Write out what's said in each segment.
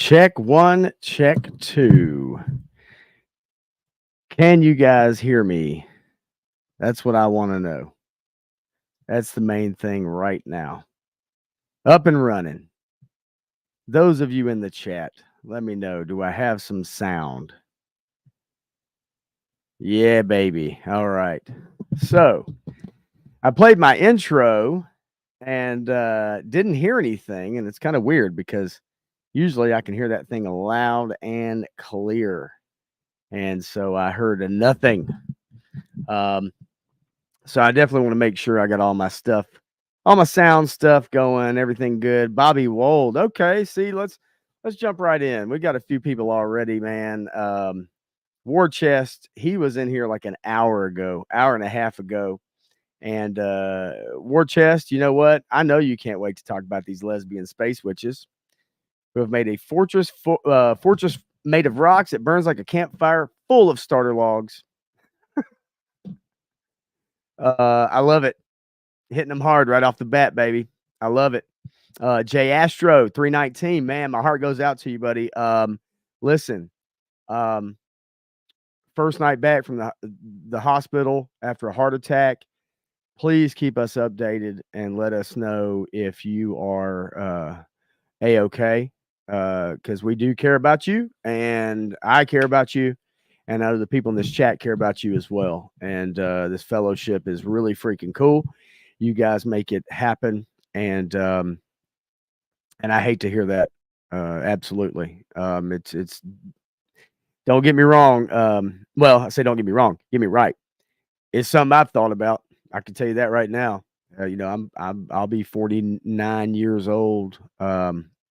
Check one, check two. Can you guys hear me? That's what I want to know. That's the main thing right now. Up and running. Those of you in the chat, let me know. Do I have some sound? Yeah, baby. All right. So I played my intro and didn't hear anything. And it's kind of weird because usually I can hear that thing loud and clear. And so I heard a nothing. So I definitely want to make sure I got all my stuff, all my sound stuff going, everything good. Bobby Wold. Okay, see, let's jump right in. We got a few people already, man. War Chest, he was in here like an hour ago, hour and a half ago. And War Chest, you know what? I know you can't wait to talk about these lesbian space witches who have made a fortress made of rocks that burns like a campfire full of starter logs. I love it. Hitting them hard right off the bat, baby. I love it. Jay Astro 319, man, my heart goes out to you, buddy. Listen, first night back from the hospital after a heart attack. Please keep us updated and let us know if you are a-okay, because we do care about you, and I care about you, and I know the people in this chat care about you as well. And this fellowship is really freaking cool. You guys make it happen, and I hate to hear that. Absolutely. It's don't get me wrong. Well, I say don't get me wrong. Get me right. It's something I've thought about. I can tell you that right now. You know, I'll be 49 years old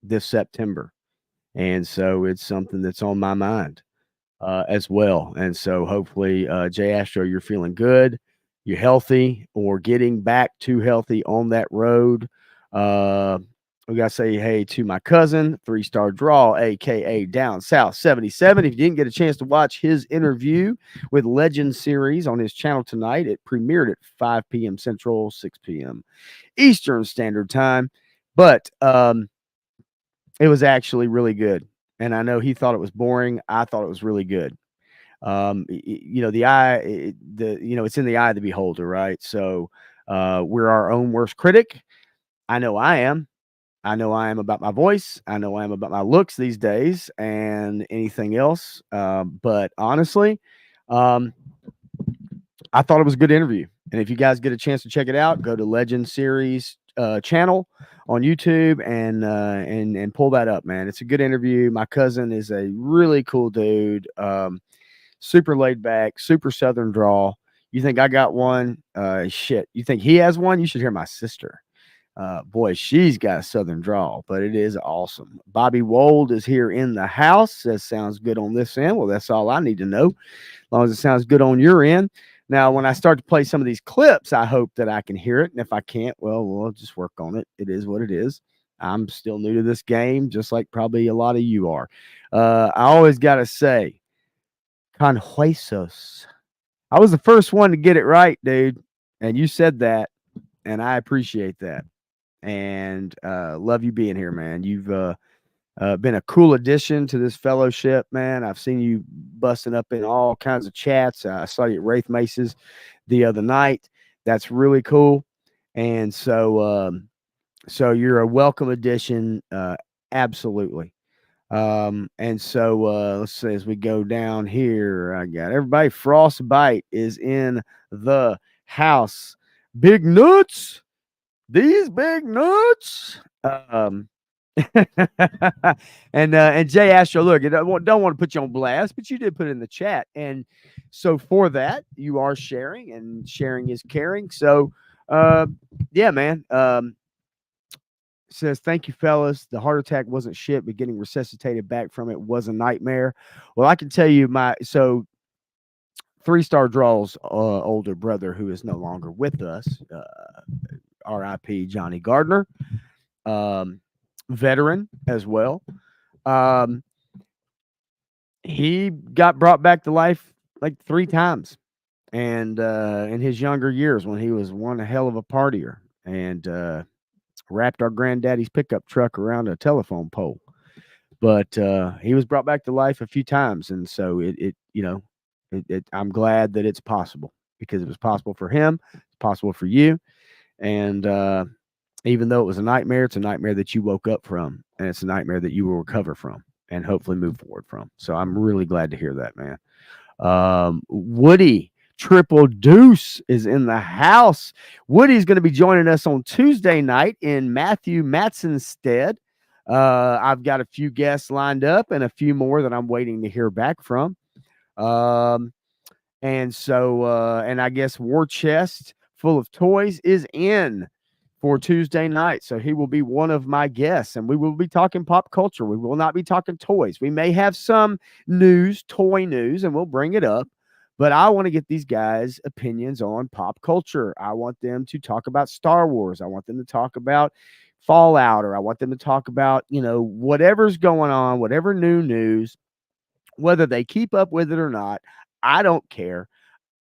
this September, and so it's something that's on my mind as well. And so hopefully, Jay Astro, you're feeling good, you're healthy, or getting back to healthy on that road. We got to say hey to my cousin, 3-star draw, aka Down South 77. If you didn't get a chance to watch his interview with Legend Series on his channel tonight, it premiered at 5 p.m. Central, 6 p.m. Eastern Standard Time. But it was actually really good. And I know he thought it was boring. I thought it was really good. You know, it's in the eye of the beholder, right? So we're our own worst critic. I know I am. I know I am about my voice. I know I am about my looks these days and anything else. But honestly, I thought it was a good interview. And if you guys get a chance to check it out, go to Legend Series channel on YouTube and pull that up, man. It's a good interview. My cousin is a really cool dude. Super laid back, super Southern drawl. You think I got one? Shit. You think he has one? You should hear my sister. Boy, she's got a Southern drawl, but it is awesome. Bobby Wold is here in the house. Says sounds good on this end. Well, that's all I need to know. As long as it sounds good on your end. Now, when I start to play some of these clips, I hope that I can hear it. And if I can't, well, we'll just work on it. It is what it is. I'm still new to this game, just like probably a lot of you are. I always got to say, Conhuesos. I was the first one to get it right, dude. And you said that, and I appreciate that. And love you being here, man. You've been a cool addition to this fellowship, man. I've seen you busting up in all kinds of chats. I saw you at Wraith Maces the other night. That's really cool. And so you're a welcome addition. Absolutely. And so let's see, as we go down here, I got everybody. Frostbite is in the house. Big nuts. These big nuts. And Jay Astro, look, I don't want to put you on blast, but you did put it in the chat, and so for that, you are sharing, and sharing is caring. So, yeah, man. Says thank you, fellas. The heart attack wasn't shit, but getting resuscitated back from it was a nightmare. Well, I can tell you, 3-star draw's older brother, who is no longer with us, R.I.P. Johnny Gardner, veteran as well. He got brought back to life like 3 times, and in his younger years when he was one hell of a partier, and wrapped our granddaddy's pickup truck around a telephone pole. but he was brought back to life a few times, and so I'm glad that it's possible because it was possible for him, it's possible for you, and even though it was a nightmare, it's a nightmare that you woke up from, and it's a nightmare that you will recover from and hopefully move forward from. So I'm really glad to hear that, man. Woody Triple Deuce is in the house. Woody's going to be joining us on Tuesday night in Matthew Matson's stead. I've got a few guests lined up and a few more that I'm waiting to hear back from. And I guess War Chest Full of Toys is in for Tuesday night. So he will be one of my guests, and we will be talking pop culture. We will not be talking toys. We may have some news, toy news, and we'll bring it up. But I want to get these guys' opinions on pop culture. I want them to talk about Star Wars. I want them to talk about Fallout, or I want them to talk about, whatever's going on, whatever new news, whether they keep up with it or not. I don't care.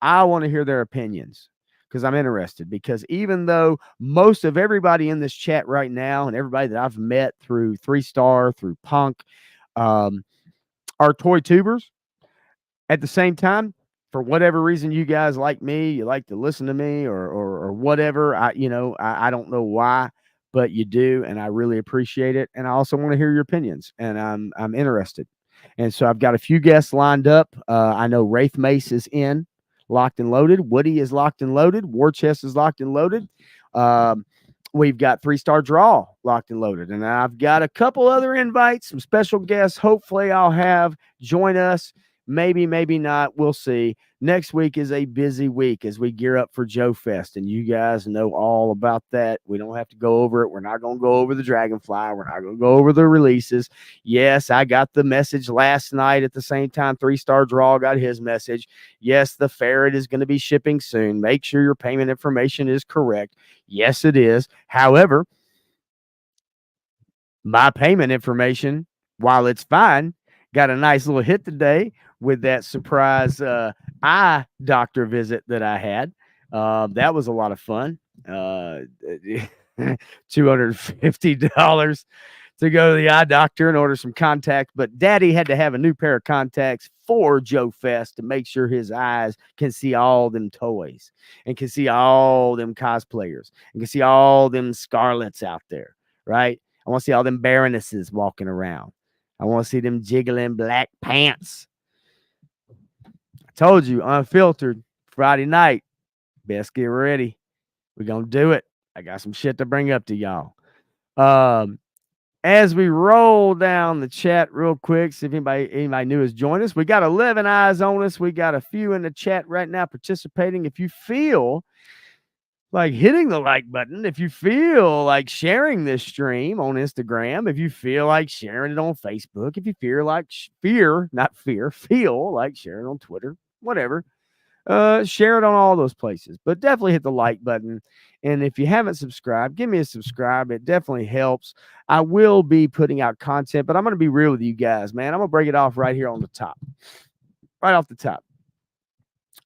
I want to hear their opinions because I'm interested. Because even though most of everybody in this chat right now and everybody that I've met through 3-Star, through Punk, are toy tubers, at the same time, for whatever reason you guys like me, you like to listen to me or whatever, I don't know why, but you do, and I really appreciate it. And I also want to hear your opinions, and I'm interested. And so I've got a few guests lined up. I know Wraith Mace is in, locked and loaded. Woody is locked and loaded. War Chest is locked and loaded. We've got 3-Star Draw locked and loaded. And I've got a couple other invites, some special guests. Hopefully I'll have join us. Maybe, maybe not. We'll see. Next week is a busy week as we gear up for Joe Fest, and you guys know all about that. We don't have to go over it. We're not going to go over the Dragonfly. We're not going to go over the releases. Yes, I got the message last night at the same time 3-Star Draw got his message. Yes, the Ferret is going to be shipping soon. Make sure your payment information is correct. Yes, it is. However, my payment information, while it's fine, got a nice little hit today with that surprise eye doctor visit that I had. That was a lot of fun. $250 to go to the eye doctor and order some contacts. But Daddy had to have a new pair of contacts for Joe Fest to make sure his eyes can see all them toys and can see all them cosplayers and can see all them Scarlets out there, right? I want to see all them Baronesses walking around. I want to see them jiggling black pants. I told you, Unfiltered, Friday night. Best get ready. We're going to do it. I got some shit to bring up to y'all. As we roll down the chat real quick, see if anybody new has joined us. We got 11 eyes on us. We got a few in the chat right now participating. If you feel like hitting the like button, if you feel like sharing this stream on Instagram, if you feel like sharing it on Facebook, if you feel like feel like sharing on Twitter, whatever, share it on all those places. But definitely hit the like button. And if you haven't subscribed, give me a subscribe. It definitely helps. I will be putting out content, but I'm going to be real with you guys, man. I'm going to break it off right here on the top. Right off the top.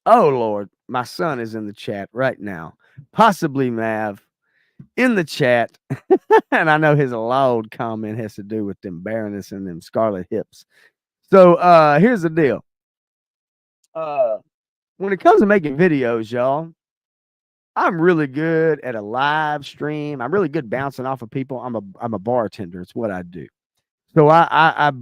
Oh, Lord. My son is in the chat right now. Possibly Mav in the chat. And I know his loud comment has to do with them Baroness and them Scarlet hips. So here's the deal. When it comes to making videos, y'all, I'm really good at a live stream. I'm really good bouncing off of people. I'm a bartender. It's what I do. So I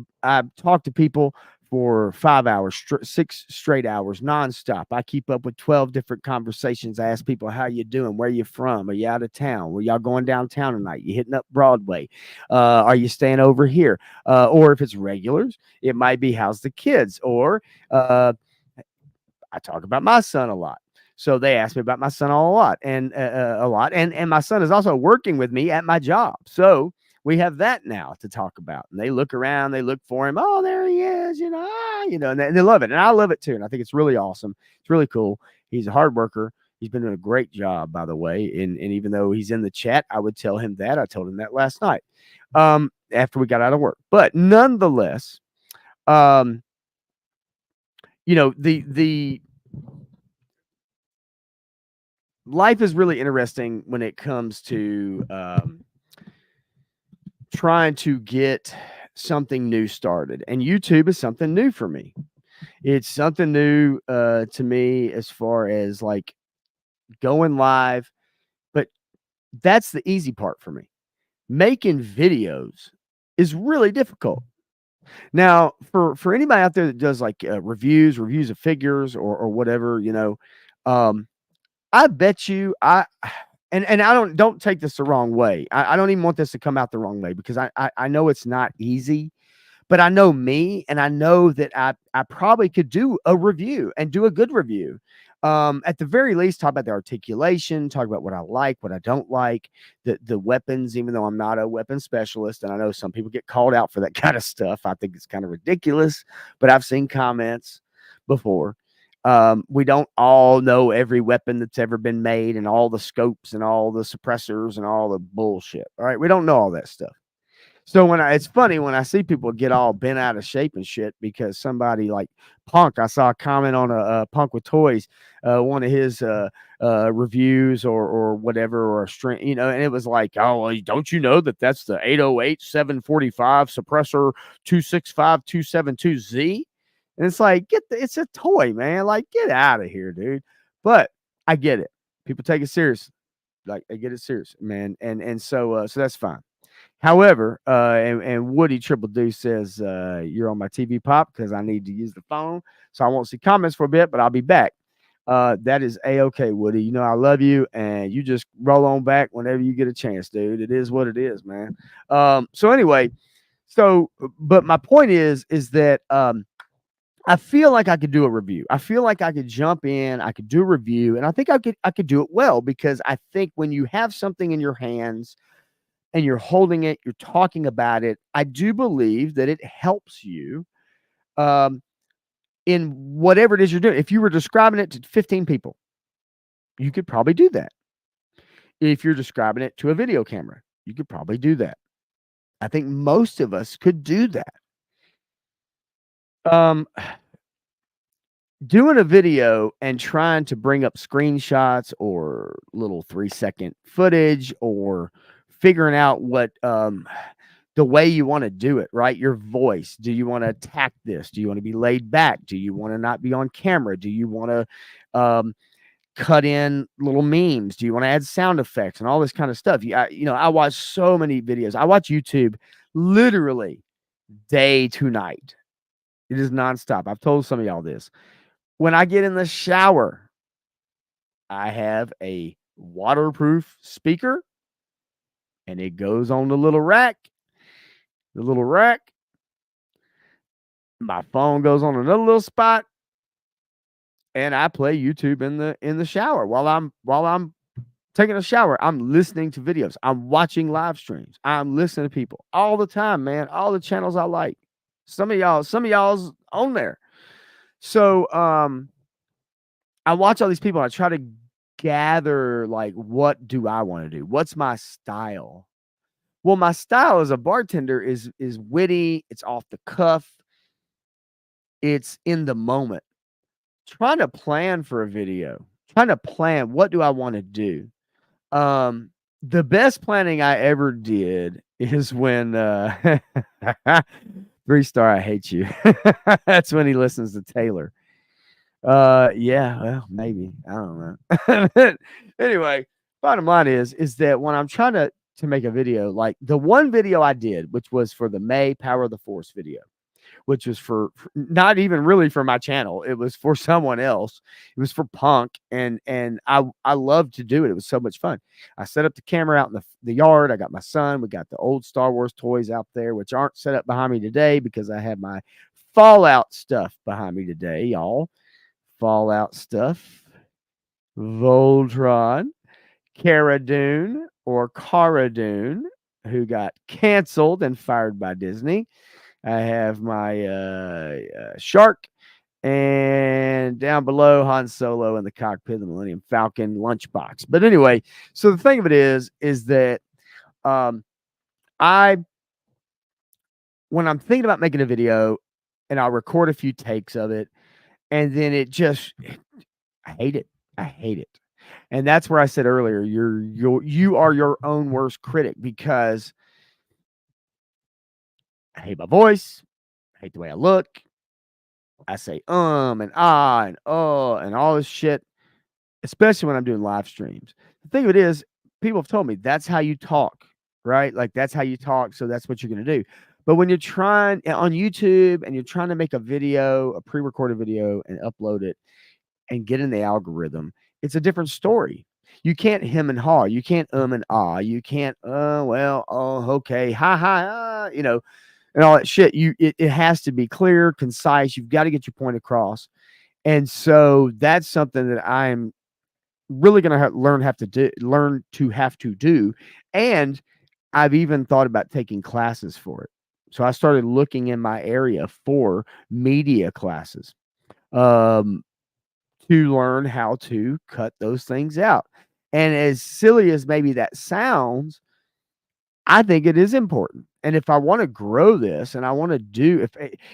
talk to people for 5 hours, 6 straight hours, nonstop. I keep up with 12 different conversations. I ask people, how you doing? Where you from? Are you out of town? Were y'all going downtown tonight? You hitting up Broadway? Are you staying over here? Or if it's regulars, it might be, how's the kids? Or I talk about my son a lot. So they ask me about my son a lot. And my son is also working with me at my job. So we have that now to talk about. And they look around, they look for him. Oh, there he is, and they love it. And I love it too. And I think it's really awesome. It's really cool. He's a hard worker. He's been doing a great job, by the way. And even though he's in the chat, I would tell him that. I told him that last night after we got out of work. But nonetheless, the life is really interesting when it comes to trying to get something new started, and YouTube is something new for me. It's something new to me as far as like going live, but that's the easy part for me. Making videos is really difficult. Now, for anybody out there that does like reviews of figures or whatever, I bet you and I don't take this the wrong way. I don't even want this to come out the wrong way because I know it's not easy. But I know me, and I know that I probably could do a review and do a good review. At the very least, talk about the articulation, talk about what I like, what I don't like, the weapons, even though I'm not a weapon specialist, and I know some people get called out for that kind of stuff. I think it's kind of ridiculous, but I've seen comments before. We don't all know every weapon that's ever been made and all the scopes and all the suppressors and all the bullshit. All right. We don't know all that stuff. So it's funny when I see people get all bent out of shape and shit because somebody like Punk, I saw a comment on a Punk with Toys, one of his reviews or whatever, or a string, and it was like, oh, well, don't you know that's the 808 745 suppressor 265 272Z? And it's like, it's a toy, man. Like, get out of here, dude. But I get it. People take it serious. Like, they get it serious, man. And so that's fine. However, and Woody Triple Deuce says, you're on my TV pop because I need to use the phone. So I won't see comments for a bit, but I'll be back. That is A-okay, Woody. You know I love you, and you just roll on back whenever you get a chance, dude. It is what it is, man. So anyway, but my point is that I feel like I could do a review. I feel like I could jump in, I could do a review, and I think I could do it well because I think when you have something in your hands and you're holding it, you're talking about it, I do believe that it helps you in whatever it is you're doing. If you were describing it to 15 people, you could probably do that. If you're describing it to a video camera, you could probably do that. I think most of us could do that. Doing a video and trying to bring up screenshots or little 3-second footage or figuring out what the way you want to do it, right? Your voice. Do you want to attack this? Do you want to be laid back? Do you want to not be on camera? Do you want to cut in little memes? Do you want to add sound effects and all this kind of stuff? I watch so many videos. I watch YouTube literally day to night. It is nonstop. I've told some of y'all this. When I get in the shower, I have a waterproof speaker and it goes on the little rack. The little rack. My phone goes on another little spot, and I play YouTube in the shower while I'm taking a shower. I'm listening to videos. I'm watching live streams. I'm listening to people all the time, man. All the channels I like. Some of y'all's on there. So I watch all these people. I try to gather like, what do I want to do? What's my style? Well, my style as a bartender is witty. It's off the cuff. It's in the moment. Trying to plan for a video. Trying to plan, what do I want to do? The best planning I ever did is when 3-star, I hate you. That's when he listens to Taylor. Yeah, well, maybe. I don't know. Anyway, bottom line is that when I'm trying to make a video, like the one video I did, which was for the May Power of the Force video, which was for not even really for my channel. It was for someone else. It was for Punk, and I loved to do it. It was so much fun. I set up the camera out in the yard. I got my son. We got the old Star Wars toys out there, which aren't set up behind me today because I have my Fallout stuff behind me today, y'all. Fallout stuff. Voltron, Cara Dune, or Cara Dune, who got canceled and fired by Disney. I have my shark, and down below Han Solo in the cockpit of the Millennium Falcon lunchbox. But anyway, so the thing of it is that when I'm thinking about making a video, and I'll record a few takes of it, and then I hate it. I hate it. And that's where I said earlier, you are your own worst critic, because I hate my voice. I hate the way I look. I say and ah and and all this shit, especially when I'm doing live streams. The thing of it is, people have told me that's how you talk, right? Like that's how you talk, so that's what you're gonna do. But when you're trying on YouTube and you're trying to make a video, a pre-recorded video, and upload it and get in the algorithm, it's a different story. You can't hem and haw. You can't and ah. You can't well, oh okay, hi hi, and all that shit. It has to be clear, concise. You've got to get your point across. And so that's something that I'm really going to learn to have to do. And I've even thought about taking classes for it. So I started looking in my area for media classes to learn how to cut those things out. And as silly as maybe that sounds, I think it is important. And if I want to grow this and I want to do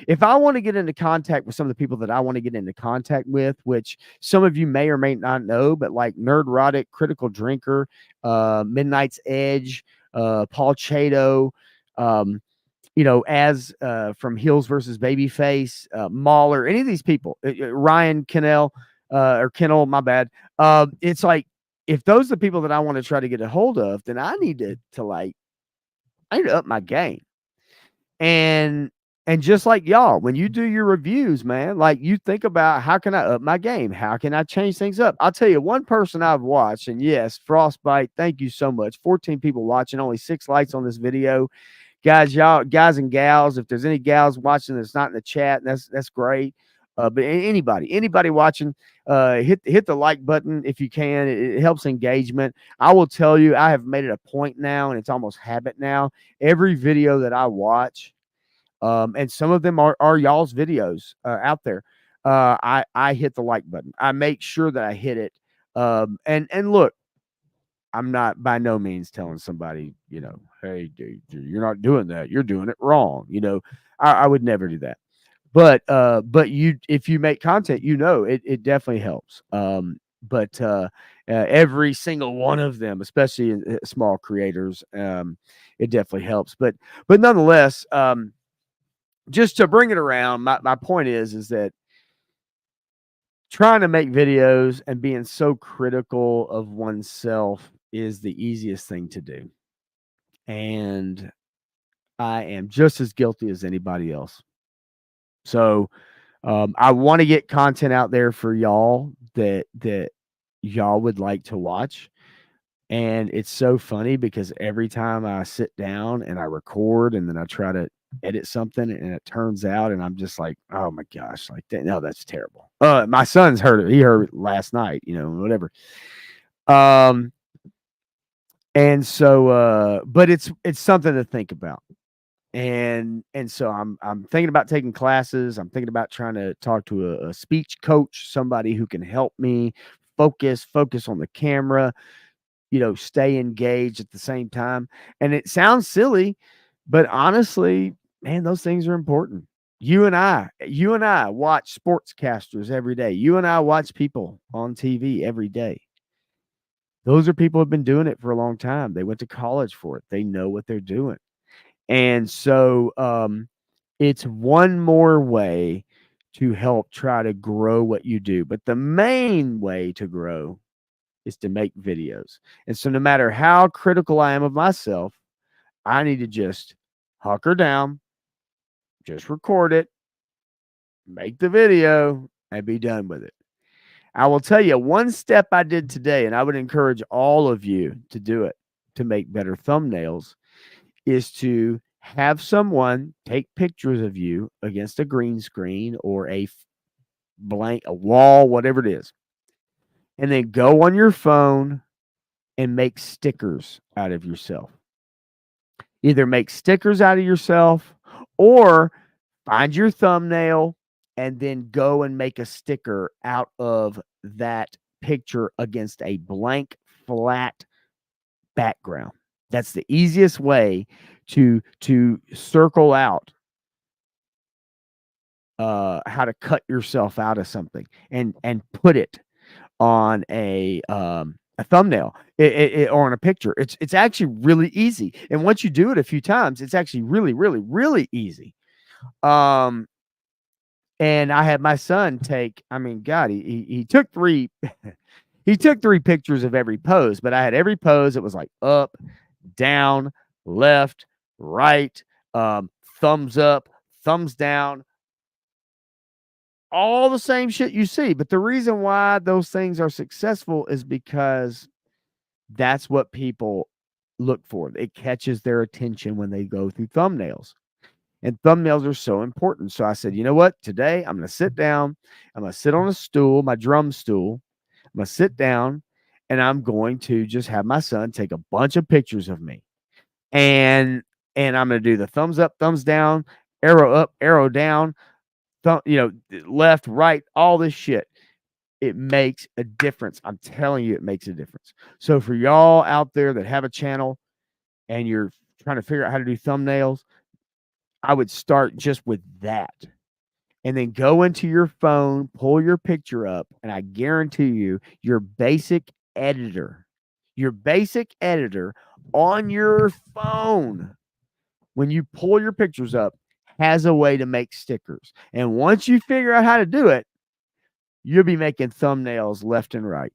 if I want to get into contact with some of the people that I want to get into contact with, which some of you may or may not know, but like Nerdrotic, Critical Drinker, Midnight's Edge, Paul Chato, as from Heels versus Babyface, Mahler, any of these people, Ryan Kennell, or Kennel, my bad. It's like if those are the people that I want to try to get a hold of, then I need to up my game. And just like y'all, when you do your reviews, man, like you think about how can I up my game? How can I change things up? I'll tell you one person I've watched, and yes, Frostbite, thank you so much. 14 people watching, only 6 likes on this video. Guys, y'all, guys and gals, if there's any gals watching that's not in the chat, that's great. But anybody watching, hit the like button if you can. It helps engagement. I will tell you, I have made it a point now, and it's almost habit now. Every video that I watch, and some of them are y'all's videos out there, I hit the like button. I make sure that I hit it. And look, I'm not by no means telling somebody, hey, dude, you're not doing that. You're doing it wrong. I would never do that. But if you make content, it definitely helps. But every single one of them, especially small creators, it definitely helps. But nonetheless, just to bring it around, my point is that trying to make videos and being so critical of oneself is the easiest thing to do. And I am just as guilty as anybody else. So I want to get content out there for y'all that y'all would like to watch. And it's so funny because every time I sit down and I record and then I try to edit something and it turns out and I'm just like, oh my gosh, like that, no, that's terrible. My son's heard it. He heard it last night, whatever. And so but it's something to think about. And so I'm thinking about taking classes. I'm thinking about trying to talk to a speech coach, somebody who can help me focus on the camera, stay engaged at the same time. And it sounds silly, but honestly, man, those things are important. You and I watch sportscasters every day. You and I watch people on TV every day. Those are people who have been doing it for a long time. They went to college for it. They know what they're doing. And so it's one more way to help try to grow what you do. But the main way to grow is to make videos. And so no matter how critical I am of myself, I need to just hunker down, just record it, make the video, and be done with it. I will tell you one step I did today, and I would encourage all of you to do it to make better thumbnails, is to have someone take pictures of you against a green screen or a wall, whatever it is, and then go on your phone and make stickers out of yourself. Either make stickers out of yourself or find your thumbnail and then go and make a sticker out of that picture against a blank, flat background. That's the easiest way to circle out how to cut yourself out of something and put it on a a thumbnail or on a picture. It's actually really easy. And once you do it a few times, it's actually really, really, really easy. And I had my son take, I mean, God, he took three he took 3 pictures of every pose, but I had every pose. It was like up, down, left, right, thumbs up, thumbs down, all the same shit you see. But the reason why those things are successful is because that's what people look for. It catches their attention when they go through thumbnails. And thumbnails are so important. So I said, you know what? Today I'm going to sit down. I'm going to sit on a stool, my drum stool. I'm going to sit down and I'm going to just have my son take a bunch of pictures of me. And I'm going to do the thumbs up, thumbs down, arrow up, arrow down, left, right, all this shit. It makes a difference. I'm telling you, it makes a difference. So for y'all out there that have a channel and you're trying to figure out how to do thumbnails, I would start just with that. And then go into your phone, pull your picture up, and I guarantee you, your basic editor on your phone, when you pull your pictures up, has a way to make stickers. And once you figure out how to do it, you'll be making thumbnails left and right.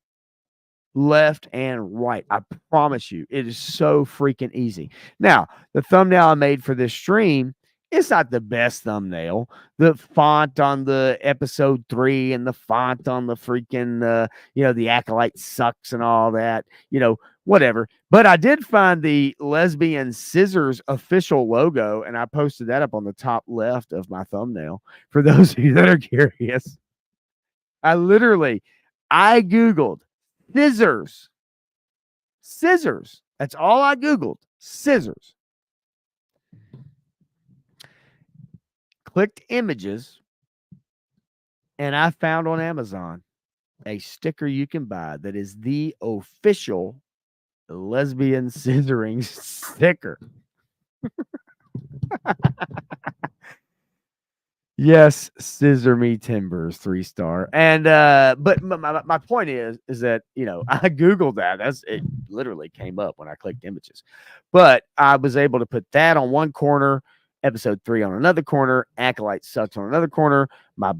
Left and right. I promise you, it is so freaking easy. Now, the thumbnail I made for this stream, it's not the best thumbnail. The font on the episode 3 and the font on the freaking, the Acolyte sucks and all that, whatever. But I did find the Lesbian Scissors official logo, and I posted that up on the top left of my thumbnail for those of you that are curious. I Googled scissors. Scissors. That's all I Googled. Scissors. Clicked images, and I found on Amazon a sticker you can buy that is the official lesbian scissoring sticker. Yes, scissor me timbers, 3-star. And but my point is that I Googled that. It literally came up when I clicked images. But I was able to put that on one corner, episode 3 on another corner, Acolyte sucks on another corner, my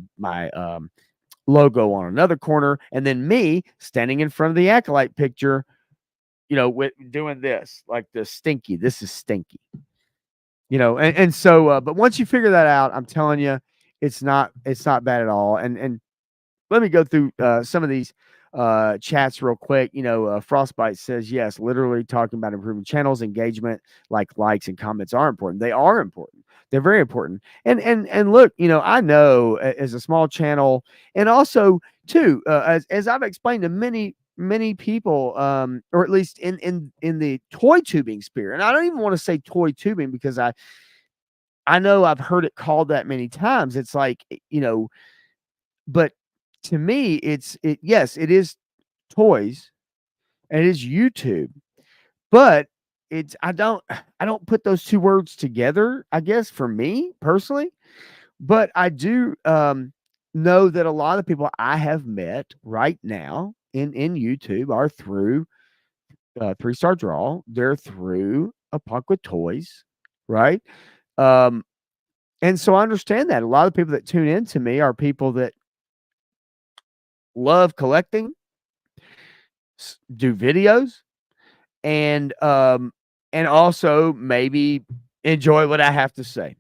logo on another corner, and then me standing in front of the Acolyte picture, with doing this, like the stinky. This is stinky. And so but once you figure that out, I'm telling you, it's not bad at all. And let me go through some of these chats real quick. Frostbite says, yes, literally talking about improving channels, engagement, like likes and comments are important. They are important. They're very important. And look, I know as a small channel, and also too, as I've explained to many people, or at least in the toy tubing sphere, and I don't even want to say toy tubing because I know I've heard it called that many times. It's like, but to me, yes, it is toys and it is YouTube, but I don't put those two words together, I guess, for me personally. But I do know that a lot of people I have met right now in YouTube are through 3-star draw. They're through a Punk with Toys, right? And so I understand that a lot of people that tune in to me are people that love collecting, do videos, and also maybe enjoy what I have to say.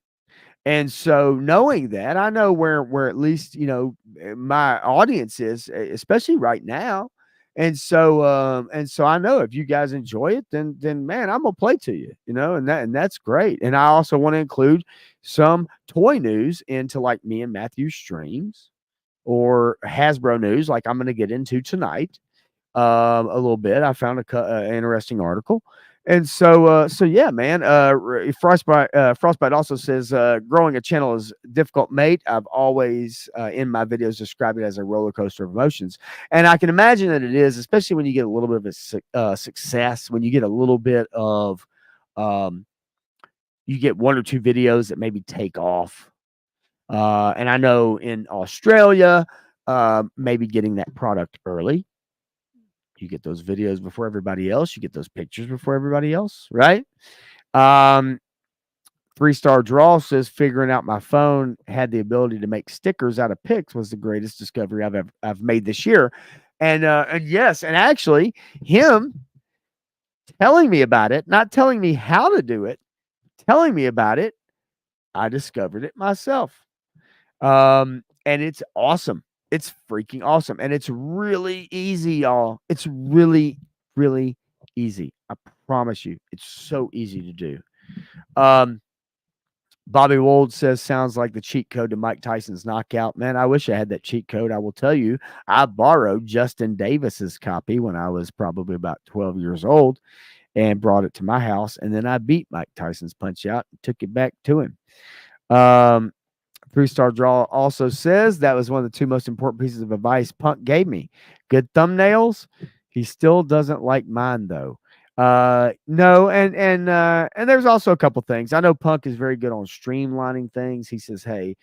And so knowing that, I know where at least my audience is, especially right now. And so I know if you guys enjoy it, then man, I'm gonna play to you, and that's great. And I also want to include some toy news into like me and Matthew's streams, or Hasbro news, like I'm going to get into tonight a little bit. I found an interesting article. And so yeah, man. Frostbite also says growing a channel is difficult, mate. I've always in my videos described it as a roller coaster of emotions, and I can imagine that it is, especially when you get a little bit of a success, when you get a little bit of, you get 1 or 2 videos that maybe take off. And I know in Australia, maybe getting that product early You get those videos before everybody else. You get those pictures before everybody else, right? Um, 3-star Draw says figuring out my phone had the ability to make stickers out of pics was the greatest discovery I've made this year. And yes, and actually him telling me about it, not telling me how to do it, telling me about it, I discovered it myself. And it's awesome. It's freaking awesome. And it's really easy, y'all. It's really, really easy. I promise you. It's so easy to do. Bobby Wold says, sounds like the cheat code to Mike Tyson's knockout. Man, I wish I had that cheat code. I will tell you, I borrowed Justin Davis's copy when I was probably about 12 years old and brought it to my house. And then I beat Mike Tyson's Punch Out and took it back to him. 3-star Draw also says that was one of the 2 most important pieces of advice Punk gave me. Good thumbnails. He still doesn't like mine though. No, and there's also a couple things. I know Punk is very good on streamlining things. He says, hey,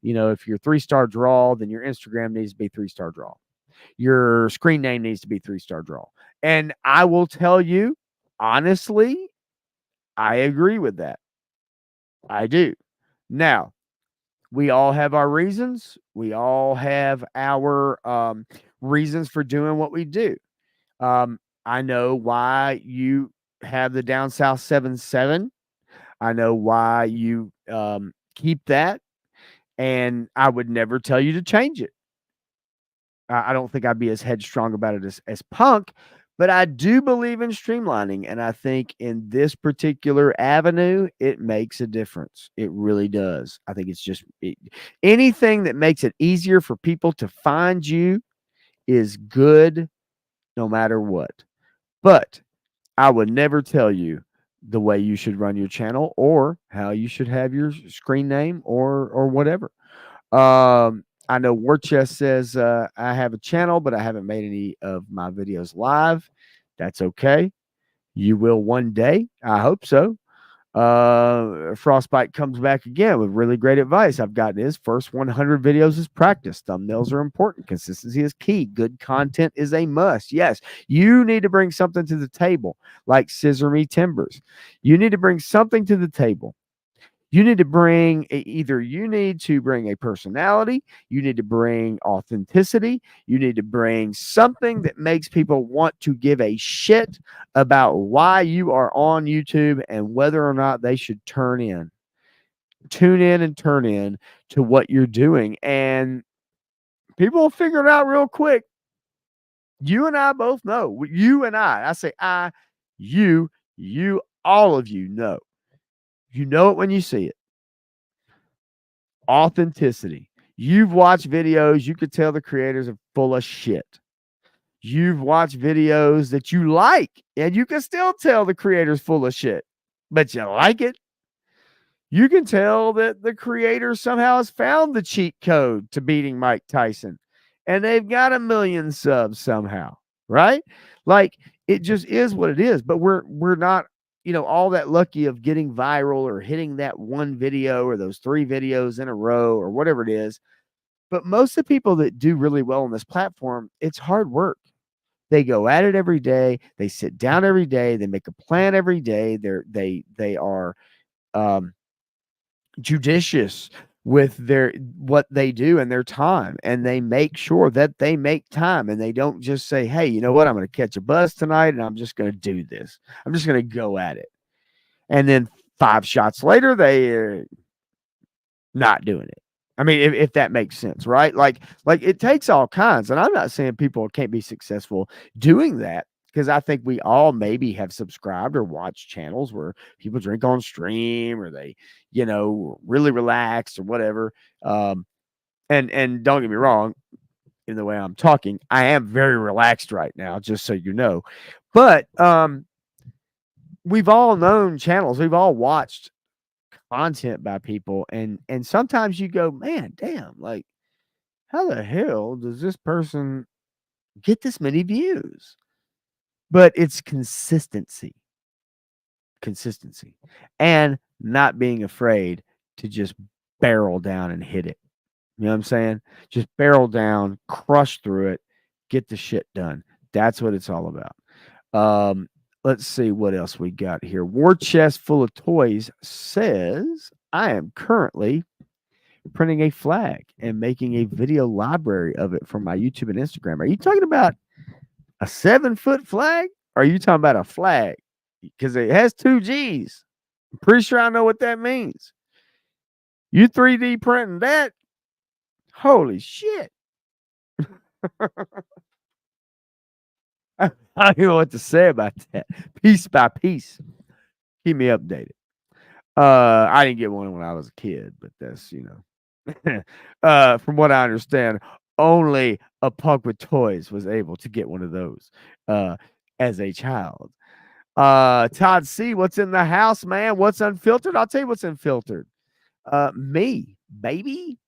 if you're 3-star Draw, then your Instagram needs to be 3-star Draw. Your screen name needs to be 3-star Draw. And I will tell you, honestly, I agree with that. I do. Now, we all have our reasons. We all have our reasons for doing what we do. I know why you have the Down South 7.7. I know why you keep that. And I would never tell you to change it. I don't think I'd be as headstrong about it as Punk, but I do believe in streamlining. And I think in this particular avenue, it makes a difference. It really does. I think it's just anything that makes it easier for people to find you is good no matter what. But I would never tell you the way you should run your channel or how you should have your screen name or whatever. I know War Chest says I have a channel, but I haven't made any of my videos live. That's okay. You will one day. I hope so. Frostbite comes back again with really great advice. I've gotten his first 100 videos is practice. Thumbnails are important. Consistency is key. Good content is a must. Yes, you need to bring something to the table, like Scissor Me Timbers. You need to bring something to the table. You need to bring either you need to bring a personality, you need to bring authenticity, you need to bring something that makes people want to give a shit about why you are on YouTube and whether or not they should tune in and turn in to what you're doing. And people will figure it out real quick. You and I both know. You and I say you, all of you know. You know it when you see it. Authenticity. You've watched videos, you could tell the creators are full of shit. You've watched videos that you like, and you can still tell the creators full of shit, but you like it. You can tell that the creator somehow has found the cheat code to beating Mike Tyson, and they've got 1 million subs somehow, right? Like, it just is what it is, but we're not all that lucky of getting viral or hitting that one video or those 3 videos in a row or whatever it is. But most of the people that do really well on this platform, it's hard work. They go at it every day. They sit down every day. They make a plan every day. They are judicious with what they do and their time, and they make sure that they make time, and they don't just say, hey, you know what, I'm going to catch a buzz tonight and I'm just going to do this. I'm just going to go at it. And then 5 shots later, they're not doing it. I mean, if that makes sense, right? Like it takes all kinds. And I'm not saying people can't be successful doing that, because I think we all maybe have subscribed or watched channels where people drink on stream or they, really relaxed or whatever. And don't get me wrong, in the way I'm talking, I am very relaxed right now, just so you know. But we've all known channels, we've all watched content by people, and sometimes you go, man, damn, like, how the hell does this person get this many views? But it's consistency and not being afraid to just barrel down and hit it. You know what I'm saying? Just barrel down, crush through it, get the shit done. That's what it's all about. Um, let's see what else we got here. War Chest Full of Toys says, I am currently printing a flag and making a video library of it for my YouTube and Instagram. Are you talking about a 7-foot flag? Or are you talking about a flag? Because it has 2 G's. I'm pretty sure I know what that means. You 3D printing that? Holy shit. I don't know what to say about that. Piece by piece. Keep me updated. I didn't get one when I was a kid, but that's, from what I understand, only a punk with toys was able to get one of those as a child. Todd C, what's in the house, man? What's unfiltered? I'll tell you what's unfiltered. Me, baby.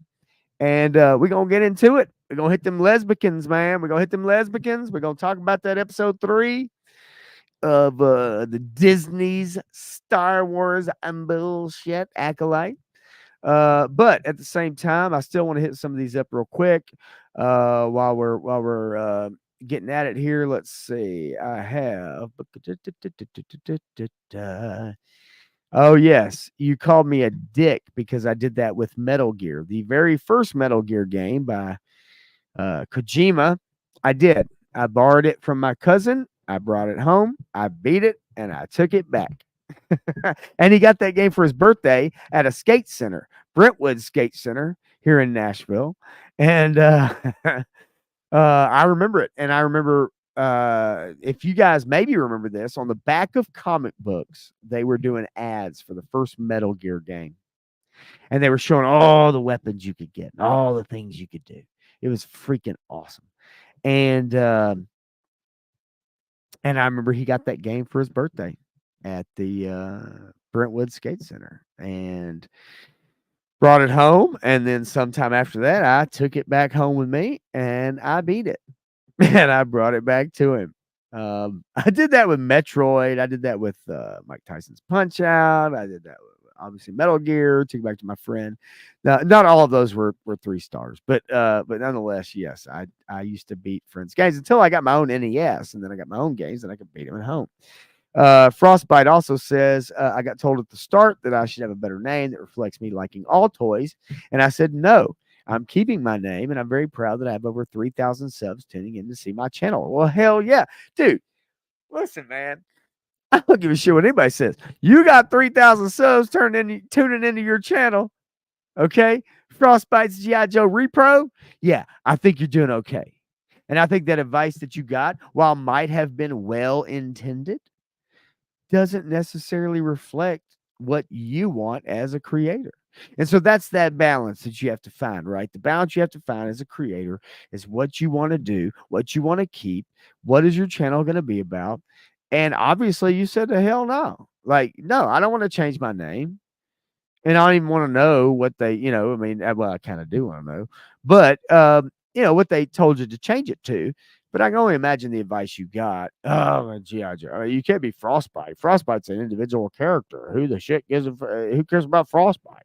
And we're gonna get into it. We're gonna hit them lesbicans, man. We're gonna hit them lesbicans. We're gonna talk about that episode 3 of the Disney's Star Wars and bullshit Acolyte. But at the same time, I still want to hit some of these up real quick. While we're getting at it here. Let's see. I have. Oh yes, you called me a dick because I did that with Metal Gear, the very first Metal Gear game by Kojima. I did. I borrowed it from my cousin. I brought it home. I beat it, and I took it back. And he got that game for his birthday at a skate center, Brentwood Skate Center here in Nashville. And I remember it. And I remember, if you guys maybe remember this, on the back of comic books, they were doing ads for the first Metal Gear game. And they were showing all the weapons you could get, and all the things you could do. It was freaking awesome. And I remember he got that game for his birthday at the Brentwood Skate Center and brought it home. And then sometime after that, I took it back home with me and I beat it. And I brought it back to him. I did that with Metroid. I did that with Mike Tyson's Punch Out. I did that with obviously Metal Gear. Took it back to my friend. Now, not all of those were 3 stars, but nonetheless, yes, I used to beat friends' games until I got my own NES, and then I got my own games, and I could beat them at home. Frostbite also says, I got told at the start that I should have a better name that reflects me liking all toys, and I said no. I'm keeping my name, and I'm very proud that I have over 3,000 subs tuning in to see my channel. Well, hell yeah. Dude, listen, man. I don't give a shit what anybody says. You got 3,000 subs tuning into your channel, okay? Frostbite's G.I. Joe Repro, yeah, I think you're doing okay. And I think that advice that you got, while might have been well-intended, doesn't necessarily reflect what you want as a creator. And so that's that balance that you have to find, right? The balance you have to find as a creator is what you want to do, what you want to keep, what is your channel going to be about? And obviously you said the hell no. Like, no, I don't want to change my name. And I don't even want to know what they, I mean, well, I kind of do want to know, but, what they told you to change it to. But I can only imagine the advice you got. Oh, G.I. Joe. I mean, you can't be Frostbite. Frostbite's an individual character. Who the shit gives who cares about Frostbite?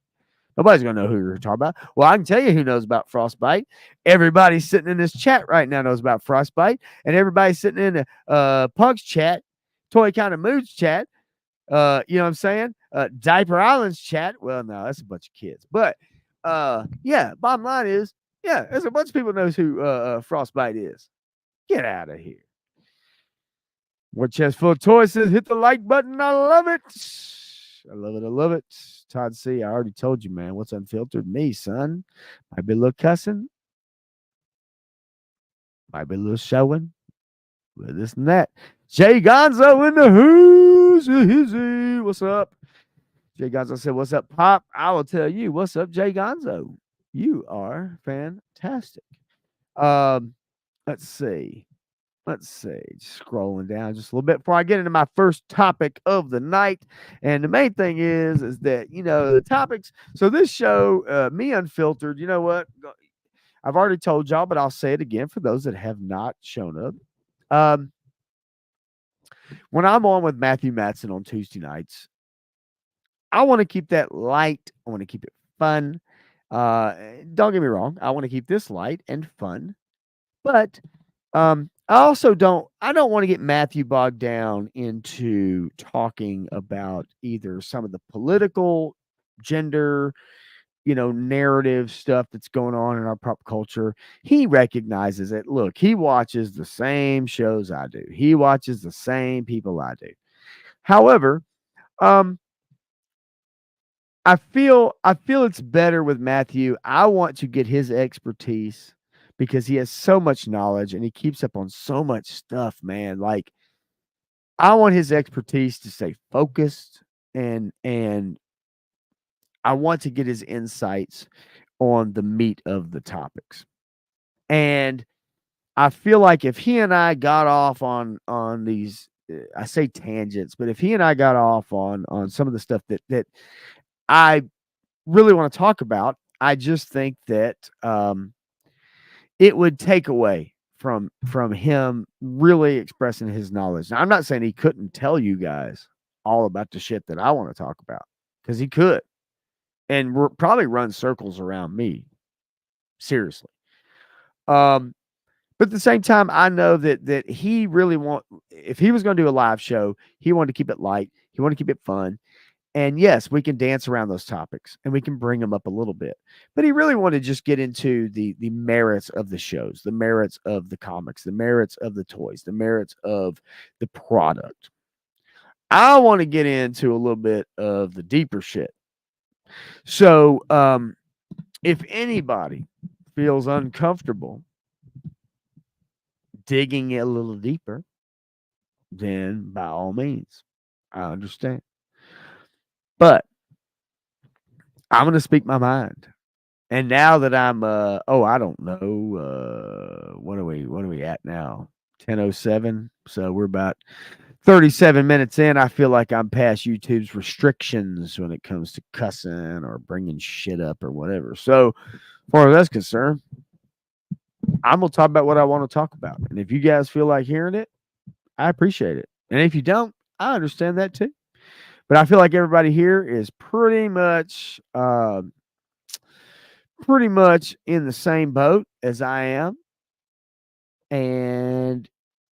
Nobody's going to know who you're talking about. Well, I can tell you who knows about Frostbite. Everybody sitting in this chat right now knows about Frostbite. And everybody sitting in the Punk's chat, Toy Kind of Moods chat, you know what I'm saying? Diaper Islands chat. Well, no, that's a bunch of kids. But, yeah, bottom line is, yeah, there's a bunch of people knows who Frostbite is. Get out of here. War Chest Full of Toys says, hit the like button. I love it. I love it. I love it. Todd C, I already told you, man. What's unfiltered? Me, son. Might be a little cussing. Might be a little showing. But this and that. Jay Gonzo in the who's. What's up? Jay Gonzo said, what's up, Pop? I will tell you. What's up, Jay Gonzo? You are fantastic. Let's see. Just scrolling down just a little bit before I get into my first topic of the night. And the main thing is that, the topics. So this show, Me Unfiltered, you know what? I've already told y'all, but I'll say it again for those that have not shown up. When I'm on with Matthew Matson on Tuesday nights, I want to keep that light. I want to keep it fun. Don't get me wrong. I want to keep this light and fun. But I I don't want to get Matthew bogged down into talking about either some of the political, gender, narrative stuff that's going on in our pop culture. He recognizes it. Look, he watches the same shows I do. He watches the same people I do. However, um, I feel it's better with Matthew. I want to get his expertise because he has so much knowledge and he keeps up on so much stuff, man. Like I want his expertise to stay focused and I want to get his insights on the meat of the topics. And I feel like if he and I got off on these I say tangents, but if he and I got off on some of the stuff that I really want to talk about, I just think that it would take away from him really expressing his knowledge. Now, I'm not saying he couldn't tell you guys all about the shit that I want to talk about because he could, and probably run circles around me. Seriously. Um, but at the same time, I know that he really if he was going to do a live show, he wanted to keep it light. He wanted to keep it fun. And yes, we can dance around those topics and we can bring them up a little bit. But he really wanted to just get into the merits of the shows, the merits of the comics, the merits of the toys, the merits of the product. I want to get into a little bit of the deeper shit. So if anybody feels uncomfortable digging a little deeper, then by all means, I understand. But I'm going to speak my mind. And now that I'm I don't know, what are we at now? 10:07. So we're about 37 minutes in. I feel like I'm past YouTube's restrictions when it comes to cussing or bringing shit up or whatever. So, as far as that's concerned, I'm going to talk about what I want to talk about. And if you guys feel like hearing it, I appreciate it. And if you don't, I understand that too. But I feel like everybody here is pretty much in the same boat as I am. And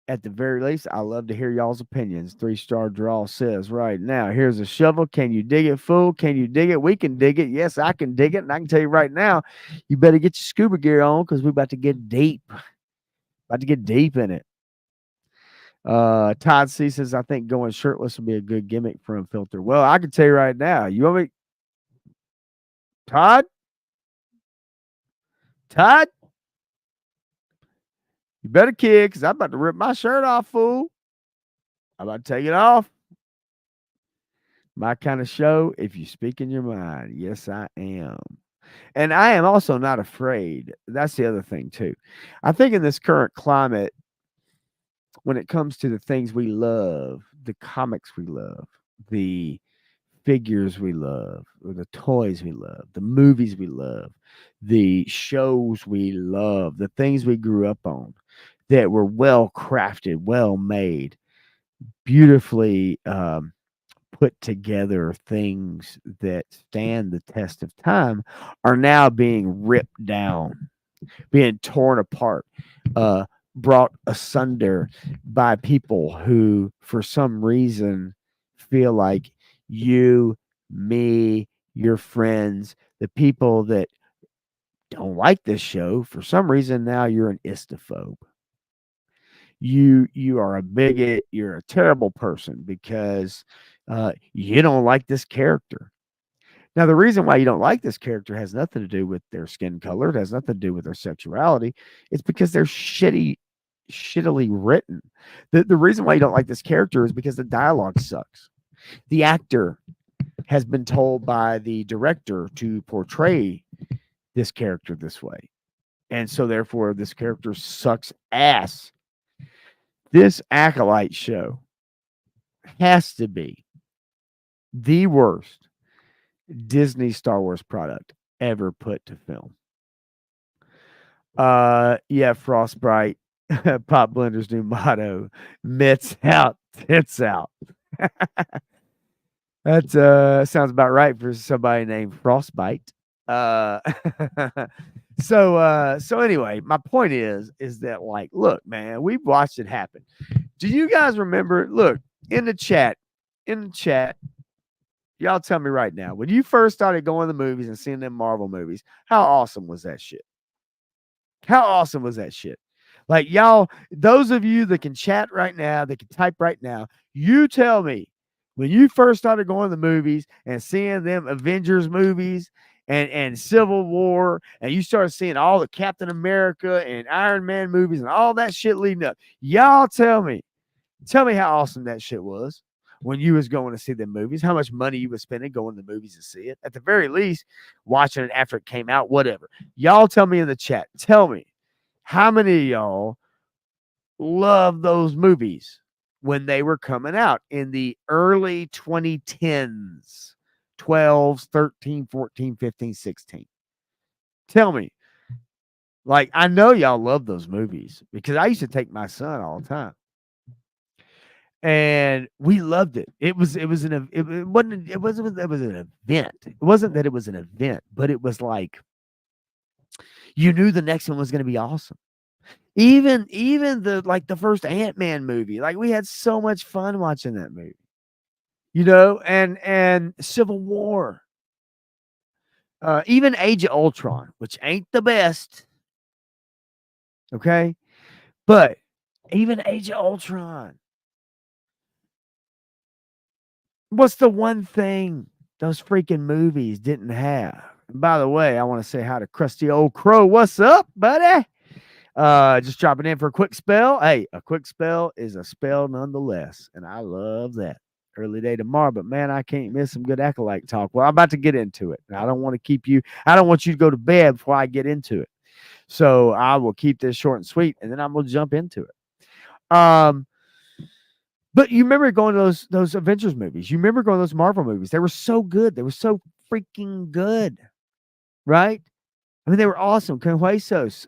at the very least, I love to hear y'all's opinions. 3-star draw says right now, here's a shovel. Can you dig it, fool? Can you dig it? We can dig it. Yes, I can dig it. And I can tell you right now, you better get your scuba gear on because we're about to get deep. About to get deep in it. Todd C says, I think going shirtless would be a good gimmick for Unfiltered. Well, I can tell you right now. You want me? Todd? You better kid, because I'm about to rip my shirt off, fool. I'm about to take it off. My kind of show, if you speak in your mind. Yes, I am. And I am also not afraid. That's the other thing, too. I think in this current climate, when it comes to the things we love, the comics we love, the figures we love, or the toys we love, the movies we love, the shows we love, the things we grew up on that were well crafted, well made, beautifully put together things that stand the test of time are now being ripped down, being torn apart, brought asunder by people who, for some reason, feel like you, me, your friends, the people that don't like this show, for some reason now you're an istophobe. You are a bigot. You're a terrible person because you don't like this character. Now, the reason why you don't like this character has nothing to do with their skin color. It has nothing to do with their sexuality. It's because they're shittily written. The reason why you don't like this character is because the dialogue sucks. The actor has been told by the director to portray this character this way. And so, therefore, this character sucks ass. This Acolyte show has to be the worst Disney Star Wars product ever put to film. Yeah, Frostbite, Pop Blender's new motto: mitts out, tits out. That sounds about right for somebody named Frostbite. So anyway, my point is that like, look, man, we've watched it happen. Do you guys remember? Look in the chat, in the chat. Y'all tell me right now, when you first started going to the movies and seeing them Marvel movies, how awesome was that shit? How awesome was that shit? Like, y'all, those of you that can chat right now, that can type right now, you tell me when you first started going to the movies and seeing them Avengers movies and Civil War, and you started seeing all the Captain America and Iron Man movies and all that shit leading up. Y'all tell me how awesome that shit was when you was going to see the movies, how much money you was spending going to the movies to see it. At the very least, watching it after it came out, whatever. Y'all tell me in the chat. Tell me how many of y'all love those movies when they were coming out in the early 2010s, 12s, 13, 14, 15, 16. Tell me. Like, I know y'all love those movies because I used to take my son all the time. And we loved it. It was it wasn't an event. It wasn't that it was an event, but it was like you knew the next one was going to be awesome. Even the first Ant-Man movie, like we had so much fun watching that movie. You know, and Civil War. Even Age of Ultron, which ain't the best. Okay? But even Age of Ultron. What's the one thing those freaking movies didn't have? And by the way, I want to say hi to Crusty Old Crow. What's up, buddy? Just dropping in for a quick spell. Hey, a quick spell is a spell nonetheless, and I love that. Early day tomorrow, but man, I can't miss some good Acolyte talk. Well, I'm about to get into it. And I don't want to keep you, I don't want you to go to bed before I get into it. So I will keep this short and sweet, and then I'm gonna jump into it. But you remember going to those Avengers movies. You remember going to those Marvel movies. They were so good. They were so freaking good. Right? I mean, they were awesome. Conhuesos,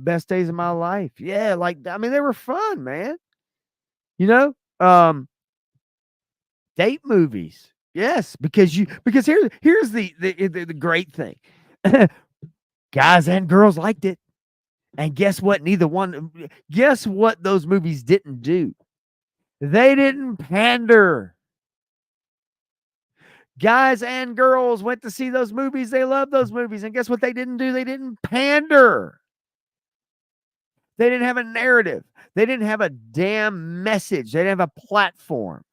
best days of my life. Yeah, like I mean, they were fun, man. You know? Date movies. Yes, because here's the great thing. Guys and girls liked it. And guess what? Guess what those movies didn't do? They didn't pander. Guys and girls went to see those movies. They loved those movies. And guess what they didn't do? They didn't pander. They didn't have a narrative. They didn't have a damn message. They didn't have a platform.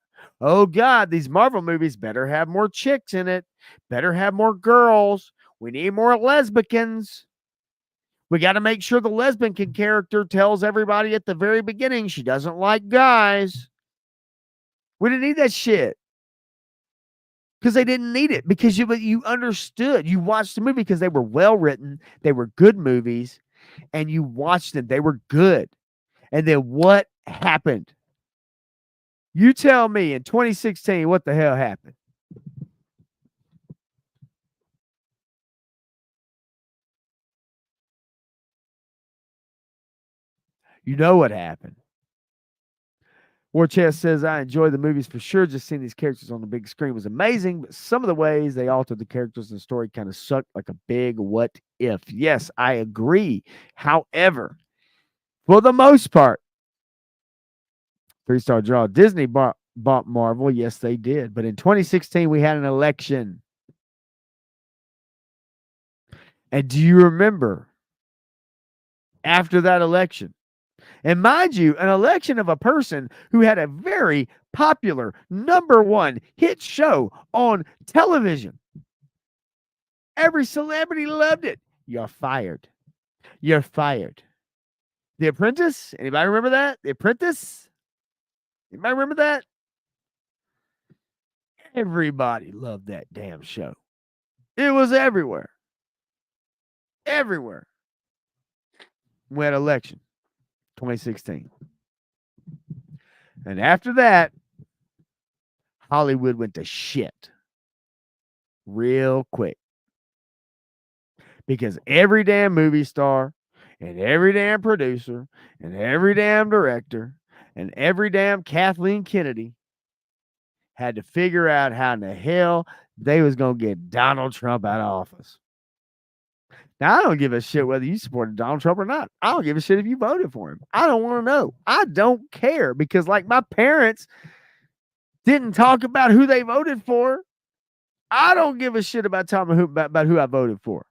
Oh, God, these Marvel movies better have more chicks in it. Better have more girls. We need more lesbians. We got to make sure the lesbian character tells everybody at the very beginning she doesn't like guys. We didn't need that shit. Because they didn't need it. Because you understood. You watched the movie because they were well written. They were good movies. And you watched them. They were good. And then what happened? You tell me in 2016 what the hell happened. You know what happened. War Chest says, I enjoy the movies for sure. Just seeing these characters on the big screen was amazing, but some of the ways they altered the characters and the story kind of sucked like a big what if. Yes, I agree. However, for the most part, 3-star draw. Disney bought Marvel. Yes, they did. But in 2016, we had an election. And do you remember after that election? And mind you, an election of a person who had a very popular #1 hit show on television. Every celebrity loved it. You're fired. You're fired. The Apprentice? Anybody remember that? The Apprentice? Anybody remember that? Everybody loved that damn show. It was everywhere. Everywhere. We had election 2016. And after that, Hollywood went to shit real quick. Because every damn movie star and every damn producer and every damn director and every damn Kathleen Kennedy had to figure out how in the hell they was going to get Donald Trump out of office. Now, I don't give a shit whether you supported Donald Trump or not. I don't give a shit if you voted for him. I don't want to know. I don't care because, like, my parents didn't talk about who they voted for. I don't give a shit about talking about who I voted for.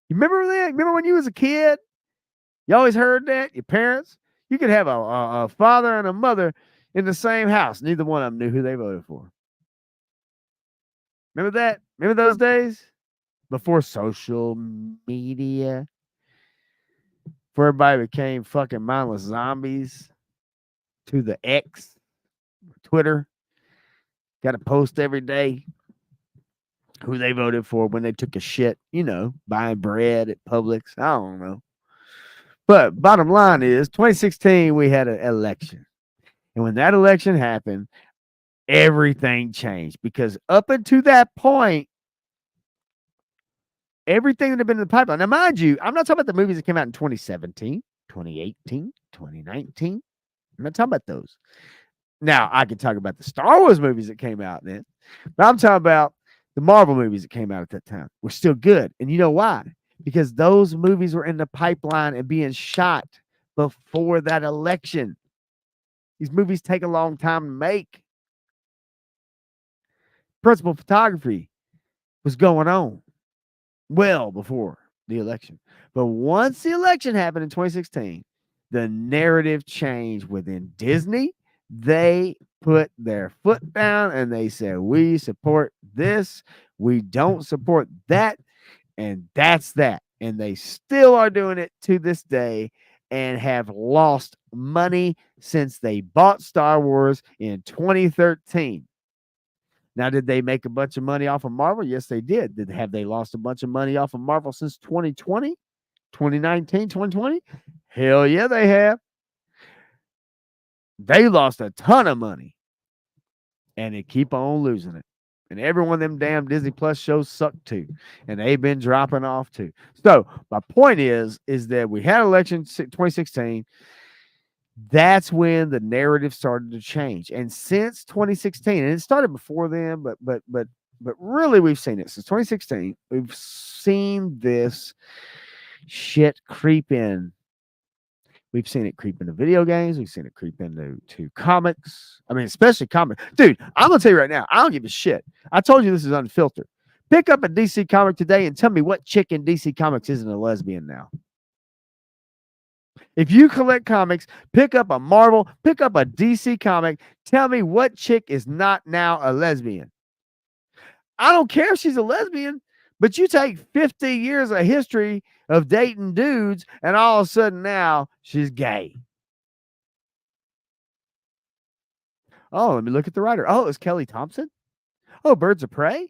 You remember that? Remember when you was a kid? You always heard that? Your parents? You could have a father and a mother in the same house. Neither one of them knew who they voted for. Remember that? Remember those days? Before social media? Before everybody became fucking mindless zombies to the X, Twitter. Got to post every day who they voted for when they took a shit, buying bread at Publix. I don't know. But bottom line is 2016, we had an election. And when that election happened, everything changed because up until that point, everything that had been in the pipeline. Now, mind you, I'm not talking about the movies that came out in 2017, 2018, 2019. I'm not talking about those. Now, I can talk about the Star Wars movies that came out then, but I'm talking about the Marvel movies that came out at that time. Were still good. And you know why? Because those movies were in the pipeline and being shot before that election. These movies take a long time to make. Principal photography was going on well before the election. But once the election happened in 2016, the narrative changed within Disney. They put their foot down and they said, we support this. We don't support that. And that's that. And they still are doing it to this day and have lost money since they bought Star Wars in 2013. Now, did they make a bunch of money off of Marvel? Yes, they did. Have they lost a bunch of money off of Marvel since 2020, 2019, 2020? Hell yeah, they have. They lost a ton of money. And they keep on losing it. And every one of them damn Disney Plus shows suck too. And they've been dropping off too. So my point is that we had election 2016. That's when the narrative started to change. And since 2016, and it started before then, but really we've seen it since 2016. We've seen this shit creep in. We've seen it creep into video games. We've seen it creep into comics. I mean, especially comics. Dude, I'm going to tell you right now, I don't give a shit. I told you this is unfiltered. Pick up a DC comic today and tell me what chick in DC Comics isn't a lesbian now. If you collect comics, pick up a Marvel, pick up a DC comic, tell me what chick is not now a lesbian. I don't care if she's a lesbian, but you take 50 years of history of dating dudes, and all of a sudden now she's gay. Oh, let me look at the writer. Oh, it's Kelly Thompson. Oh, Birds of Prey.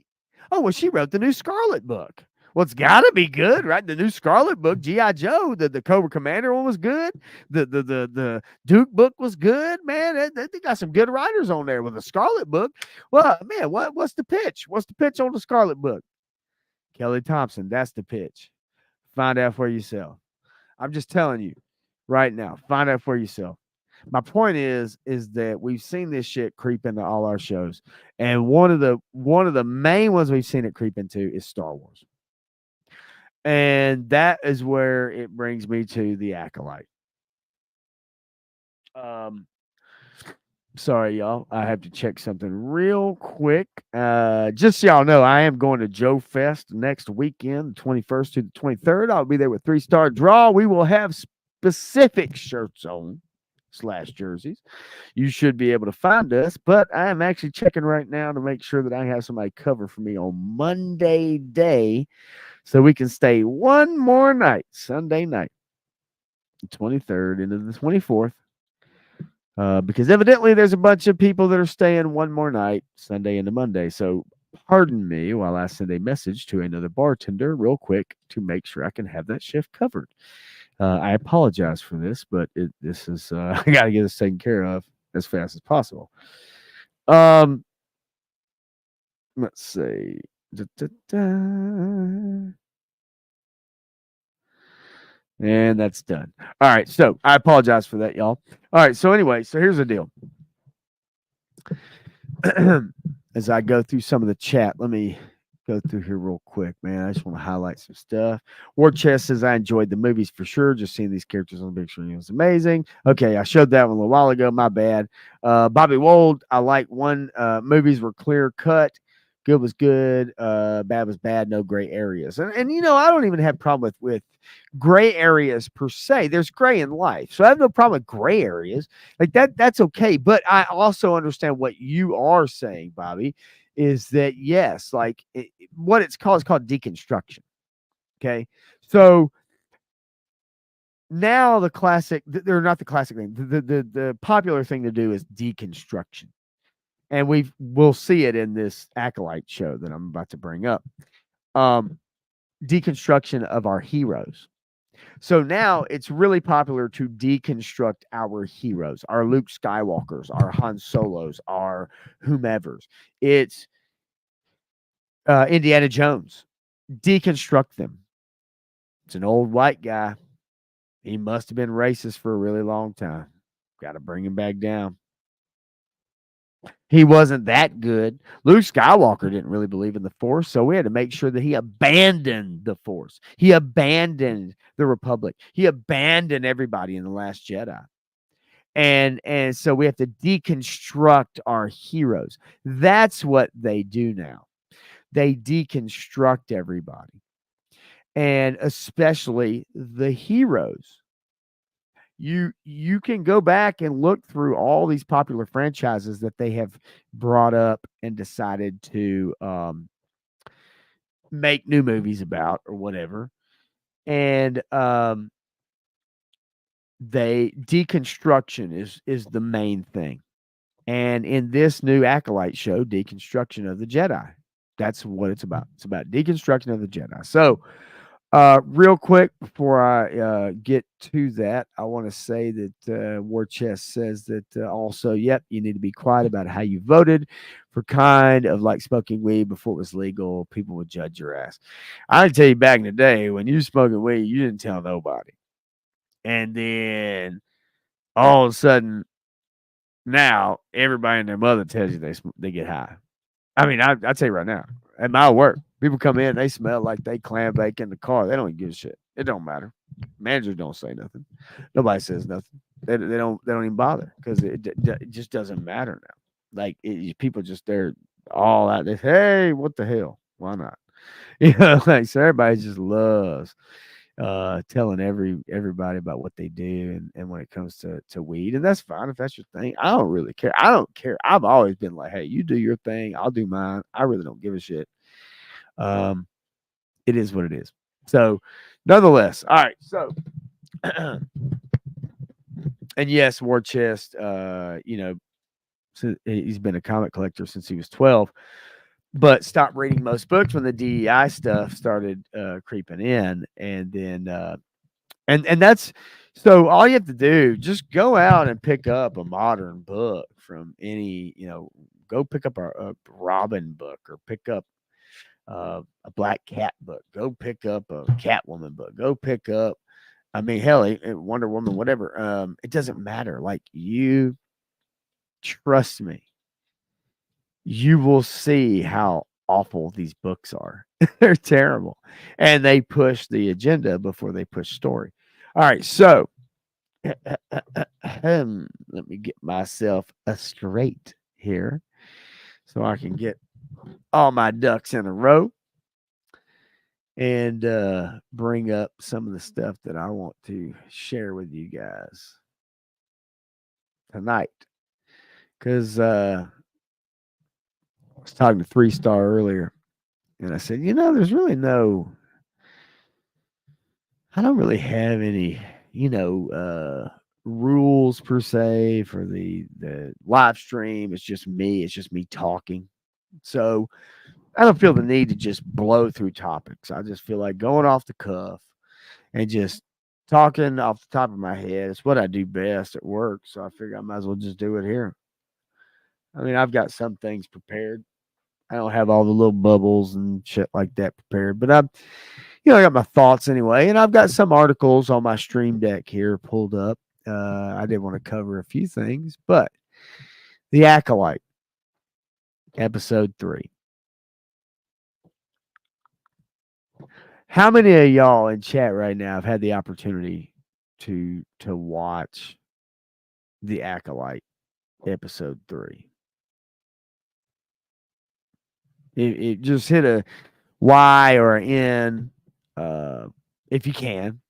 Oh, well, she wrote the new Scarlet book. Well, it's got to be good, right? The new Scarlet book, G.I. Joe, the Cobra Commander one was good. The Duke book was good, man. They got some good writers on there with the Scarlet book. Well, man, what's the pitch? What's the pitch on the Scarlet book? Kelly Thompson, that's the pitch. Find out for yourself. I'm just telling you right now, find out for yourself. My point is that we've seen this shit creep into all our shows. And one of the main ones we've seen it creep into is Star Wars. And that is where it brings me to the Acolyte. Sorry, y'all. I have to check something real quick. Just so y'all know, I am going to Joe Fest next weekend, the 21st to the 23rd. I'll be there with 3-Star Draw. We will have specific shirts on / jerseys. You should be able to find us, but I am actually checking right now to make sure that I have somebody cover for me on Monday day so we can stay one more night, Sunday night, the 23rd into the 24th. Because evidently there's a bunch of people that are staying one more night, Sunday into Monday. So pardon me while I send a message to another bartender real quick to make sure I can have that shift covered. I apologize for this, but this is I got to get this taken care of as fast as possible. Let's see. And that's done. All right. So I apologize for that, y'all. All right. So anyway, so here's the deal. As I go through some of the chat, let me go through here real quick, man. I just want to highlight some stuff. War Chest says, I enjoyed the movies for sure. Just seeing these characters on the big screen was amazing. Okay, I showed that one a little while ago. My bad. Bobby Wold, I like one. Movies were clear cut. Good was good. Bad was bad. No gray areas. And you know, I don't even have problem with gray areas per se. There's gray in life, so I have no problem with gray areas like that. That's okay. But I also understand what you are saying, Bobby, is that yes, like what it's called is called deconstruction. Okay, so now the classic, they're not the classic thing. The popular thing to do is deconstruction, and we'll see it in this Acolyte show that I'm about to bring up. Deconstruction of our heroes. So now it's really popular to deconstruct our heroes, our Luke Skywalkers, our Han Solos, our whomevers. It's Indiana Jones. Deconstruct them. It's an old white guy. He must have been racist for a really long time. Got to bring him back down. He wasn't that good. Luke Skywalker didn't really believe in the Force, so we had to make sure that he abandoned the Force. He abandoned the Republic. He abandoned everybody in The Last Jedi. And so we have to deconstruct our heroes. That's what they do now. They deconstruct everybody, and especially the heroes. You can go back and look through all these popular franchises that they have brought up and decided to make new movies about or whatever, and they deconstruction is the main thing. And in this new Acolyte show, deconstruction of the Jedi, that's what it's about. It's about deconstruction of the Jedi. So real quick before I get to that, I want to say that War Chest says that also, yep, you need to be quiet about how you voted for kind of like smoking weed before it was legal. People would judge your ass. I can tell you back in the day when you were smoking weed, you didn't tell nobody. And then all of a sudden, now everybody and their mother tells you they get high. I mean, I tell you right now, at my work, people come in, they smell like they clam bake in the car. They don't even give a shit. It don't matter. Managers don't say nothing. Nobody says nothing. They don't even bother because it just doesn't matter now. Like people just they're all out there. Hey, what the hell? Why not? You know, like so everybody just loves telling everybody about what they do and when it comes to weed, and that's fine if that's your thing. I don't really care. I don't care. I've always been like, hey, you do your thing, I'll do mine. I really don't give a shit. um it is what it is. So nonetheless, all right, so and yes, War Chest, you know, so he's been a comic collector since he was 12, but stopped reading most books when the DEI stuff started creeping in, and then and that's so all you have to do, just go out and pick up a modern book from any, you know, go pick up a Robin book or pick up a Black Cat book, go pick up a Catwoman book, go pick up, I mean, hell, Wonder Woman, whatever. It doesn't matter. Like, you trust me, you will see how awful these books are. They're terrible, and they push the agenda before they push story. All right, so let me get myself a straight here so I can get all my ducks in a row and bring up some of the stuff that I want to share with you guys tonight. Because I was talking to 3 Star earlier, and I said, you know, there's really I don't really have any, you know, rules per se for the live stream. It's just me. It's just me talking. So I don't feel the need to just blow through topics. I just feel like going off the cuff and just talking off the top of my head. It's what I do best at work. So I figure I might as well just do it here. I mean, I've got some things prepared. I don't have all the little bubbles and shit like that prepared, but you know, I got my thoughts anyway, and I've got some articles on my stream deck here pulled up. I did want to cover a few things, but the Acolyte, episode 3. How many of y'all in chat right now have had the opportunity to watch the Acolyte episode 3? It just hit a Y or an N, if you can,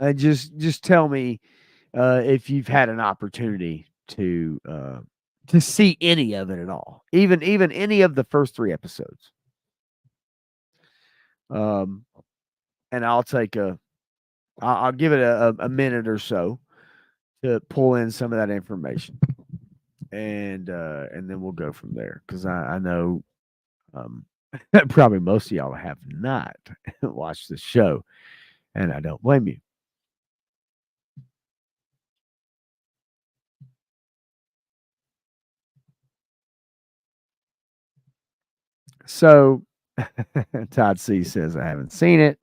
and just tell me if you've had an opportunity to see any of it at all, even any of the first 3 episodes. And I'll give it a minute or so to pull in some of that information, and then we'll go from there, because I know um, probably most of y'all have not watched the show, and I don't blame you. So Todd C says I haven't seen it.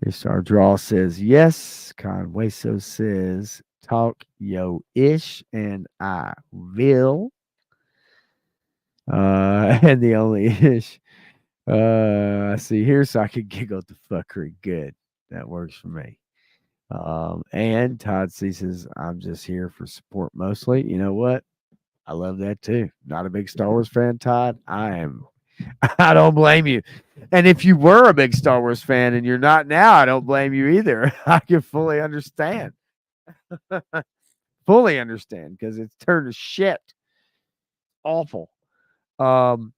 Star Draw says yes. Conway so says talk yo ish, and I will. And the only ish I see here, so I can giggle at the fuckery. Good. That works for me. And Todd C says, I'm just here for support mostly. You know what? I love that too. Not a big Star Wars fan, Todd. I am. I don't blame you. And if you were a big Star Wars fan and you're not now, I don't blame you either. I can fully understand. Fully understand, because it's turned to shit. Awful. Um,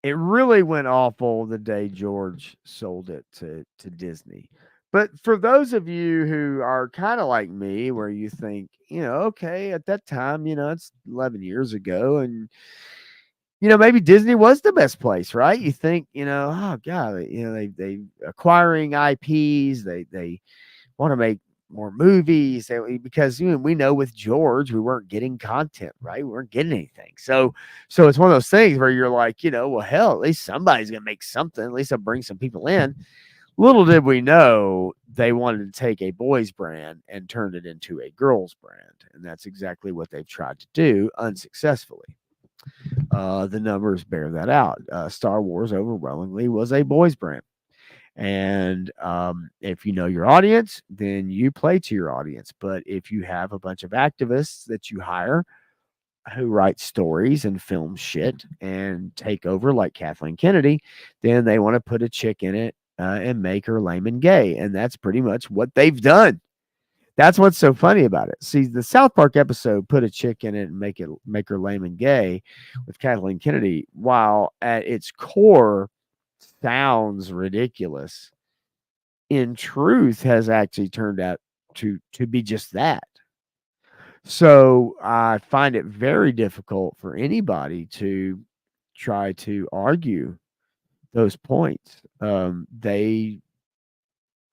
It really went awful the day George sold it to Disney. But for those of you who are kind of like me, where you think, okay, at that time, it's 11 years ago, and maybe Disney was the best place, right? You think, oh god, they acquiring IPs, they want to make more movies, because we know with George we weren't getting content, right? We weren't getting anything. So it's one of those things where you're like, well, hell, at least somebody's gonna make something. At least I'll bring some people in. Little did we know they wanted to take a boys brand and turn it into a girls brand, and that's exactly what they've tried to do unsuccessfully. The numbers bear that out. Star Wars overwhelmingly was a boys brand. And if you know your audience, then you play to your audience. But if you have a bunch of activists that you hire who write stories and film shit and take over, like Kathleen Kennedy, then they want to put a chick in it and make her lame and gay. And that's pretty much what they've done. That's what's so funny about it. See, the South Park episode put a chick in it and make her lame and gay with Kathleen Kennedy, while at its core sounds ridiculous, in truth has actually turned out to be just that. So I find it very difficult for anybody to try to argue those points.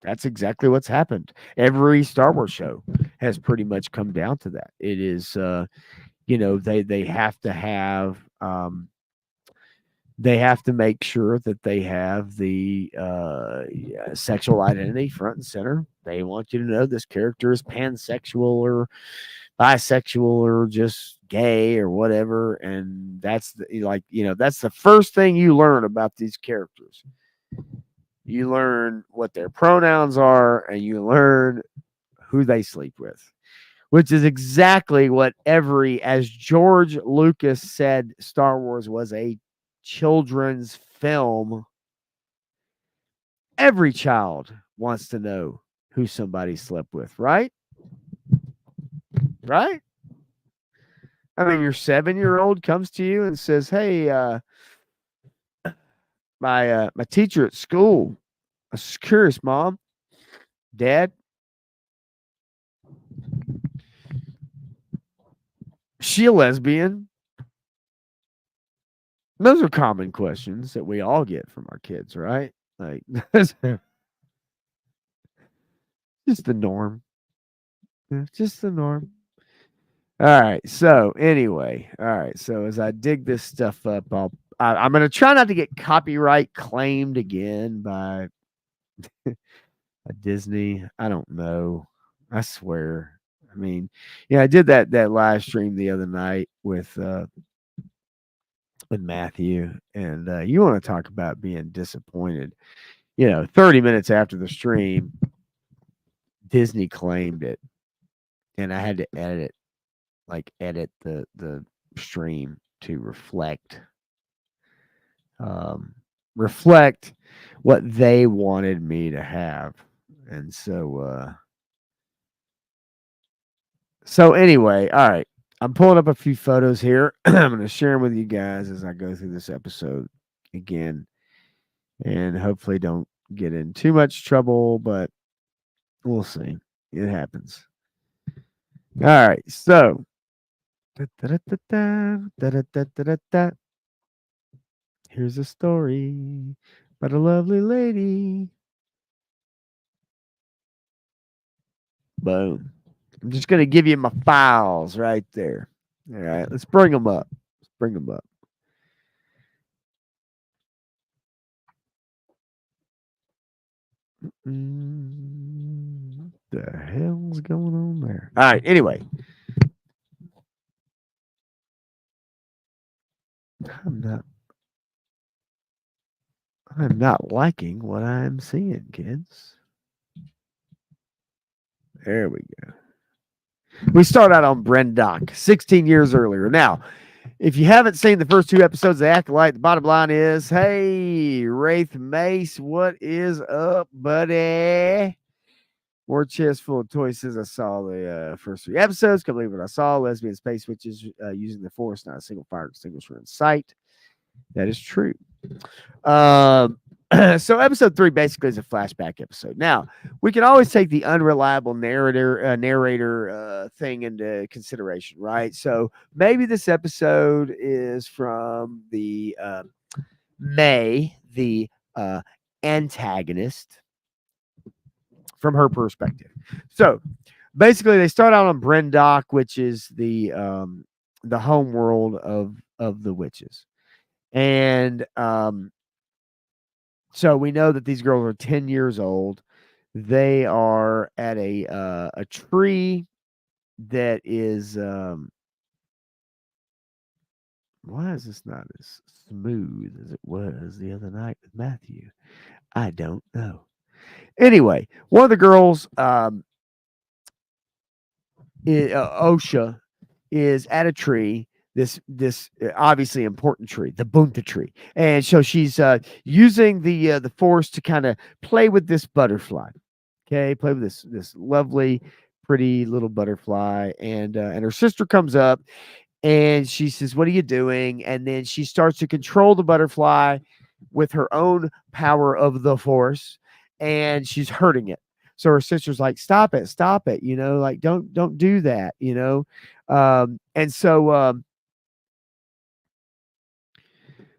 That's exactly what's happened. Every Star Wars show has pretty much come down to that. It is, they have to have they have to make sure that they have the sexual identity front and center. They want you to know this character is pansexual or bisexual or just gay or whatever. And that's that's the first thing you learn about these characters. You learn what their pronouns are, and you learn who they sleep with, which is exactly what as George Lucas said, Star Wars was a children's film. Every child wants to know who somebody slept with, right? Right? I mean, your 7-year-old comes to you and says, "Hey, my teacher at school, I was curious, Mom, Dad, she a lesbian?" Those are common questions that we all get from our kids, right? Like, just the norm. Just the norm. All right. So anyway, all right. So as I dig this stuff up, I'm going to try not to get copyright claimed again by a Disney. I don't know. I swear. I mean, I did that live stream the other night with with Matthew, and you want to talk about being disappointed. 30 minutes after the stream, Disney claimed it, and I had to edit the stream to reflect what they wanted me to have. And so anyway, all right. I'm pulling up a few photos here. I'm going to share them with you guys as I go through this episode again, and hopefully don't get in too much trouble, but we'll see. It happens. All right. So here's a story about a lovely lady. Boom. I'm just going to give you my files right there. All right. Let's bring them up. What the hell's going on there? All right. Anyway. I'm not liking what I'm seeing, kids. There we go. We start out on Brendock 16 years earlier. Now, if you haven't seen the first 2 episodes of Acolyte, the bottom line is, hey, Wraith Mace, what is up, buddy? War chest full of toys. Says I saw the first 3 episodes. Can't believe what I saw. Lesbian space witches using the force, not a single fire extinguisher in sight. That is true. So episode 3 basically is a flashback episode. Now, we can always take the unreliable narrator thing into consideration, right? So maybe this episode is from the May, the antagonist, from her perspective. So basically, they start out on Brendock, which is the home world of the witches, and so we know that these girls are 10 years old. They are at a tree that is why is this not as smooth as it was the other night with Matthew? I don't know. Anyway, one of the girls, Osha, is at a tree. This obviously important tree, the bunta tree, and so she's using the force to kind of play with this butterfly. Okay, play with this lovely, pretty little butterfly, and her sister comes up and she says, "What are you doing?" And then she starts to control the butterfly with her own power of the force, and she's hurting it. So her sister's like, stop it, like don't do that, and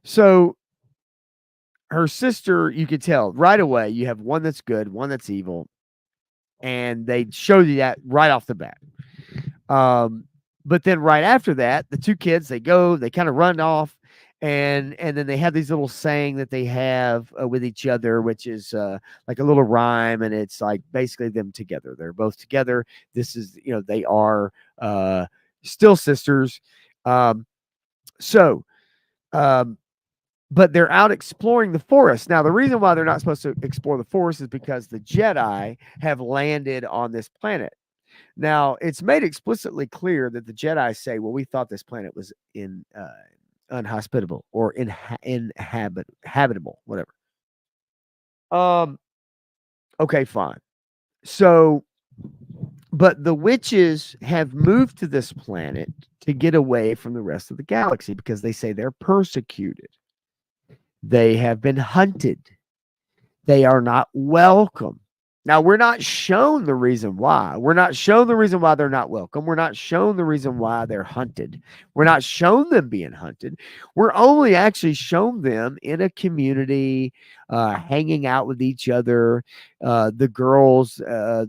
so her sister, you could tell right away, you have one that's good, one that's evil, and they show you that right off the bat. But then right after that, the 2 kids, they kind of run off, and then they have these little saying that they have with each other, which is like a little rhyme, and it's like basically them together. They're both together. This is, they are still sisters. But they're out exploring the forest. Now, the reason why they're not supposed to explore the forest is because the Jedi have landed on this planet. Now, it's made explicitly clear that the Jedi say, well, we thought this planet was unhospitable or habitable, whatever. Okay, fine. So, but the witches have moved to this planet to get away from the rest of the galaxy because they say they're persecuted. They have been hunted. They are not welcome. Now, we're not shown the reason why. We're not shown the reason why they're not welcome. We're not shown the reason why they're hunted. We're not shown them being hunted. We're only actually shown them in a community, hanging out with each other. The girls,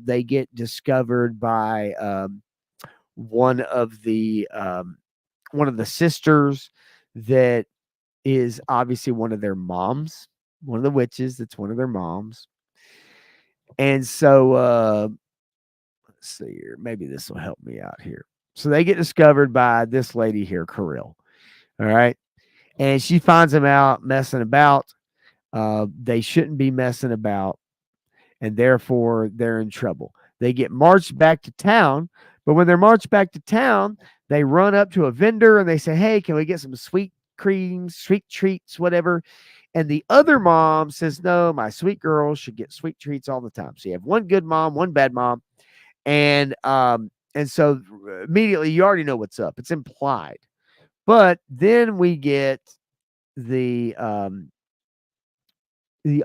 they get discovered by one of the sisters that is obviously one of their moms, one of the witches that's one of their moms. And so let's see here. Maybe this will help me out here. So they get discovered by this lady here, Kirill. All right. and she finds them out messing about. They shouldn't be messing about, and therefore they're in trouble. They get marched back to town, but when they're marched back to town, they run up to a vendor and they say, "Hey, can we get some sweet creams, sweet treats, whatever?" And the other mom says, "No, my sweet girls should get sweet treats all the time." So you have one good mom, one bad mom, and so immediately you already know what's up. It's implied. But then we get the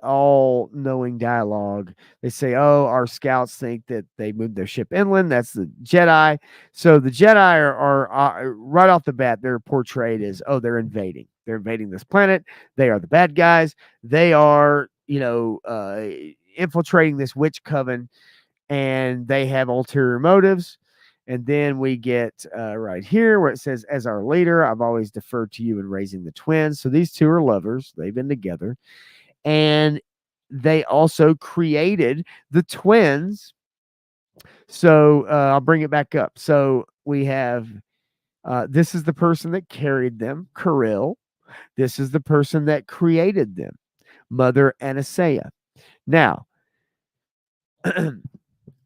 all-knowing dialogue. They say, "Oh, our scouts think that they moved their ship inland." That's the Jedi. So the Jedi are right off the bat, they're portrayed as, oh, they're invading. They're invading this planet. They are the bad guys. They are, infiltrating this witch coven, and they have ulterior motives. And then we get right here where it says, "As our leader, I've always deferred to you in raising the twins." So these two are lovers. They've been together. And they also created the twins. So I'll bring it back up. So we have this is the person that carried them, Kirill. This is the person that created them, Mother Anastasia. Now,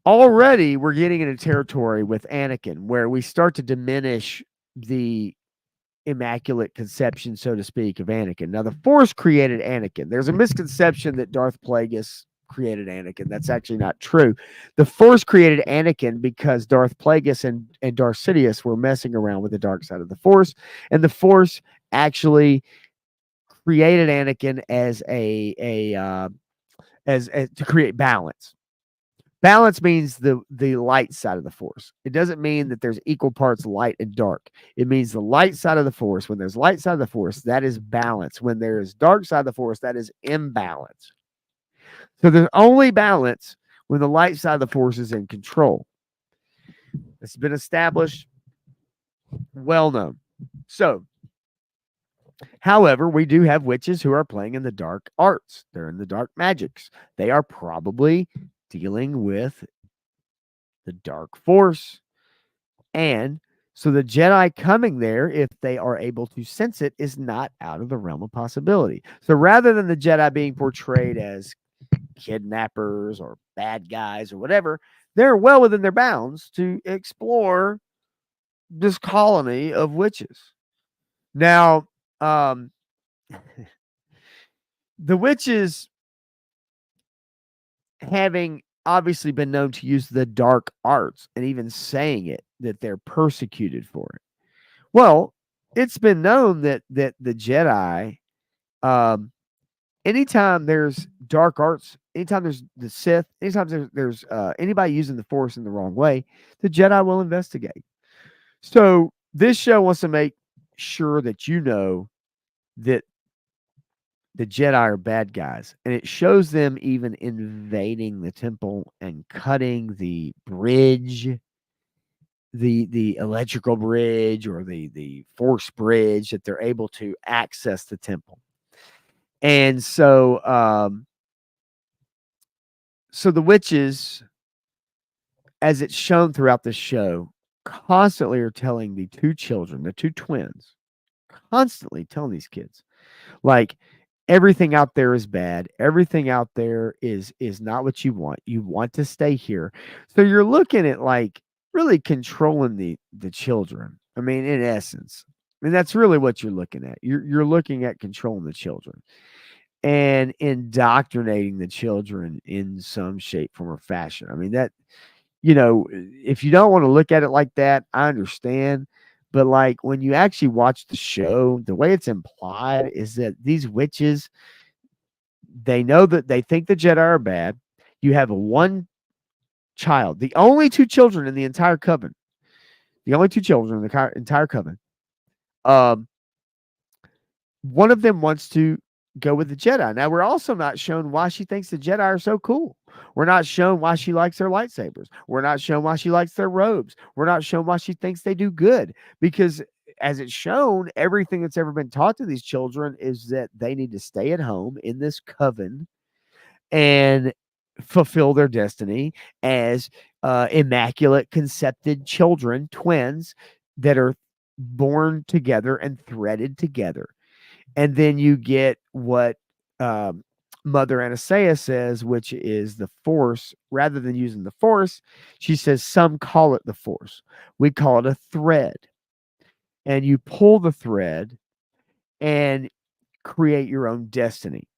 already we're getting into territory with Anakin where we start to diminish the immaculate conception, so to speak, of Anakin. Now, the Force created Anakin. There's a misconception that Darth Plagueis created Anakin. That's actually not true. The Force created Anakin because Darth Plagueis and Darth Sidious were messing around with the dark side of the Force, and the Force actually created Anakin as as to create balance. Balance means the light side of the Force. It doesn't mean that there's equal parts light and dark. It means the light side of the Force. When there's light side of the Force, that is balance. When there is dark side of the Force, that is imbalance. So there's only balance when the light side of the Force is in control. It's been established, well known. So, however, we do have witches who are playing in the dark arts. They're in the dark magics. They are probably dealing with the dark force. And so the Jedi coming there, if they are able to sense it, is not out of the realm of possibility. So rather than the Jedi being portrayed as kidnappers or bad guys or whatever, they're well within their bounds to explore this colony of witches. Now, the witches, having obviously been known to use the dark arts and even saying it, that they're persecuted for it. Well, it's been known that the Jedi, anytime there's dark arts, anytime there's the Sith, anytime there's anybody using the Force in the wrong way, the Jedi will investigate. So this show wants to make sure that you know that the Jedi are bad guys, and it shows them even invading the temple and cutting the bridge, the electrical bridge or the force bridge, that they're able to access the temple. And so so the witches, as it's shown throughout the show, constantly are telling the two children, the two twins, constantly telling these kids, like, everything out there is bad. Everything out there is not what you want. You want to stay here. So you're looking at, like, really controlling the children. I mean, in essence, I mean, that's really what you're looking at. You're looking at controlling the children and indoctrinating the children in some shape, form, or fashion. I mean, that, if you don't want to look at it like that, I understand. But, like, when you actually watch the show, the way it's implied is that these witches, they know that they think the Jedi are bad. You have one child, the only two children in the entire coven, entire coven. One of them wants to go with the Jedi. Now, we're also not shown why she thinks the Jedi are so cool. We're not shown why she likes their lightsabers. We're not shown why she likes their robes. We're not shown why she thinks they do good. Because as it's shown, everything that's ever been taught to these children is that they need to stay at home in this coven and fulfill their destiny as immaculate concepted children, twins that are born together and threaded together. And then you get what Mother Anastasia says, which is the force. Rather than using the force, she says some call it the force. We call it a thread. And you pull the thread and create your own destiny.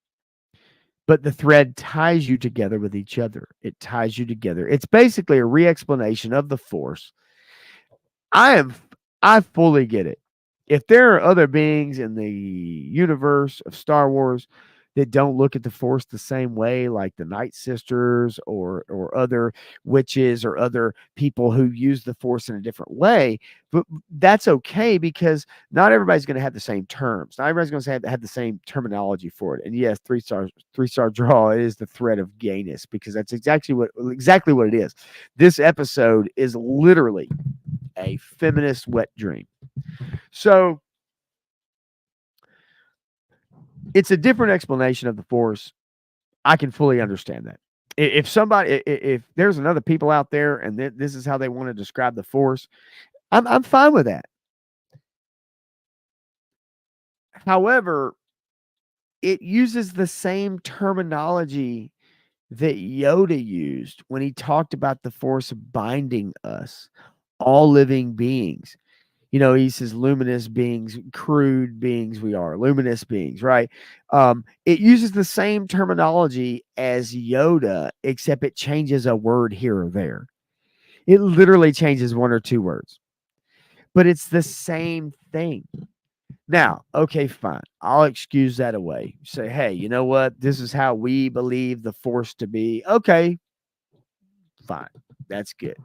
But the thread ties you together with each other. It ties you together. It's basically a re-explanation of the force. I fully get it. If there are other beings in the universe of Star Wars that don't look at the Force the same way, like the Night Sisters or other witches or other people who use the Force in a different way, but that's okay because not everybody's going to have the same terms. Not everybody's going to have the same terminology for it. And yes, three-star draw is the thread of gayness because that's exactly what it is. This episode is literally a feminist wet dream. So it's a different explanation of the force. I can fully understand that. If there's another people out there and this is how they want to describe the force, I'm fine with that. However, it uses the same terminology that Yoda used when he talked about the force binding us, all living beings. He says luminous beings, crude beings we are, luminous beings, right? It uses the same terminology as Yoda, except it changes a word here or there. It literally changes one or two words, but it's the same thing. Now, okay, fine. I'll excuse that away. Say, hey, you know what? This is how we believe the force to be. Okay, fine. That's good.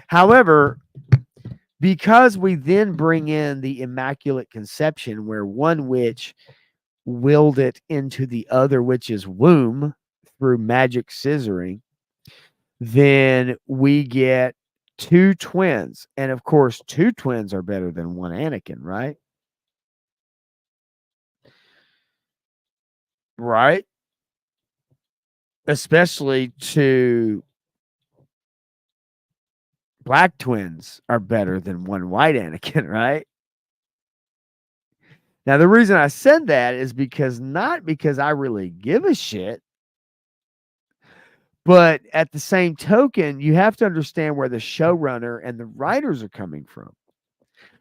However, because we then bring in the Immaculate Conception, where one witch willed it into the other witch's womb through magic scissoring, then we get two twins. And of course, two twins are better than one Anakin, right? Right? Especially two black twins are better than one white Anakin, right? Now, the reason I said that is not because I really give a shit, but at the same token, you have to understand where the showrunner and the writers are coming from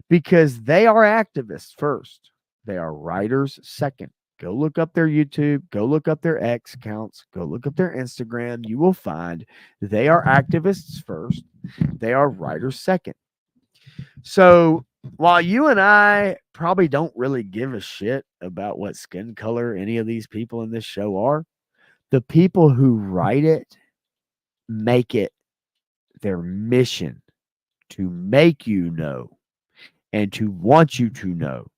because they are activists first. They are writers second. Go look up their YouTube, go look up their X accounts, go look up their Instagram. You will find they are activists first. They are writers second. So while you and I probably don't really give a shit about what skin color any of these people in this show are, the people who write it make it their mission to make you know and to want you to know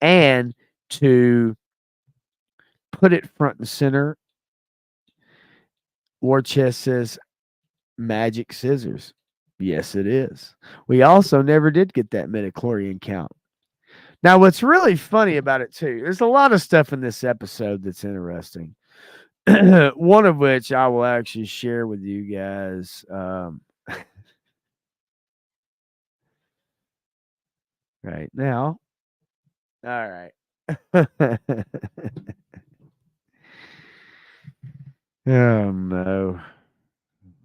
and to put it front and center. War Chest says magic scissors. Yes, it is. We also never did get that midichlorian count. Now, what's really funny about it, too, there's a lot of stuff in this episode that's interesting. One of which I will actually share with you guys. Right now. All right. Oh, no.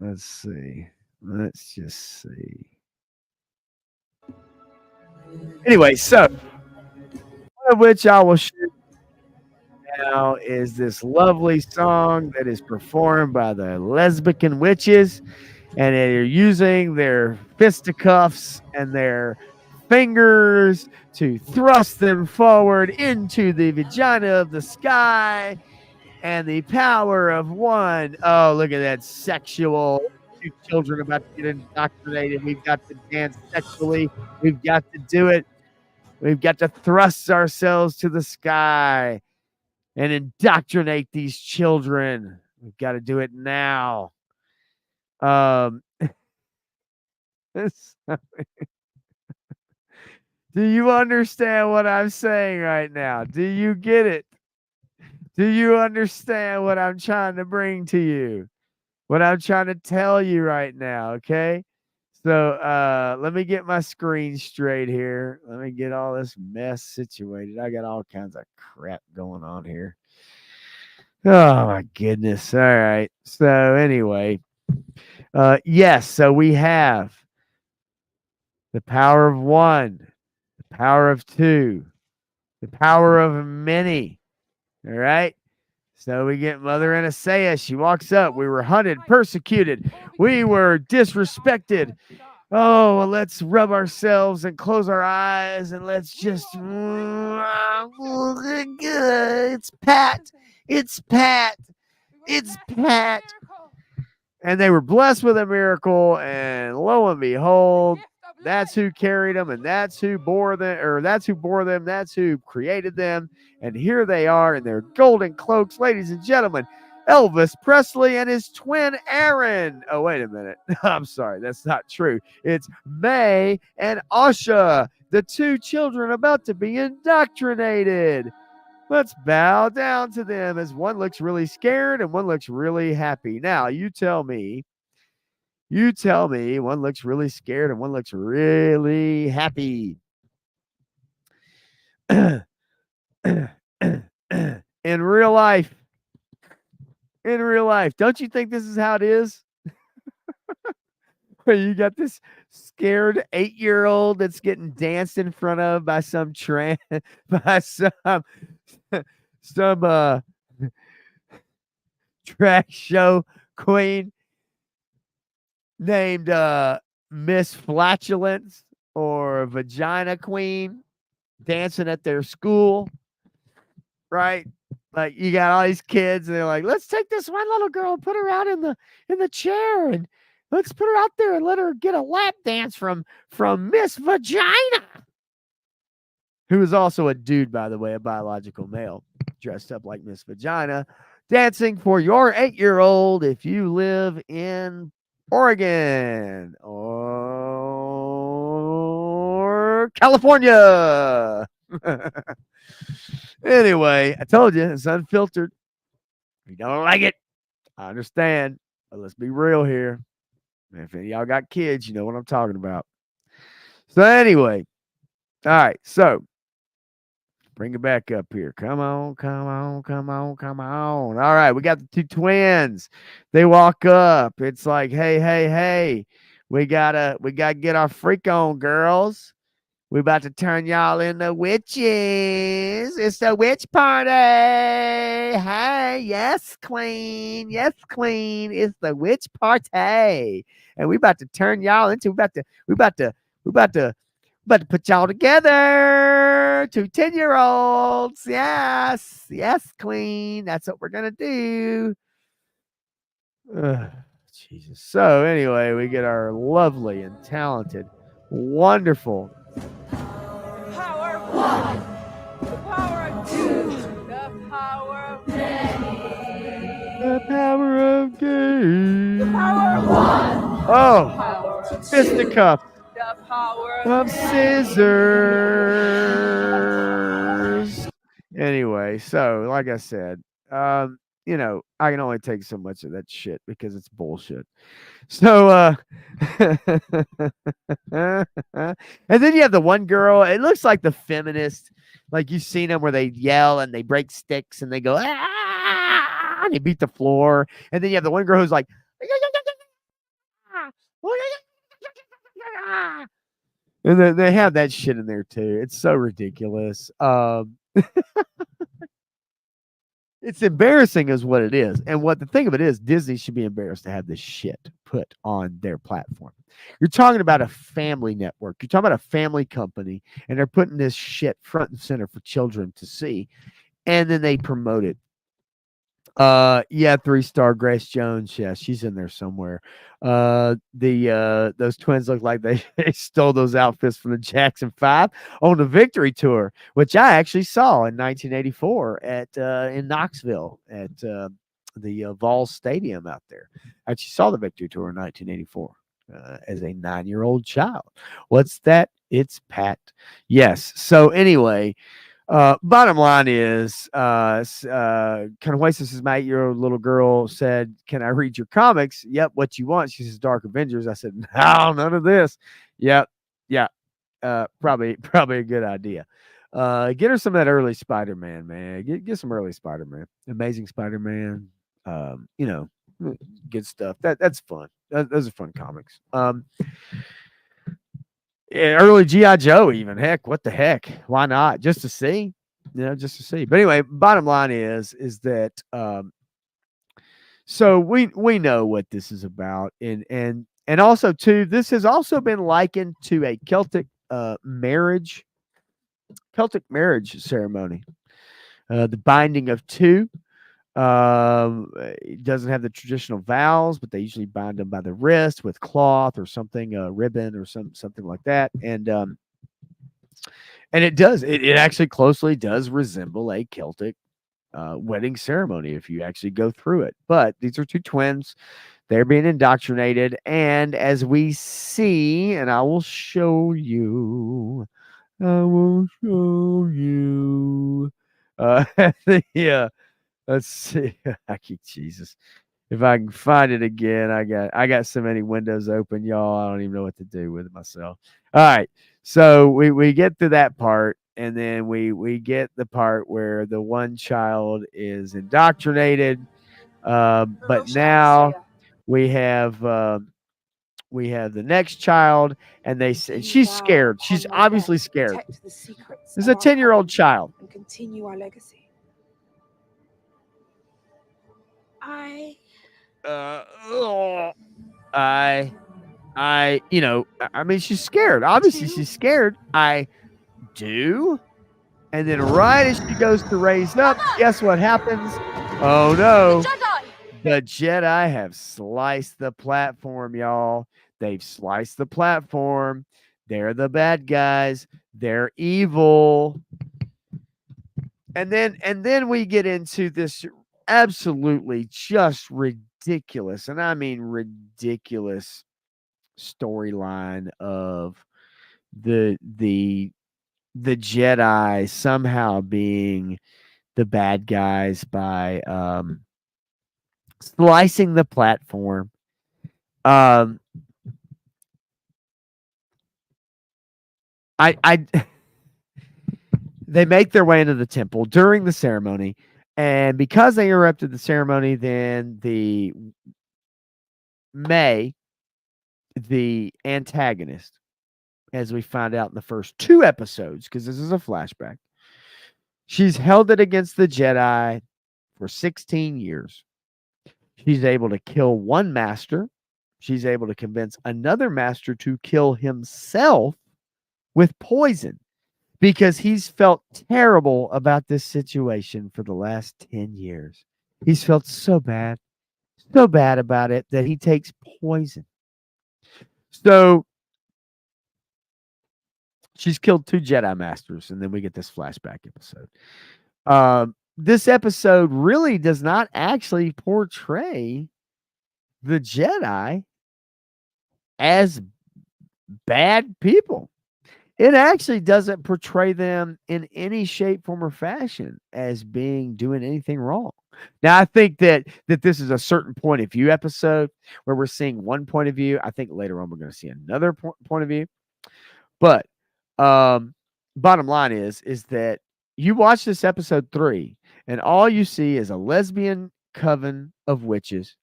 Let's see. Let's just see. Anyway, so one of which I will share now is this lovely song that is performed by the Lesbian Witches, and they're using their fisticuffs and their fingers to thrust them forward into the vagina of the sky and the power of one. Oh, look at that sexual. Two children about to get indoctrinated. We've got to dance sexually. We've got to do it. We've got to thrust ourselves to the sky and indoctrinate these children. We've got to do it now. Do you understand what I'm saying right now? Do you get it? Do you understand what I'm trying to bring to you? What I'm trying to tell you right now, okay? So let me get my screen straight here. Let me get all this mess situated. I got all kinds of crap going on here. Oh my goodness. All right. So anyway, yes, so we have the power of one, the power of two, the power of many. All right. So we get Mother Anastasia. She walks up. We were hunted, persecuted. We were disrespected. Oh, well, let's rub ourselves and close our eyes and let's just. It's Pat. It's Pat. It's Pat. And they were blessed with a miracle. And lo and behold, that's who carried them, and that's who bore them, or that's who bore them, that's who created them. And here they are in their golden cloaks, ladies and gentlemen. Elvis Presley and his twin Aaron. Oh, wait a minute. I'm sorry. That's not true. It's May and Asha, the two children about to be indoctrinated. Let's bow down to them as one looks really scared and one looks really happy. Now, you tell me, one looks really scared and one looks really happy. In real life, don't you think this is how it is? Where you got this scared 8-year-old that's getting danced in front of by some by some drag show queen named Miss Flatulence or Vagina Queen dancing at their school, right? Like you got all these kids and they're like, let's take this one little girl and put her out in the chair and let's put her out there and let her get a lap dance from Miss Vagina, who is also a dude, by the way, a biological male, dressed up like Miss Vagina, dancing for your 8-year-old if you live in Oregon or California. Anyway, I told you it's unfiltered. If you don't like it, I understand. But let's be real here. If any of y'all got kids, you know what I'm talking about. So anyway, all right. So bring it back up here. Come on. All right, we got the two twins. They walk up. It's like, hey. We gotta get our freak on, girls. We about to turn y'all into witches. It's the witch party. Hey, yes, queen. It's the witch party. And we about to turn y'all into, we about to put y'all together. 2 10-year-olds. Yes, queen. That's what we're gonna do. Jesus. So anyway, we get our lovely and talented, wonderful power of one, the power of two, the power of many, the power of game, the power of one, oh, the power of fisticuffs, the power of scissors. Anyway, so like I said, you know, I can only take so much of that shit because it's bullshit. So and then you have the one girl, it looks like the feminist, like you've seen them where they yell and they break sticks and they go and they beat the floor. And then you have the one girl who's like and then they have that shit in there too. It's so ridiculous. It's embarrassing is what it is. And what the thing of it is, Disney should be embarrassed to have this shit put on their platform. You're talking about a family network. You're talking about a family company, and they're putting this shit front and center for children to see. And then they promote it. Yeah, 3-star Grace Jones. Yeah, she's in there somewhere. Those twins look like they stole those outfits from the Jackson 5 on the Victory Tour, which I actually saw in 1984 at in Knoxville at the Vols Stadium out there. I actually saw the Victory Tour in 1984 as a 9-year-old child. What's that? It's Pat. Yes. So anyway, Bottom line is, Conhuesis' my 8-year-old little girl said, "Can I read your comics?" Yep. What you want? She says, "Dark Avengers." I said, "No, none of this." Yep. Yeah. Probably a good idea. Get her some of that early Spider-Man, man. Get some early Spider-Man. Amazing Spider-Man. You know, good stuff. That's fun. Those are fun comics. Yeah, early GI Joe, even heck, what the heck? Why not? Just to see, just to see. But anyway, bottom line is that so we know what this is about, and also too, this has also been likened to a Celtic marriage ceremony, the binding of two. It doesn't have the traditional vows, but they usually bind them by the wrist with cloth or something, a ribbon or something like that, and it does. It actually closely does resemble a Celtic wedding ceremony if you actually go through it. But these are two twins. They're being indoctrinated. And as we see, and I will show you, yeah, let's see. Jesus. If I can find it again, I got so many windows open, y'all. I don't even know what to do with myself. All right. So we get to that part, and then we get the part where the one child is indoctrinated. But now we have the next child, and they say she's scared. She's obviously scared. This is a 10-year-old child. And continue our legacy. I mean, she's scared. Obviously, she's scared. I do. And then right as she goes to raise up, guess what happens? Oh, no. The Jedi have sliced the platform, y'all. They've sliced the platform. They're the bad guys. They're evil. And then we get into this absolutely just ridiculous, and I mean ridiculous storyline of the Jedi somehow being the bad guys by slicing the platform. They make their way into the temple during the ceremony, and because they interrupted the ceremony, then the antagonist, as we find out in the first 2 episodes, because this is a flashback, she's held it against the Jedi for 16 years. She's able to kill one master. She's able to convince another master to kill himself with poison, because he's felt terrible about this situation for the last 10 years. He's felt so bad about it that he takes poison. So she's killed 2 Jedi Masters, and then we get this flashback episode. This episode really does not actually portray the Jedi as bad people. It actually doesn't portray them in any shape, form, or fashion as doing anything wrong. Now, I think that this is a certain point of view episode where we're seeing one point of view. I think later on we're going to see another point of view. But bottom line is that you watch this episode 3, and all you see is a lesbian coven of witches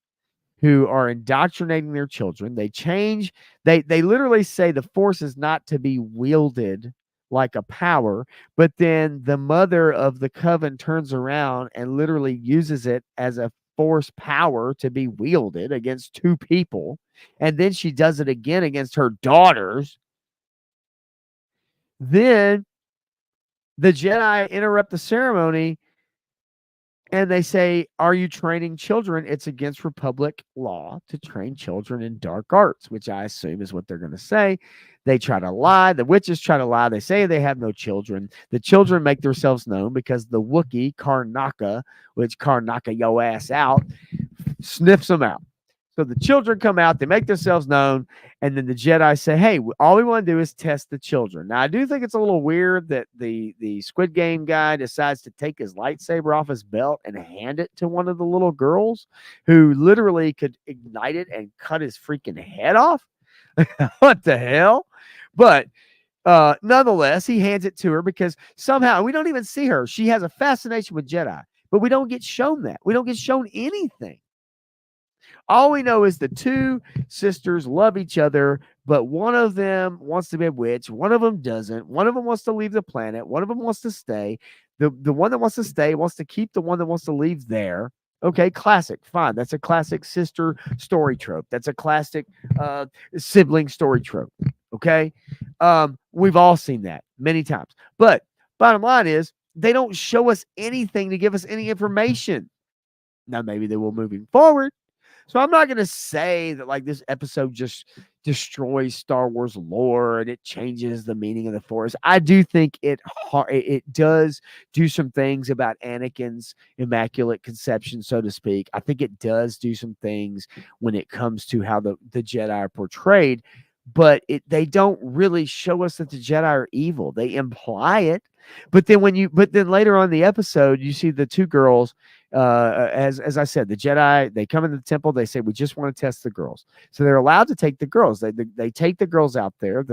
who are indoctrinating their children. They change. They literally say the Force is not to be wielded like a power, but then the mother of the coven turns around and literally uses it as a Force power to be wielded against 2 people, and then she does it again against her daughters. Then the Jedi interrupt the ceremony, and they say, "Are you training children?" It's against Republic law to train children in dark arts, which I assume is what they're going to say. They try to lie. The witches try to lie. They say they have no children. The children make themselves known because the Wookiee, Karnaka, which Karnaka yo ass out, sniffs them out. So the children come out, they make themselves known, and then the Jedi say, "Hey, all we want to do is test the children." Now, I do think it's a little weird that the Squid Game guy decides to take his lightsaber off his belt and hand it to one of the little girls, who literally could ignite it and cut his freaking head off. What the hell? But nonetheless, he hands it to her because somehow we don't even see her. She has a fascination with Jedi, but we don't get shown that. We don't get shown anything. All we know is the two sisters love each other, but one of them wants to be a witch. One of them doesn't. One of them wants to leave the planet. One of them wants to stay. The one that wants to stay wants to keep the one that wants to leave there. Okay, classic. Fine. That's a classic sister story trope. That's a classic sibling story trope. Okay. We've all seen that many times. But bottom line is, they don't show us anything to give us any information. Now, maybe they will moving forward. So I'm not going to say that like this episode just destroys Star Wars lore and it changes the meaning of the Force. I do think it does do some things about Anakin's immaculate conception, so to speak. I think it does do some things when it comes to how the Jedi are portrayed, but they don't really show us that the Jedi are evil. They imply it, but then later on in the episode, you see the two girls. As I said, the Jedi, they come in the temple, they say, we just want to test the girls. So they're allowed to take the girls. They take the girls out there,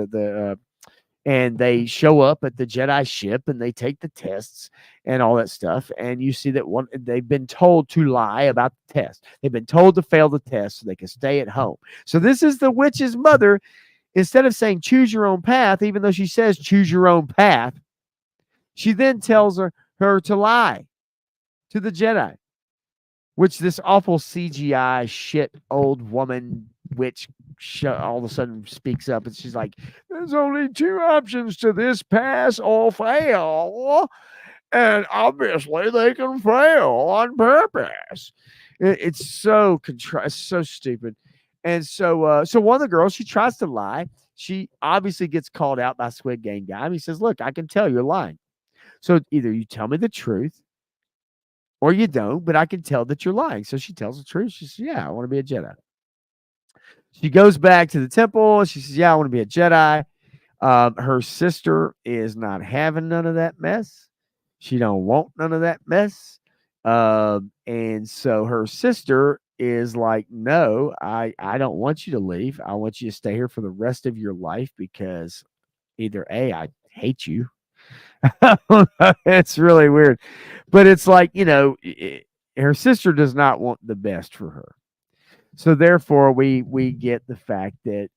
and they show up at the Jedi ship and they take the tests and all that stuff. And you see that they've been told to lie about the test. They've been told to fail the test so they can stay at home. So this is the witch's mother. Instead of saying choose your own path, even though she says choose your own path, she then tells her to lie to the Jedi, which this awful CGI shit old woman witch all of a sudden speaks up, and she's like, there's only two options to this: pass or fail, and obviously they can fail on purpose. It's so so stupid. And so one of the girls, she tries to lie. She obviously gets called out by Squid Game guy. He says, look, I can tell you're lying. So either you tell me the truth or you don't, but I can tell that you're lying. So she tells the truth. She says, yeah, I want to be a Jedi. She goes back to the temple. She says, yeah, I want to be a Jedi. Her sister is not having none of that mess. She don't want none of that mess. And so her sister is like, no, I don't want you to leave. I want you to stay here for the rest of your life because either A, I hate you. It's really weird. But it's like, her sister does not want the best for her. So therefore, we get the fact that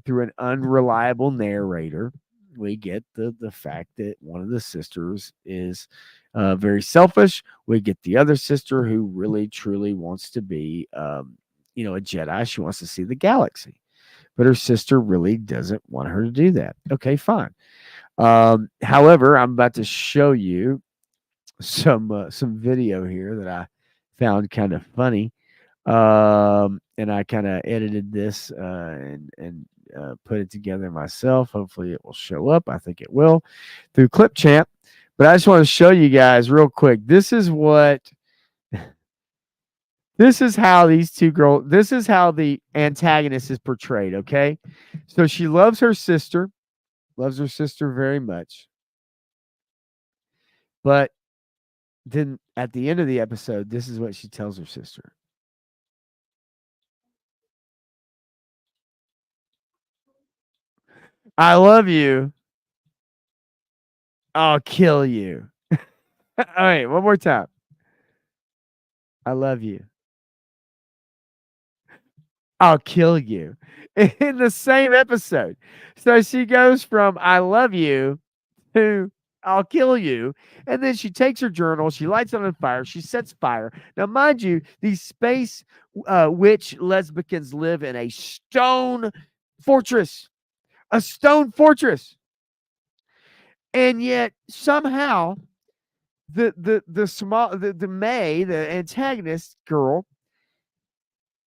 through an unreliable narrator, we get the fact that one of the sisters is very selfish. We get the other sister who really, truly wants to be, a Jedi. She wants to see the galaxy. But her sister really doesn't want her to do that. Okay, fine. However, I'm about to show you some video here that I found kind of funny, and I kind of edited this and put it together myself. Hopefully, it will show up. I think it will through Clipchamp. But I just want to show you guys real quick. This is how these two girls. This is how the antagonist is portrayed. Okay, so she loves her sister very much. But then at the end of the episode, this is what she tells her sister. I love you. I'll kill you. All right, one more time. I love you. I'll kill you. In the same episode. So she goes from I love you to I'll kill you. And then she takes her journal, she lights it on fire, she sets fire. Now, mind you, these space witch lesbicans live in a stone fortress. A stone fortress. And yet somehow the May, the antagonist girl,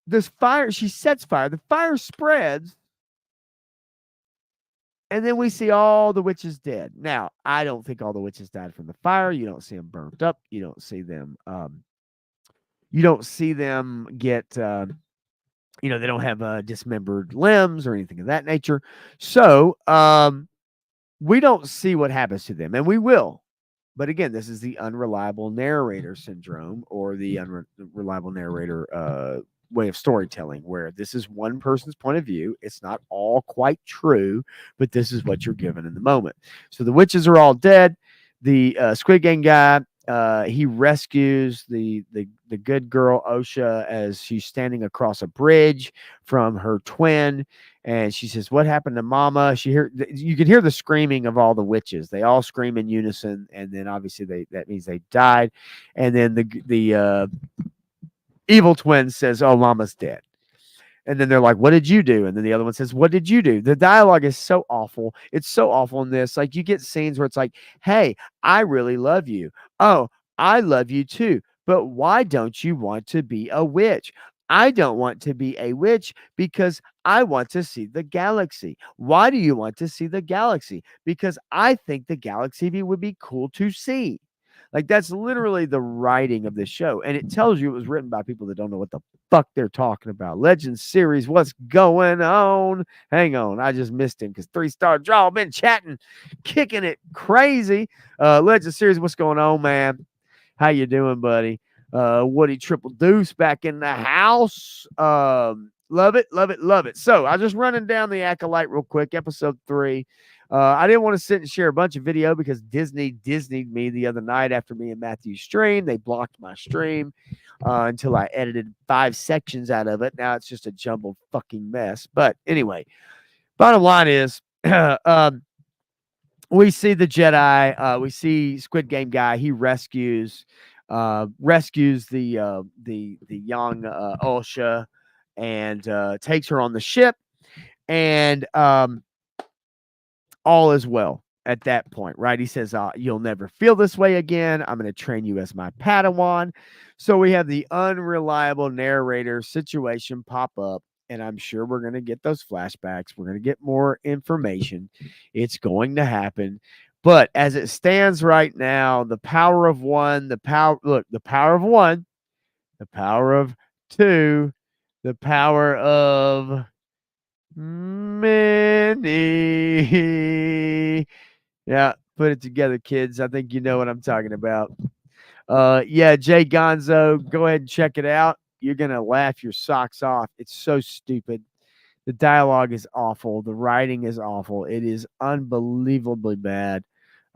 this fire, she sets fire, the fire spreads. And then we see all the witches dead. Now, I don't think all the witches died from the fire. You don't see them burnt up. You don't see them. You don't see them get they don't have dismembered limbs or anything of that nature. So we don't see what happens to them, and we will. But again, this is the unreliable narrator syndrome, or the unreliable narrator way of storytelling, where this is one person's point of view. It's not all quite true, but this is what you're given in the moment. So the witches are all dead. The Squid Game guy, he rescues the good girl Osha as she's standing across a bridge from her twin, and she says, "What happened to Mama?" You can hear the screaming of all the witches. They all scream in unison, and then obviously that means they died. And then the evil twin says, "Oh, Mama's dead." And then they're like, "What did you do?" And then the other one says, "What did you do?" The dialogue is so awful. It's so awful in this. Like, you get scenes where it's like, "Hey, I really love you. Oh, I love you too. But why don't you want to be a witch?" "I don't want to be a witch because I want to see the galaxy." "Why do you want to see the galaxy?" "Because I think the galaxy would be cool to see." Like, that's literally the writing of this show. And it tells you it was written by people that don't know what the fuck they're talking about. Legends series, what's going on? Hang on, I just missed him because 3-star draw. Been chatting, kicking it crazy. Legends series, what's going on, man? How you doing, buddy? Woody Triple Deuce back in the house. Love it, love it, love it. So I just running down the Acolyte real quick. Episode 3. I didn't want to sit and share a bunch of video because Disney'd me the other night after me and Matthew's stream. They blocked my stream until I edited 5 sections out of it. Now it's just a jumbled fucking mess. But anyway, bottom line is, we see the Jedi. We see Squid Game guy. He rescues the young Osha, and takes her on the ship, and all is well at that point, right? He says, "You'll never feel this way again. I'm going to train you as my Padawan." So we have the unreliable narrator situation pop up, and I'm sure we're going to get those flashbacks. We're going to get more information. It's going to happen. But as it stands right now, the power of one, the power of one, the power of two, the power of many. Yeah, put it together, kids. I think you know what I'm talking about. Yeah, Jay Gonzo, go ahead and check it out. You're gonna laugh your socks off. It's so stupid. The dialogue is awful. The writing is awful. It is unbelievably bad.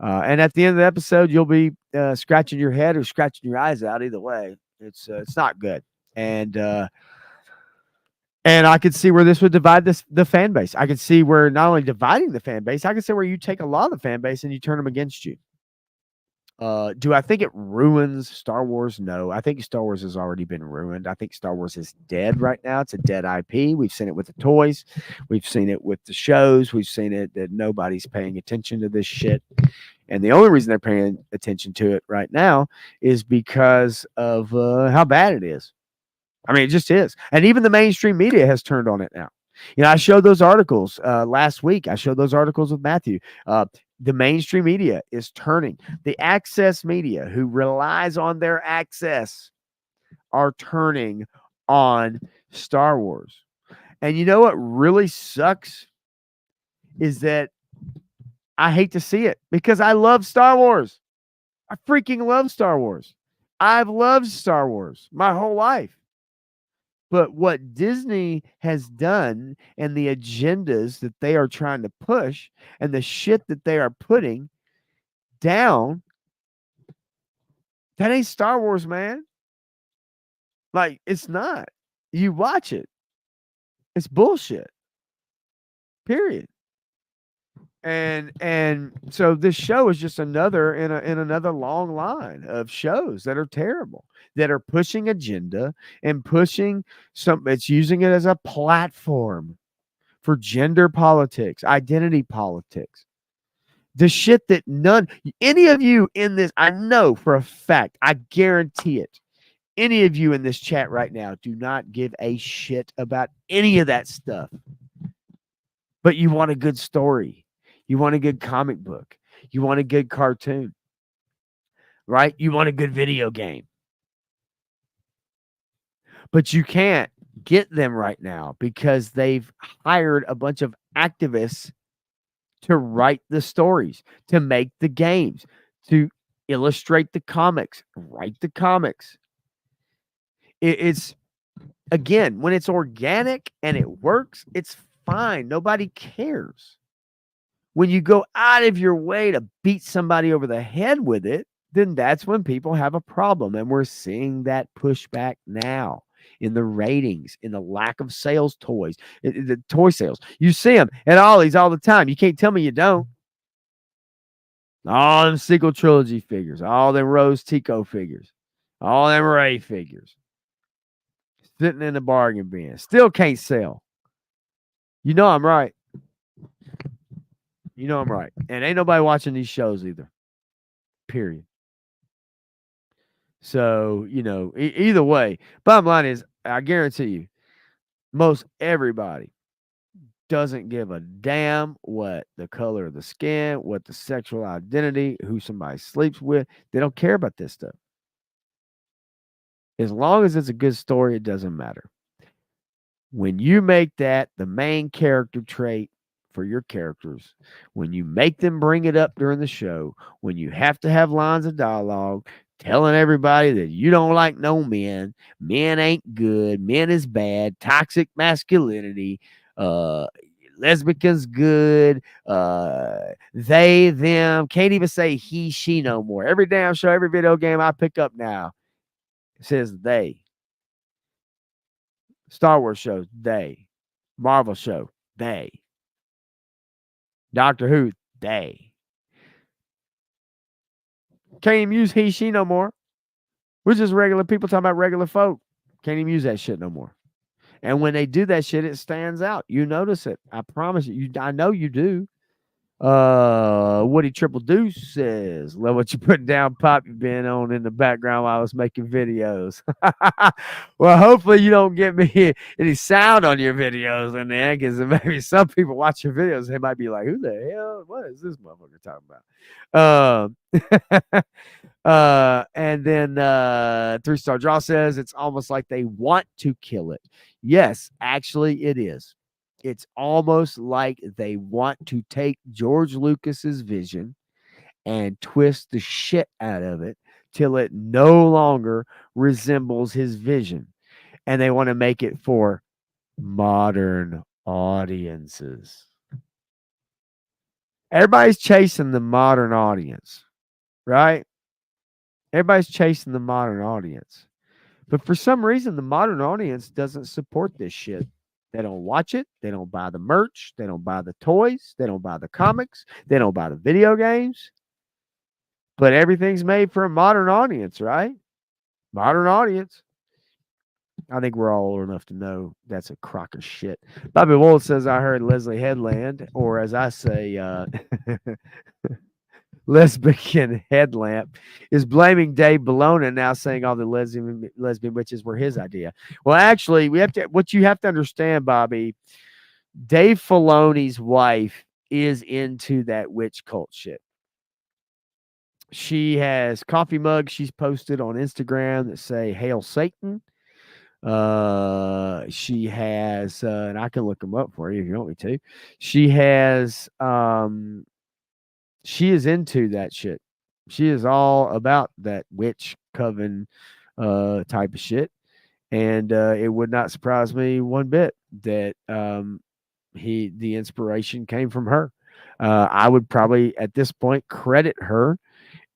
And at the end of the episode, you'll be scratching your head or scratching your eyes out. Either way, it's not good. And I could see where this would divide the fan base. I could see where not only dividing the fan base, I could see where you take a lot of the fan base and you turn them against you. Do I think it ruins Star Wars? No. I think Star Wars has already been ruined. I think Star Wars is dead right now. It's a dead IP. We've seen it with the toys. We've seen it with the shows. We've seen it that nobody's paying attention to this shit. And the only reason they're paying attention to it right now is because of how bad it is. I mean, it just is. And even the mainstream media has turned on it now. I showed those articles last week. I showed those articles with Matthew. The mainstream media is turning. The access media, who relies on their access, are turning on Star Wars. And you know what really sucks is that I hate to see it because I love Star Wars. I freaking love Star Wars. I've loved Star Wars my whole life. But what Disney has done and the agendas that they are trying to push and the shit that they are putting down, that ain't Star Wars, man. Like, it's not. You watch it. It's bullshit. Period. And so this show is just another in another long line of shows that are terrible, that are pushing agenda and pushing it's using it as a platform for gender politics, identity politics. The shit that any of you in this, I know for a fact, I guarantee it, any of you in this chat right now do not give a shit about any of that stuff. But you want a good story. You want a good comic book. You want a good cartoon, right? You want a good video game. But you can't get them right now because they've hired a bunch of activists to write the stories, to make the games, to illustrate the comics, write the comics. It's again, when it's organic and it works, it's fine. Nobody cares. When you go out of your way to beat somebody over the head with it, then that's when people have a problem. And we're seeing that pushback now in the ratings, in the lack of sales toys, the toy sales. You see them at Ollie's all the time. You can't tell me you don't. All them sequel trilogy figures, all them Rose Tico figures, all them Ray figures sitting in the bargain bin. Still can't sell. You know I'm right. You know I'm right. And ain't nobody watching these shows either. Period. So, either way, bottom line is, I guarantee you, most everybody doesn't give a damn what the color of the skin, what the sexual identity, who somebody sleeps with. They don't care about this stuff. As long as it's a good story, it doesn't matter. When you make that the main character trait for your characters, when you make them bring it up during the show, when you have to have lines of dialogue telling everybody that you don't like no men, men ain't good, men is bad, toxic masculinity, lesbians good, they, them, can't even say he, she no more. Every damn show, every video game I pick up now says they. Star Wars shows, they. Marvel show, they. Doctor Who, they. Can't even use he, she no more. We're just regular people talking about regular folk. Can't even use that shit no more. And when they do that shit, it stands out. You notice it. I promise you. I know you do. Woody Triple Deuce says, love what you put down, Pop. You've been on in the background while I was making videos. Well, hopefully you don't get me any sound on your videos in there, because maybe some people watch your videos, they might be like, who the hell? What is this motherfucker talking about? And then 3-Star Draw says it's almost like they want to kill it. Yes, actually it is. It's almost like they want to take George Lucas's vision and twist the shit out of it till it no longer resembles his vision. And they want to make it for modern audiences. Everybody's chasing the modern audience, right? Everybody's chasing the modern audience. But for some reason, the modern audience doesn't support this shit. They don't watch it. They don't buy the merch. They don't buy the toys. They don't buy the comics. They don't buy the video games. But everything's made for a modern audience, right? Modern audience. I think we're all old enough to know that's a crock of shit. Bobby Wold says, I heard Leslie Headland, or as I say, lesbian headlamp, is blaming Dave Bologna, now saying all the lesbian witches were his idea. Well, actually, what you have to understand, Bobby, Dave Filoni's wife is into that witch cult shit. She has coffee mugs she's posted on Instagram that say Hail Satan. She has and I can look them up for you if you want me to. She has she is into that shit. She is all about that witch coven type of shit. And it would not surprise me one bit that the inspiration came from her. I would probably at this point credit her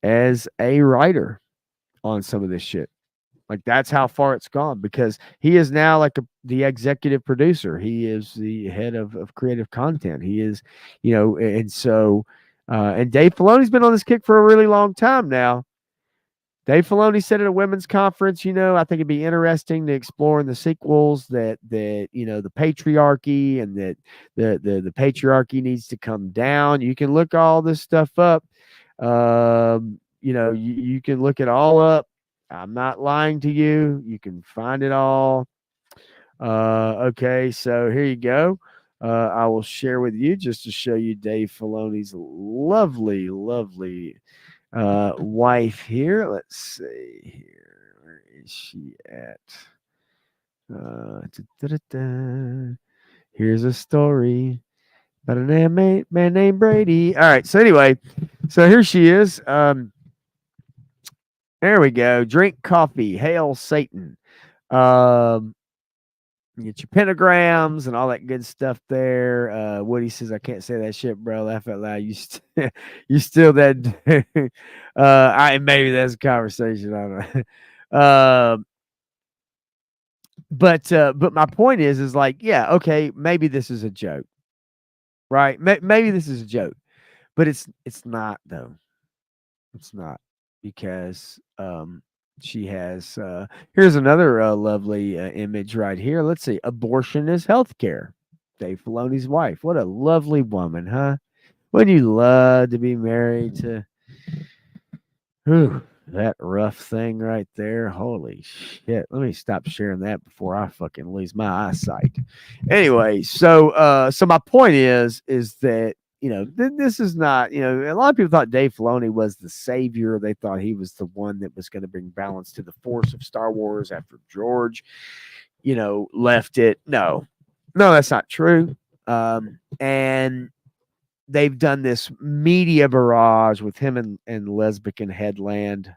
as a writer on some of this shit. Like, that's how far it's gone, because he is now like the executive producer. He is the head of creative content. He is, and so, and Dave Filoni's been on this kick for a really long time now. Dave Filoni said at a women's conference, I think it'd be interesting to explore in the sequels that the patriarchy, and that the patriarchy needs to come down. You can look all this stuff up. You can look it all up. I'm not lying to you. You can find it all. Okay, so here you go. I will share with you just to show you Dave Filoni's lovely, lovely wife here. Let's see here. Where is she at? Da-da-da. Here's a story about a man named Brady. All right. So anyway, so here she is. There we go. Drink coffee. Hail Satan. Um, you get your pentagrams and all that good stuff there. Woody says, "I can't say that shit, bro. Laugh out loud. You still that." I maybe that's a conversation. I don't know. But my point is like, yeah, okay, maybe this is a joke, right? Maybe this is a joke, but it's not though. It's not because she has. Here's another lovely image right here. Let's see. Abortion is healthcare. Dave Filoni's wife. What a lovely woman, huh? Wouldn't you love to be married to whew, that rough thing right there? Holy shit. Let me stop sharing that before I fucking lose my eyesight. Anyway, so my point is that this is not, a lot of people thought Dave Filoni was the savior. They thought he was the one that was going to bring balance to the force of Star Wars after George, left it. No, that's not true. And they've done this media barrage with him and Lesbian Headland.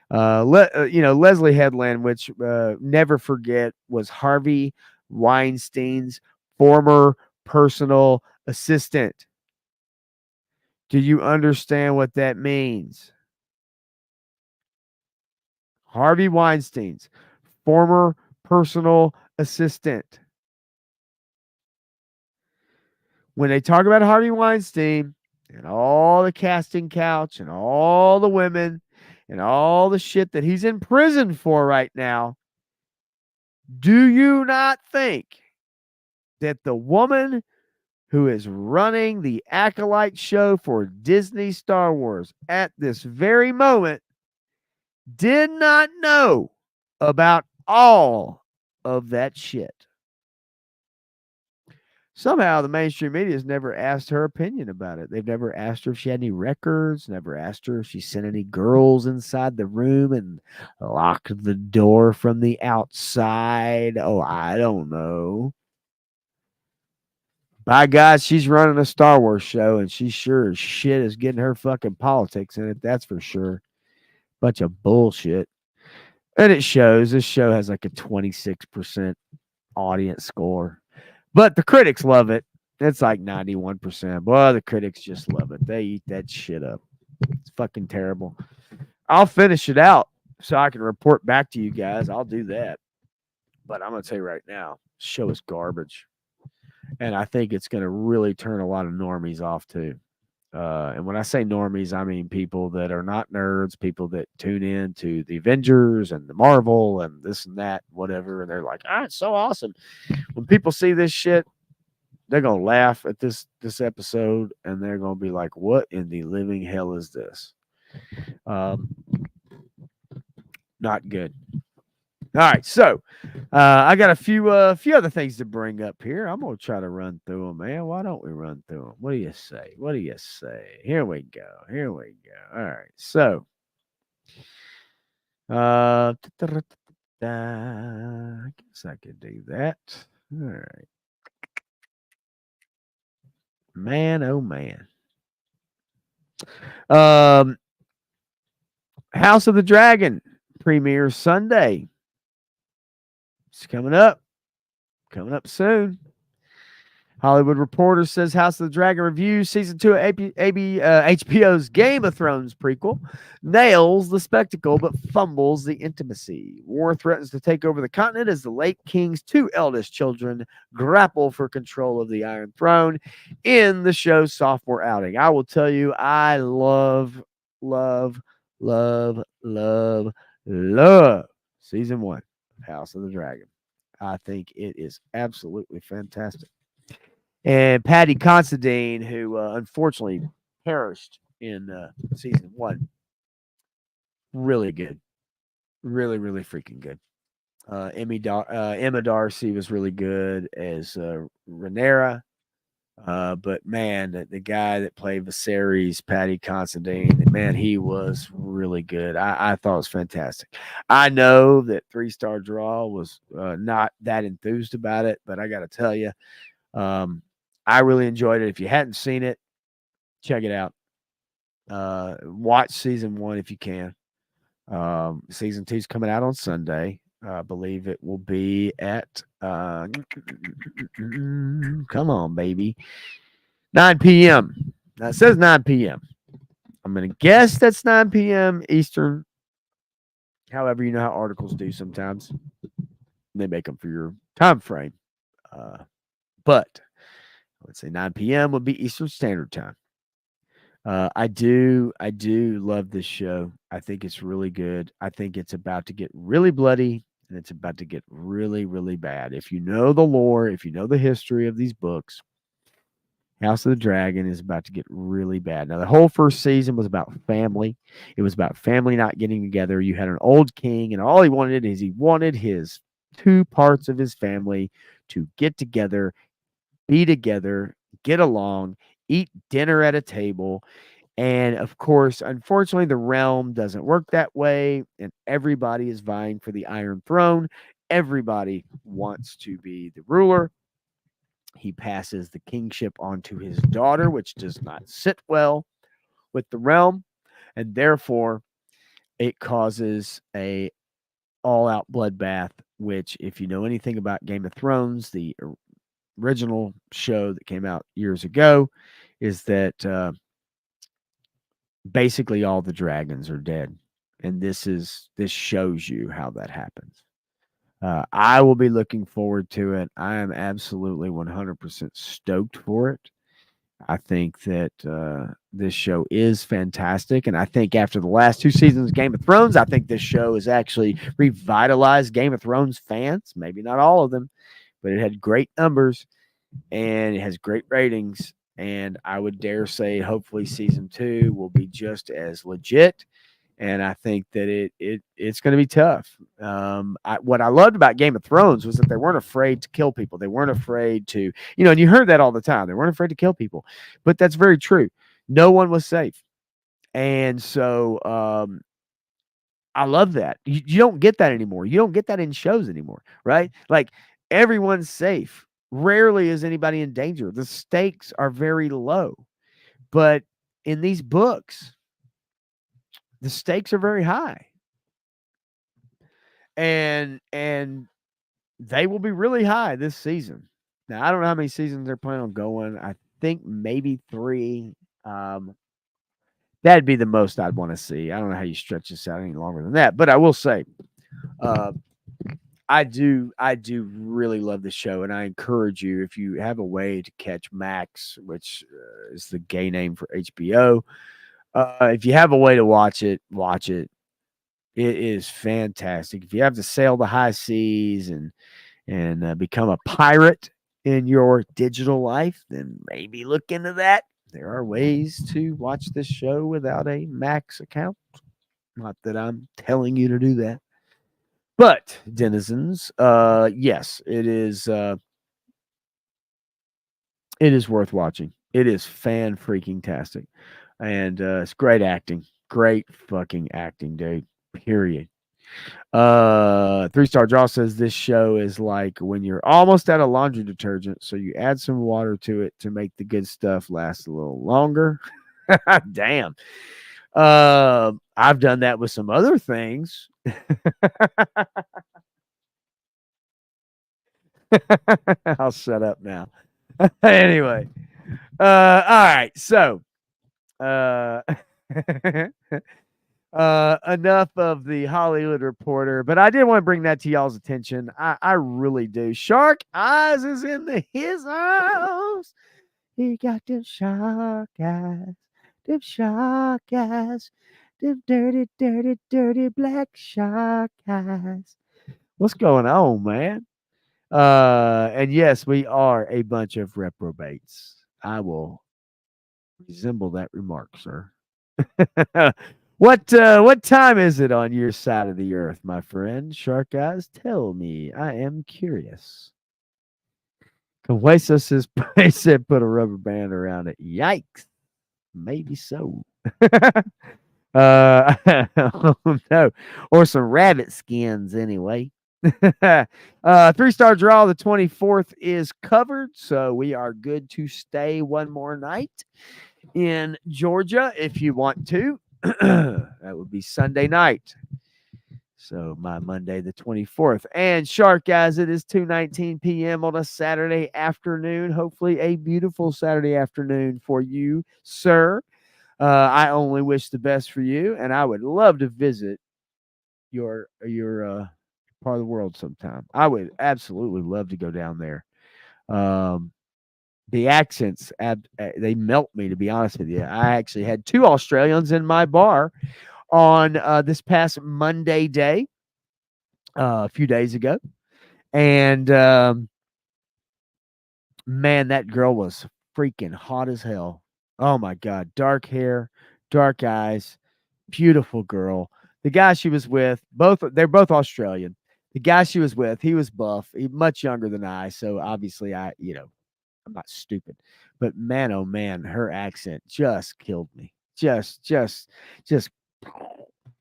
Leslie Headland, which never forget, was Harvey Weinstein's former personal assistant. Do you understand what that means? Harvey Weinstein's former personal assistant. When they talk about Harvey Weinstein and all the casting couch and all the women and all the shit that he's in prison for right now, do you not think that the woman who is running the Acolyte show for Disney Star Wars at this very moment did not know about all of that shit? Somehow the mainstream media has never asked her opinion about it. They've never asked her if she had any records, never asked her if she sent any girls inside the room and locked the door from the outside. Oh, I don't know. By God, she's running a Star Wars show, and she sure as shit is getting her fucking politics in it. That's for sure. Bunch of bullshit. And it shows. This show has like a 26% audience score. But the critics love it. It's like 91%. Boy, the critics just love it. They eat that shit up. It's fucking terrible. I'll finish it out so I can report back to you guys. I'll do that. But I'm going to tell you right now, show is garbage. And I think it's going to really turn a lot of normies off too. And when I say normies, I mean people that are not nerds, people that tune in to the Avengers and the Marvel and this and that, whatever. And they're like, it's so awesome. When people see this shit, they're going to laugh at this episode and they're going to be like, what in the living hell is this? Not good. All right, so I got a few other things to bring up here. I'm gonna try to run through them, man. Why don't we run through them? What do you say? What do you say? Here we go. Here we go. All right, so I guess I could do that. All right, man. Oh man. House of the Dragon premieres Sunday. It's coming up soon. Hollywood Reporter says House of the Dragon reviews season 2 of HBO's Game of Thrones prequel nails the spectacle but fumbles the intimacy. War threatens to take over the continent as the late king's 2 eldest children grapple for control of the Iron Throne in the show's sophomore outing. I will tell you, I love season 1 of House of the Dragon. I think it is absolutely fantastic. And Patty Considine, who unfortunately perished in season 1, really good, really freaking good. Emma Darcy was really good as Rhaenyra. But man, the guy that played Viserys, Patty Considine, man, he was really good. I thought it was fantastic. I know that 3 star draw was not that enthused about it, but I got to tell you, um, I really enjoyed it. If you hadn't seen it, check it out. Watch season 1 if you can. Season 2 is coming out on Sunday. I believe it will be at come on, baby, 9 p.m. Now it says 9 p.m. I'm gonna guess that's 9 p.m. Eastern. However, you know how articles do sometimes. They make them for your time frame. Uh, but I would say 9 p.m. would be Eastern Standard Time. I do love this show. I think it's really good. I think it's about to get really bloody and it's about to get really, really bad. If you know the lore, if you know the history of these books, House of the Dragon is about to get really bad. Now, the whole first season was about family. It was about family not getting together. You had an old king, and all he wanted is he wanted his 2 parts of his family to get together, be together, get along, eat dinner at a table. And of course, unfortunately, the realm doesn't work that way, and everybody is vying for the Iron Throne. Everybody wants to be the ruler. He passes the kingship on to his daughter, which does not sit well with the realm, and therefore it causes a all-out bloodbath. Which, if you know anything about Game of Thrones, the original show that came out years ago, is that basically all the dragons are dead, and this shows you how that happens. I will be looking forward to it. I am absolutely 100% stoked for it. I think that this show is fantastic. And I think after the last 2 seasons of Game of Thrones, I think this show has actually revitalized Game of Thrones fans. Maybe not all of them, but it had great numbers and it has great ratings. And I would dare say, hopefully, season 2 will be just as legit. And I think that it's going to be tough. What I loved about Game of Thrones was that they weren't afraid to kill people. They weren't afraid to, and you heard that all the time. They weren't afraid to kill people, but that's very true. No one was safe, and so I love that. You don't get that anymore. You don't get that in shows anymore, right? Like everyone's safe. Rarely is anybody in danger. The stakes are very low, but in these books, the stakes are very high. And they will be really high this season. Now, I don't know how many seasons they're planning on going. I think maybe 3. That'd be the most I'd want to see. I don't know how you stretch this out any longer than that, but I will say, uh, I do really love the show, and I encourage you, if you have a way to catch Max, which is the gay name for HBO. If you have a way to watch it, watch it. It is fantastic. If you have to sail the high seas and become a pirate in your digital life, then maybe look into that. There are ways to watch this show without a Max account. Not that I'm telling you to do that. But denizens, yes, it is worth watching. It is fan freaking tastic. And it's great acting. Great fucking acting, dude. Period. 3 star draw says this show is like when you're almost out of laundry detergent, so you add some water to it to make the good stuff last a little longer. Damn. I've done that with some other things. I'll shut up now. Anyway. All right. So enough of the Hollywood Reporter, but I did want to bring that to y'all's attention. I really do. Shark Eyes is in his house. He got them shark eyes, them dirty, dirty, dirty black shark eyes. What's going on, man? And yes, we are a bunch of reprobates. I will resemble that remark, sir. What time is it on your side of the earth, my friend? Shark Eyes, tell me. I am curious. Hueso says, he said, put a rubber band around it. Yikes. Maybe so. No. Or some rabbit skins anyway. 3-star draw. The 24th is covered. So we are good to stay one more night in Georgia if you want to. That would be Sunday night. So my Monday the 24th. And Shark, guys, it is 2:19 p.m. on a Saturday afternoon. Hopefully a beautiful Saturday afternoon for you, sir. I only wish the best for you, and I would love to visit your part of the world sometime. I would absolutely love to go down there. The accents, they melt me, to be honest with you. I actually had 2 Australians in my bar on this past Monday day, a few days ago. And man, that girl was freaking hot as hell. Oh my God. Dark hair, dark eyes, beautiful girl. The guy she was with, they're both Australian. The guy she was with, he was buff, much younger than I. So obviously I'm not stupid, but man, oh man, her accent just killed me. Just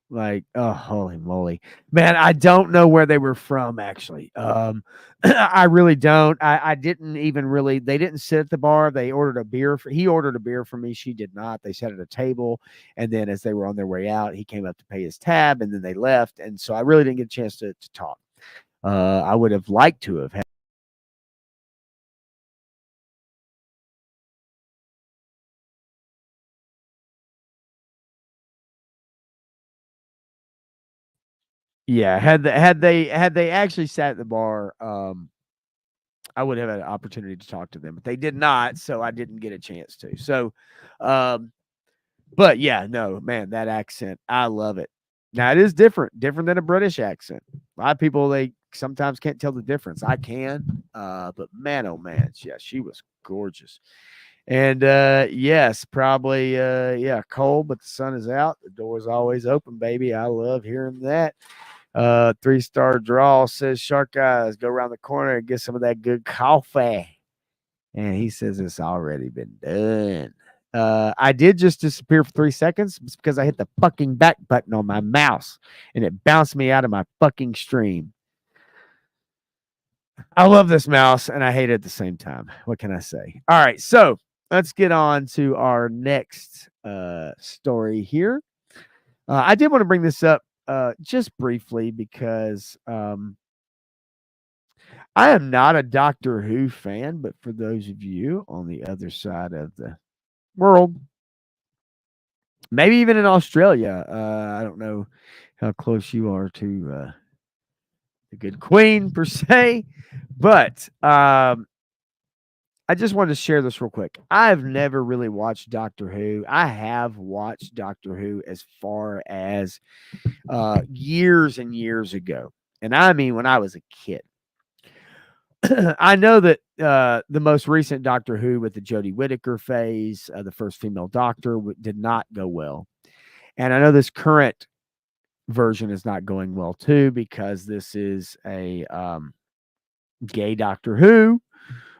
like, oh, holy moly, man. I don't know where they were from, actually. I really don't. I didn't even really, they didn't sit at the bar. He ordered a beer for me. She did not. They sat at a table. And then as they were on their way out, he came up to pay his tab and then they left. And so I really didn't get a chance to talk. I would have liked to have had. Yeah, had they actually sat at the bar, I would have had an opportunity to talk to them, but they did not, so I didn't get a chance to. So, but yeah, no, man, that accent, I love it. Now it is different than a British accent. A lot of people, they sometimes can't tell the difference. I can, but man, oh man, yeah, she was gorgeous. And yes, probably yeah, cold, but the sun is out. The door's always open, baby. I love hearing that. 3-star draw says Shark Guys, go around the corner and get some of that good coffee. And he says it's already been done. I did just disappear for 3 seconds. It's because I hit the fucking back button on my mouse and it bounced me out of my fucking stream. I love this mouse and I hate it at the same time. What can I say? All right, so let's get on to our next story here. I did want to bring this up just briefly because I am not a Doctor Who fan, but for those of you on the other side of the world, maybe even in Australia, I don't know how close you are to the good Queen per se, but I just wanted to share this real quick. I've never really watched Doctor Who. I have watched Doctor Who as far as years and years ago. And I mean, when I was a kid. I know that the most recent Doctor Who with the Jodie Whittaker phase, the first female doctor, did not go well. And I know this current version is not going well too, because this is a gay Doctor Who.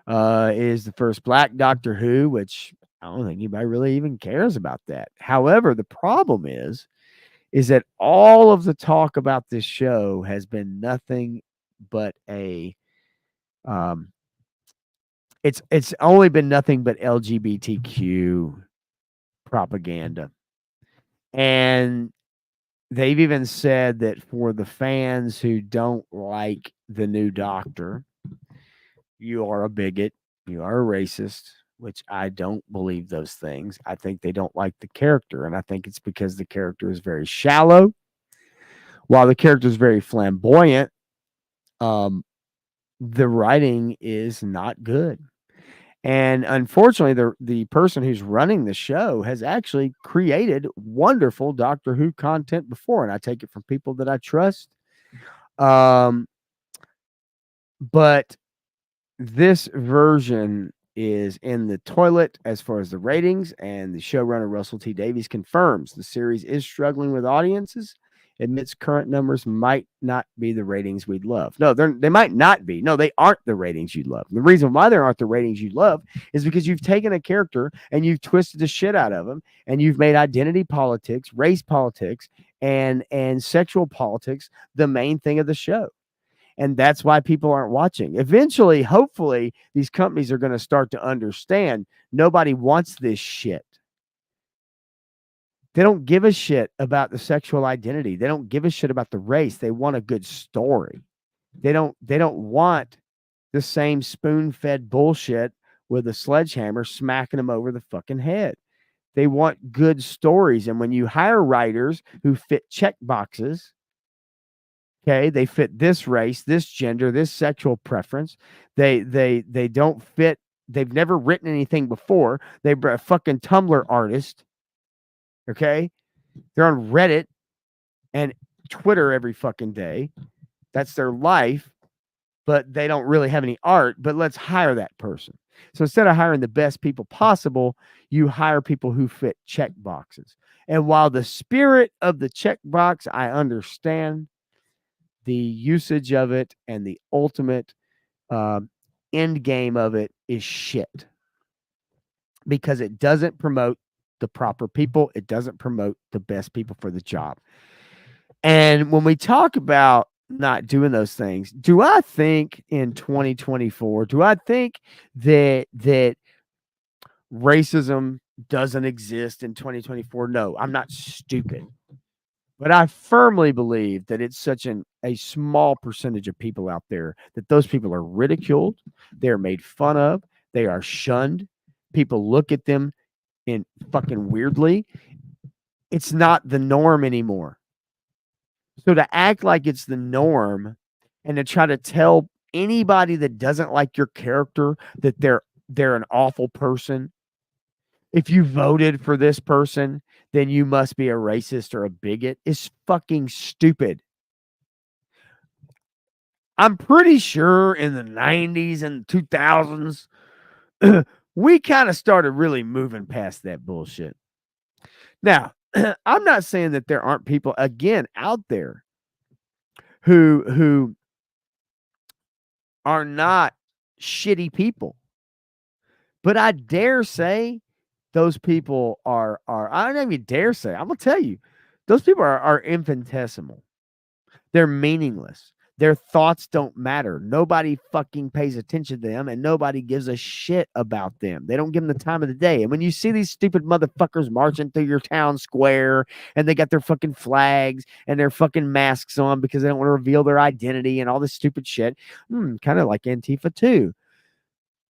Is the first black Doctor Who, which I don't think anybody really even cares about that. However, the problem is that all of the talk about this show has been nothing but it's only been nothing but LGBTQ propaganda. And they've even said that for the fans who don't like the new Doctor, you are a bigot, you are a racist, which I don't believe those things. I think they don't like the character, and I think it's because the character is very shallow. While the character is very flamboyant, the writing is not good. And unfortunately, the person who's running the show has actually created wonderful Doctor Who content before, and I take it from people that I trust. But this version is in the toilet as far as the ratings, and the showrunner Russell T Davies confirms the series is struggling with audiences admits current numbers might not be the ratings we'd love. No, they might not be. No, they aren't the ratings you love. The reason why they aren't the ratings you love is because you've taken a character and you've twisted the shit out of them, and you've made identity politics, race politics, and sexual politics the main thing of the show. And that's why people aren't watching. Eventually, hopefully, these companies are going to start to understand nobody wants this shit. They don't give a shit about the sexual identity. They don't give a shit about the race. They want a good story. They don't want the same spoon-fed bullshit with a sledgehammer smacking them over the fucking head. They want good stories. And when you hire writers who fit check boxes, okay, they fit this race, this gender, this sexual preference. They don't fit. They've never written anything before. They're a fucking Tumblr artist. Okay, they're on Reddit and Twitter every fucking day. That's their life, but they don't really have any art. But let's hire that person. So instead of hiring the best people possible, you hire people who fit check boxes. And while the spirit of the check box, I understand, the usage of it and the ultimate end game of it is shit, because it doesn't promote the proper people. It doesn't promote the best people for the job. And when we talk about not doing those things, do I think in 2024, do I think that racism doesn't exist in 2024? No, I'm not stupid. But I firmly believe that it's such a small percentage of people out there that those people are ridiculed, they're made fun of, they are shunned. People look at them in fucking weirdly. It's not the norm anymore. So to act like it's the norm and to try to tell anybody that doesn't like your character that they're an awful person. If you voted for this person, then you must be a racist or a bigot, is fucking stupid. I'm pretty sure in the 90s and 2000s, we kind of started really moving past that bullshit. Now, I'm not saying that there aren't people, again, out there who are not shitty people. But I dare say those people are I don't even dare say, I'm going to tell you, those people are infinitesimal. They're meaningless. Their thoughts don't matter. Nobody fucking pays attention to them, and nobody gives a shit about them. They don't give them the time of the day. And when you see these stupid motherfuckers marching through your town square, and they got their fucking flags and their fucking masks on because they don't want to reveal their identity and all this stupid shit, kind of like Antifa too.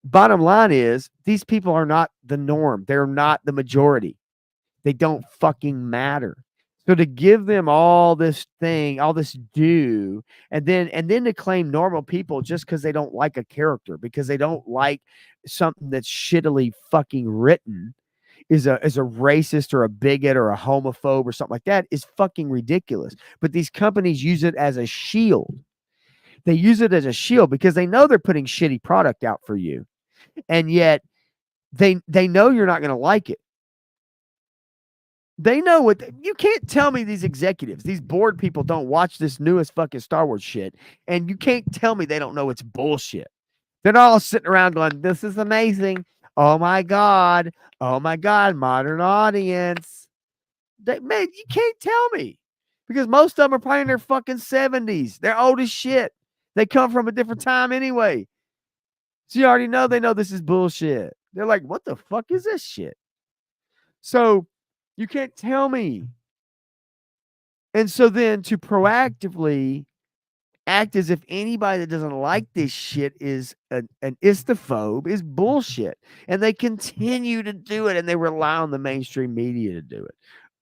Bottom line is, these people are not the norm. They're not the majority. They don't fucking matter. So to give them all this thing, all this due, and then to claim normal people just because they don't like a character, because they don't like something that's shittily fucking written, is a racist or a bigot or a homophobe or something like that, is fucking ridiculous. But these companies use it as a shield. They use it as a shield because they know they're putting shitty product out for you. And yet they know you're not going to like it. They know what you can't tell me these executives, these board people don't watch this newest fucking Star Wars shit. And you can't tell me they don't know it's bullshit. They're all sitting around going, this is amazing. Oh my God. Oh my God. Modern audience. Man, you can't tell me, because most of them are probably in their fucking 70s. They're old as shit. They come from a different time anyway. So you already know they know this is bullshit. They're like, what the fuck is this shit? So you can't tell me. And so then to proactively act as if anybody that doesn't like this shit is an istophobe is bullshit. And they continue to do it, and they rely on the mainstream media to do it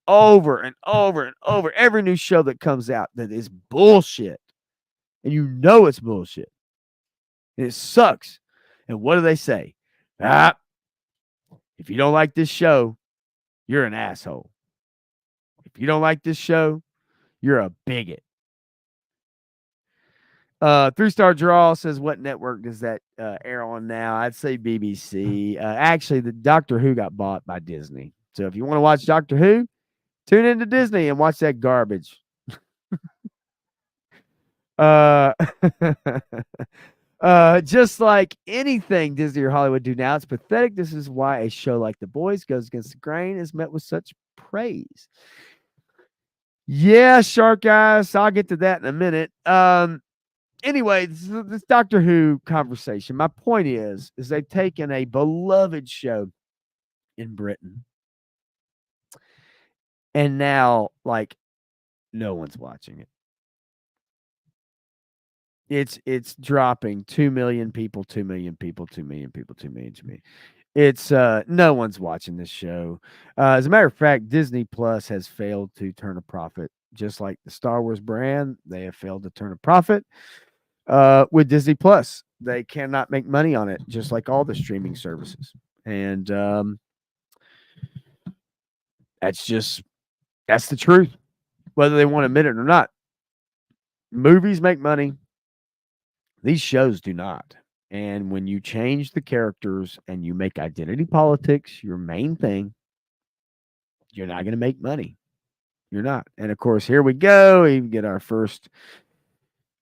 over and over and over. Every new show that comes out that is bullshit. And you know it's bullshit. And it sucks. And what do they say? If you don't like this show, you're an asshole. If you don't like this show, you're a bigot. 3-star draw says, what network does that air on now? I'd say BBC. Actually, the Doctor Who got bought by Disney. So if you want to watch Doctor Who, tune into Disney and watch that garbage. Uh, just like anything Disney or Hollywood do now, it's pathetic. This is why a show like The Boys goes against the grain is met with such praise. Yeah, Shark Guys. I'll get to that in a minute. Anyway, this Doctor Who conversation. My point is they've taken a beloved show in Britain, and now like no one's watching it. It's dropping 2 million people, 2 million people, 2 million people, 2 million to me. It's no one's watching this show. As a matter of fact, Disney Plus has failed to turn a profit, just like the Star Wars brand. They have failed to turn a profit. With Disney Plus, they cannot make money on it, just like all the streaming services. And that's the truth, whether they want to admit it or not. Movies make money. These shows do not. And when you change the characters and you make identity politics your main thing, you're not going to make money. You're not. And of course, here we go. We get our first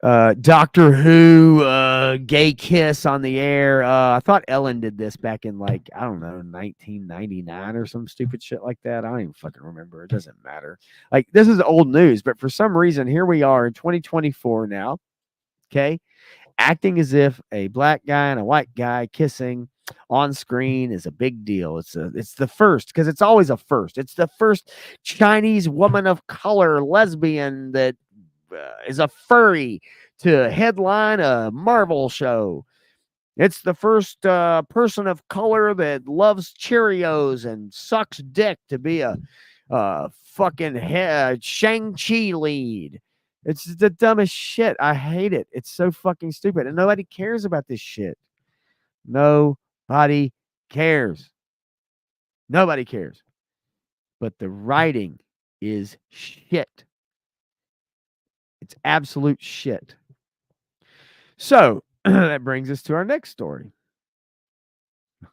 Doctor Who gay kiss on the air. I thought Ellen did this back in like, I don't know, 1999 or some stupid shit like that. I don't even fucking remember. It doesn't matter. Like, this is old news, but for some reason, here we are in 2024 now. Okay. Acting as if a black guy and a white guy kissing on screen is a big deal. It's the first, because it's always a first. It's the first Chinese woman of color lesbian that is a furry to headline a Marvel show. It's the first person of color that loves Cheerios and sucks dick to be a fucking Shang-Chi lead. It's the dumbest shit. I hate it. It's so fucking stupid. And nobody cares about this shit. Nobody cares. Nobody cares. But the writing is shit. It's absolute shit. So that brings us to our next story.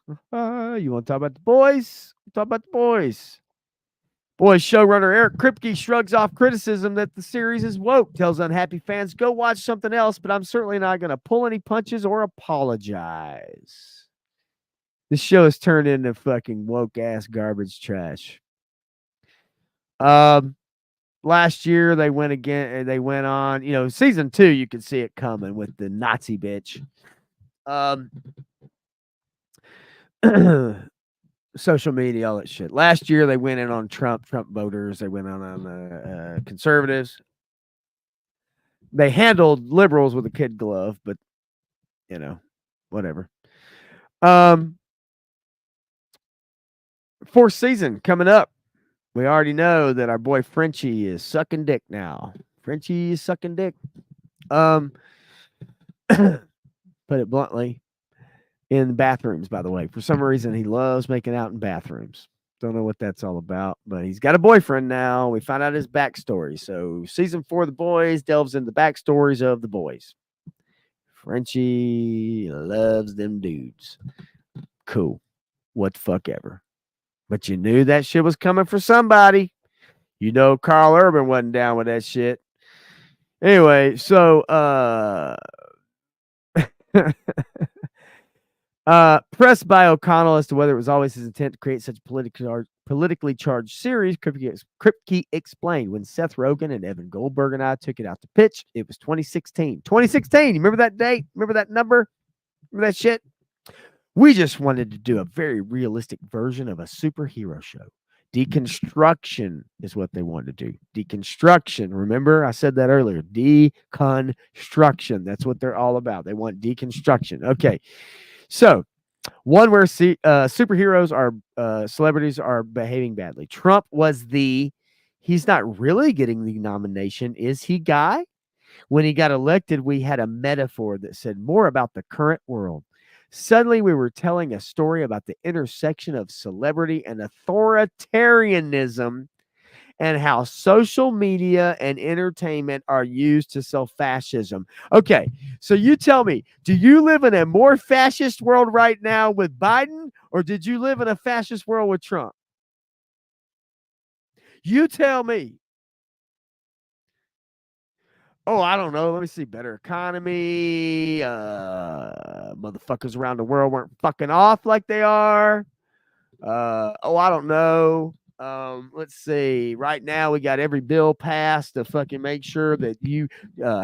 You want to talk about The Boys? Talk about The Boys. Boys showrunner Eric Kripke shrugs off criticism that the series is woke, tells unhappy fans, go watch something else, but I'm certainly not going to pull any punches or apologize. This show has turned into fucking woke ass garbage trash. Last year they went on, season 2, you could see it coming with the Nazi bitch. Social media, all that shit. Last year they went in on Trump voters. They went on the conservatives. They handled liberals with a kid glove, but whatever. Fourth season coming up. We already know that our boy Frenchie is sucking dick now. Frenchie is sucking dick. Put it bluntly, in bathrooms, by the way. For some reason, he loves making out in bathrooms. Don't know what that's all about, but he's got a boyfriend now. We found out his backstory. So season 4 of The Boys delves into the backstories of the boys. Frenchie loves them dudes. Cool. What the fuck ever. But you knew that shit was coming for somebody. Carl Urban wasn't down with that shit. Anyway, so pressed by O'Connell as to whether it was always his intent to create such a politically charged series, Kripke explained, when Seth Rogen and Evan Goldberg and I took it out to pitch, it was 2016. 2016, you remember that date? Remember that number? Remember that shit? We just wanted to do a very realistic version of a superhero show. Deconstruction is what they wanted to do. Deconstruction. Remember, I said that earlier. Deconstruction. That's what they're all about. They want deconstruction. Okay. So, one where superheroes are celebrities are behaving badly. Trump was he's not really getting the nomination, is he, guy? When he got elected, we had a metaphor that said more about the current world. Suddenly, we were telling a story about the intersection of celebrity and authoritarianism and how social media and entertainment are used to sell fascism. Okay, so you tell me, do you live in a more fascist world right now with Biden, or did you live in a fascist world with Trump? You tell me. Oh, I don't know. Let me see. Better economy. Motherfuckers around the world weren't fucking off like they are. Oh, I don't know. Let's see. Right now, we got every bill passed to fucking make sure that you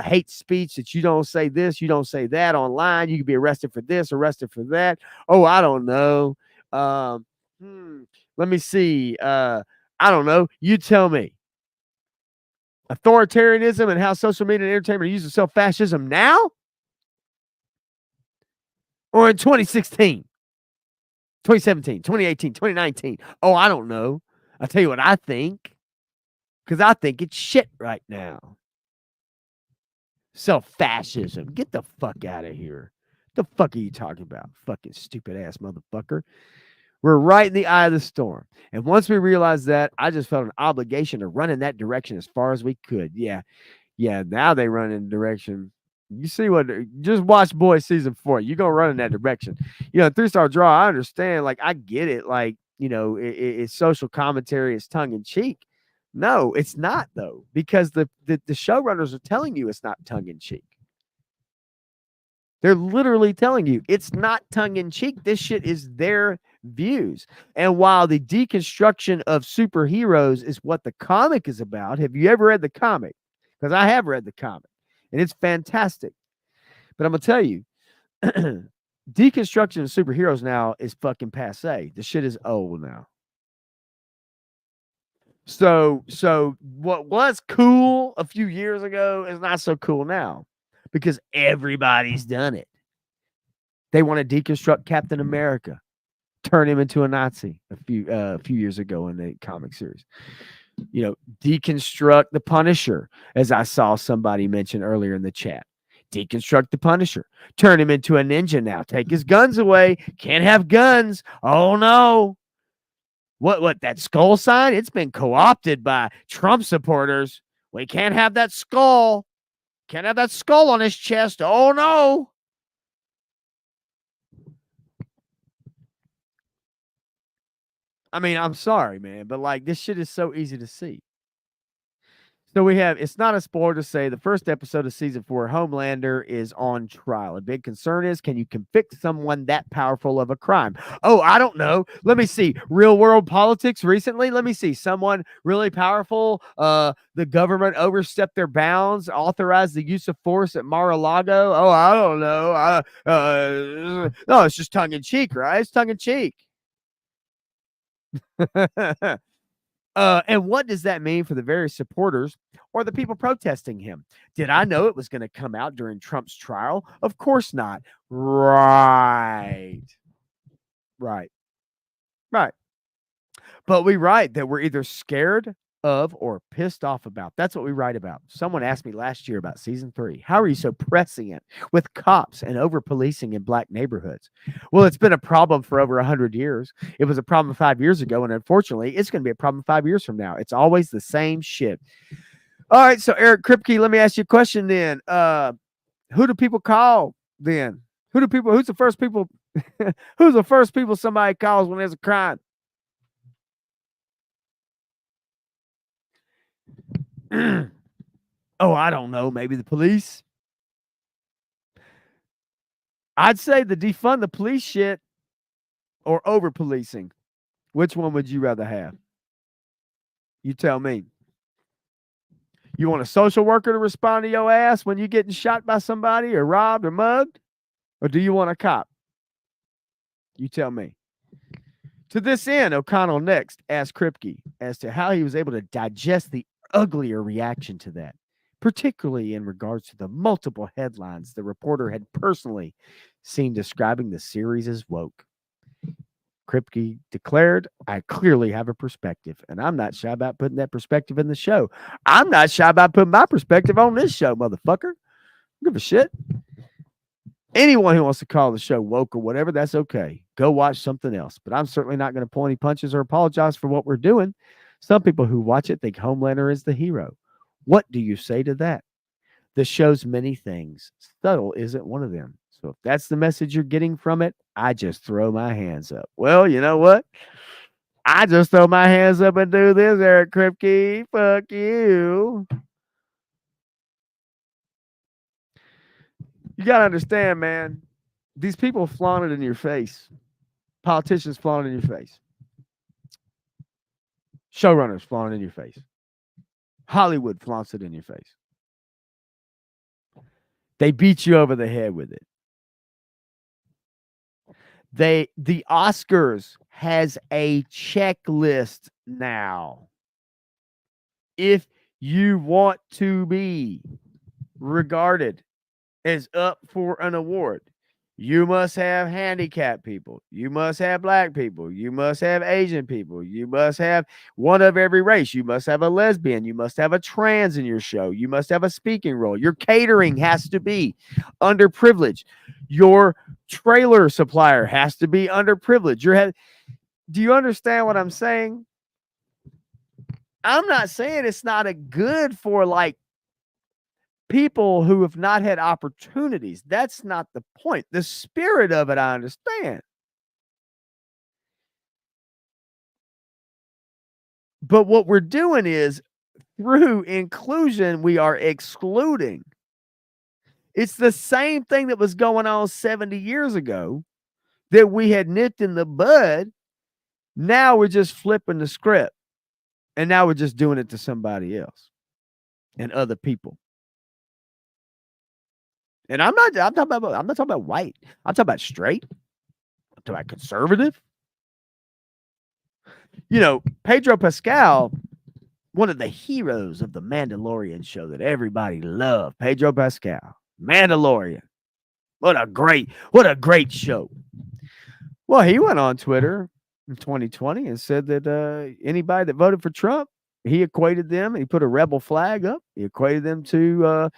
hate speech, that you don't say this, you don't say that online. You can be arrested for this, arrested for that. Oh, I don't know. Um, Let me see. I don't know. You tell me. Authoritarianism and how social media and entertainment are used to sell fascism now or in 2016, 2017, 2018, 2019? Oh, I don't know. I'll tell you what I think, because I think it's shit right now. Sell fascism. Get the fuck out of here. The fuck are you talking about? Fucking stupid ass motherfucker. We're right in the eye of the storm. And once we realized that, I just felt an obligation to run in that direction as far as we could. Yeah. Now they run in the direction. You see what? Just watch Boys season 4. You're gonna run in that direction. 3-star draw. I understand. Like, I get it. Like, it's social commentary. It's tongue in cheek. No, it's not though, because the showrunners are telling you it's not tongue in cheek. They're literally telling you it's not tongue in cheek. This shit is their views. And while the deconstruction of superheroes is what the comic is about, have you ever read the comic? Because I have read the comic and it's fantastic. But I'm going to tell you, deconstruction of superheroes now is fucking passe. The shit is old now. So what was cool a few years ago is not so cool now because everybody's done it. They want to deconstruct Captain America, turn him into a Nazi a few years ago in the comic series. Deconstruct the Punisher, as I saw somebody mention earlier in the chat. Deconstruct the Punisher, turn him into a ninja now, take his guns away, can't have guns. Oh no. What that skull sign? It's been co-opted by Trump supporters. We can't have that skull. Can't have that skull on his chest. Oh no. I mean, I'm sorry, man, but like this shit is so easy to see. So we have, it's not a spoiler to say the first episode of season 4, Homelander is on trial. A big concern is, can you convict someone that powerful of a crime? Oh, I don't know. Let me see. Real world politics recently. Let me see. Someone really powerful. The government overstepped their bounds, authorized the use of force at Mar-a-Lago. Oh, I don't know. No, it's just tongue in cheek, right? It's tongue in cheek. And what does that mean for the various supporters or the people protesting him? Did I know it was going to come out during Trump's trial? Of course not. Right. But we write that we're either scared of or pissed off about. That's what we write about. Someone asked me last year about season 3. How are you so prescient with cops and over policing in black neighborhoods? Well, it's been a problem for over 100 years. It was a problem 5 years ago, and unfortunately, it's going to be a problem 5 years from now. It's always the same shit. All right, so Eric Kripke, let me ask you a question then. Who do people call then? Who's the first people who's the first people somebody calls when there's a crime? Oh, I don't know. Maybe the police. I'd say the defund the police shit or over policing. Which one would you rather have? You tell me. You want a social worker to respond to your ass when you're getting shot by somebody or robbed or mugged? Or do you want a cop? You tell me. To this end, O'Connell next asked Kripke as to how he was able to digest the uglier reaction to that, particularly in regards to the multiple headlines the reporter had personally seen describing the series as woke. Kripke declared, I clearly have a perspective, and I'm not shy about putting that perspective in the show. I'm not shy about putting my perspective on this show, motherfucker. Give a shit. Anyone who wants to call the show woke or whatever, that's okay. Go watch something else. But I'm certainly not going to pull any punches or apologize for what we're doing. Some people who watch it think Homelander is the hero. What do you say to that? The show's many things. Subtle isn't one of them. So if that's the message you're getting from it, I just throw my hands up. Well, you know what? I just throw my hands up and do this, Eric Kripke. Fuck you. You got to understand, man. These people flaunt it in your face. Politicians flaunt it in your face. Showrunners flaunt it in your face. Hollywood flaunts it in your face. They beat you over the head with it. The Oscars has a checklist now. If you want to be regarded as up for an award, you must have handicapped people. You must have black people. You must have Asian people. You must have one of every race. You must have a lesbian. You must have a trans in your show. You must have a speaking role. Your catering has to be underprivileged. Your trailer supplier has to be underprivileged. Do you understand what I'm saying? I'm not saying it's not a good for like people who have not had opportunities. That's not the point. The spirit of it, I understand. But what we're doing is through inclusion, we are excluding. It's the same thing that was going on 70 years ago that we had nipped in the bud. Now we're just flipping the script. And now we're just doing it to somebody else and other people. And I'm not talking about white. I'm talking about straight. I'm talking about conservative. You know, Pedro Pascal, one of the heroes of the Mandalorian show that everybody loved. Pedro Pascal, Mandalorian. What a great show. Well, he went on Twitter in 2020 and said that anybody that voted for Trump, he equated them, he put a rebel flag up, he equated them to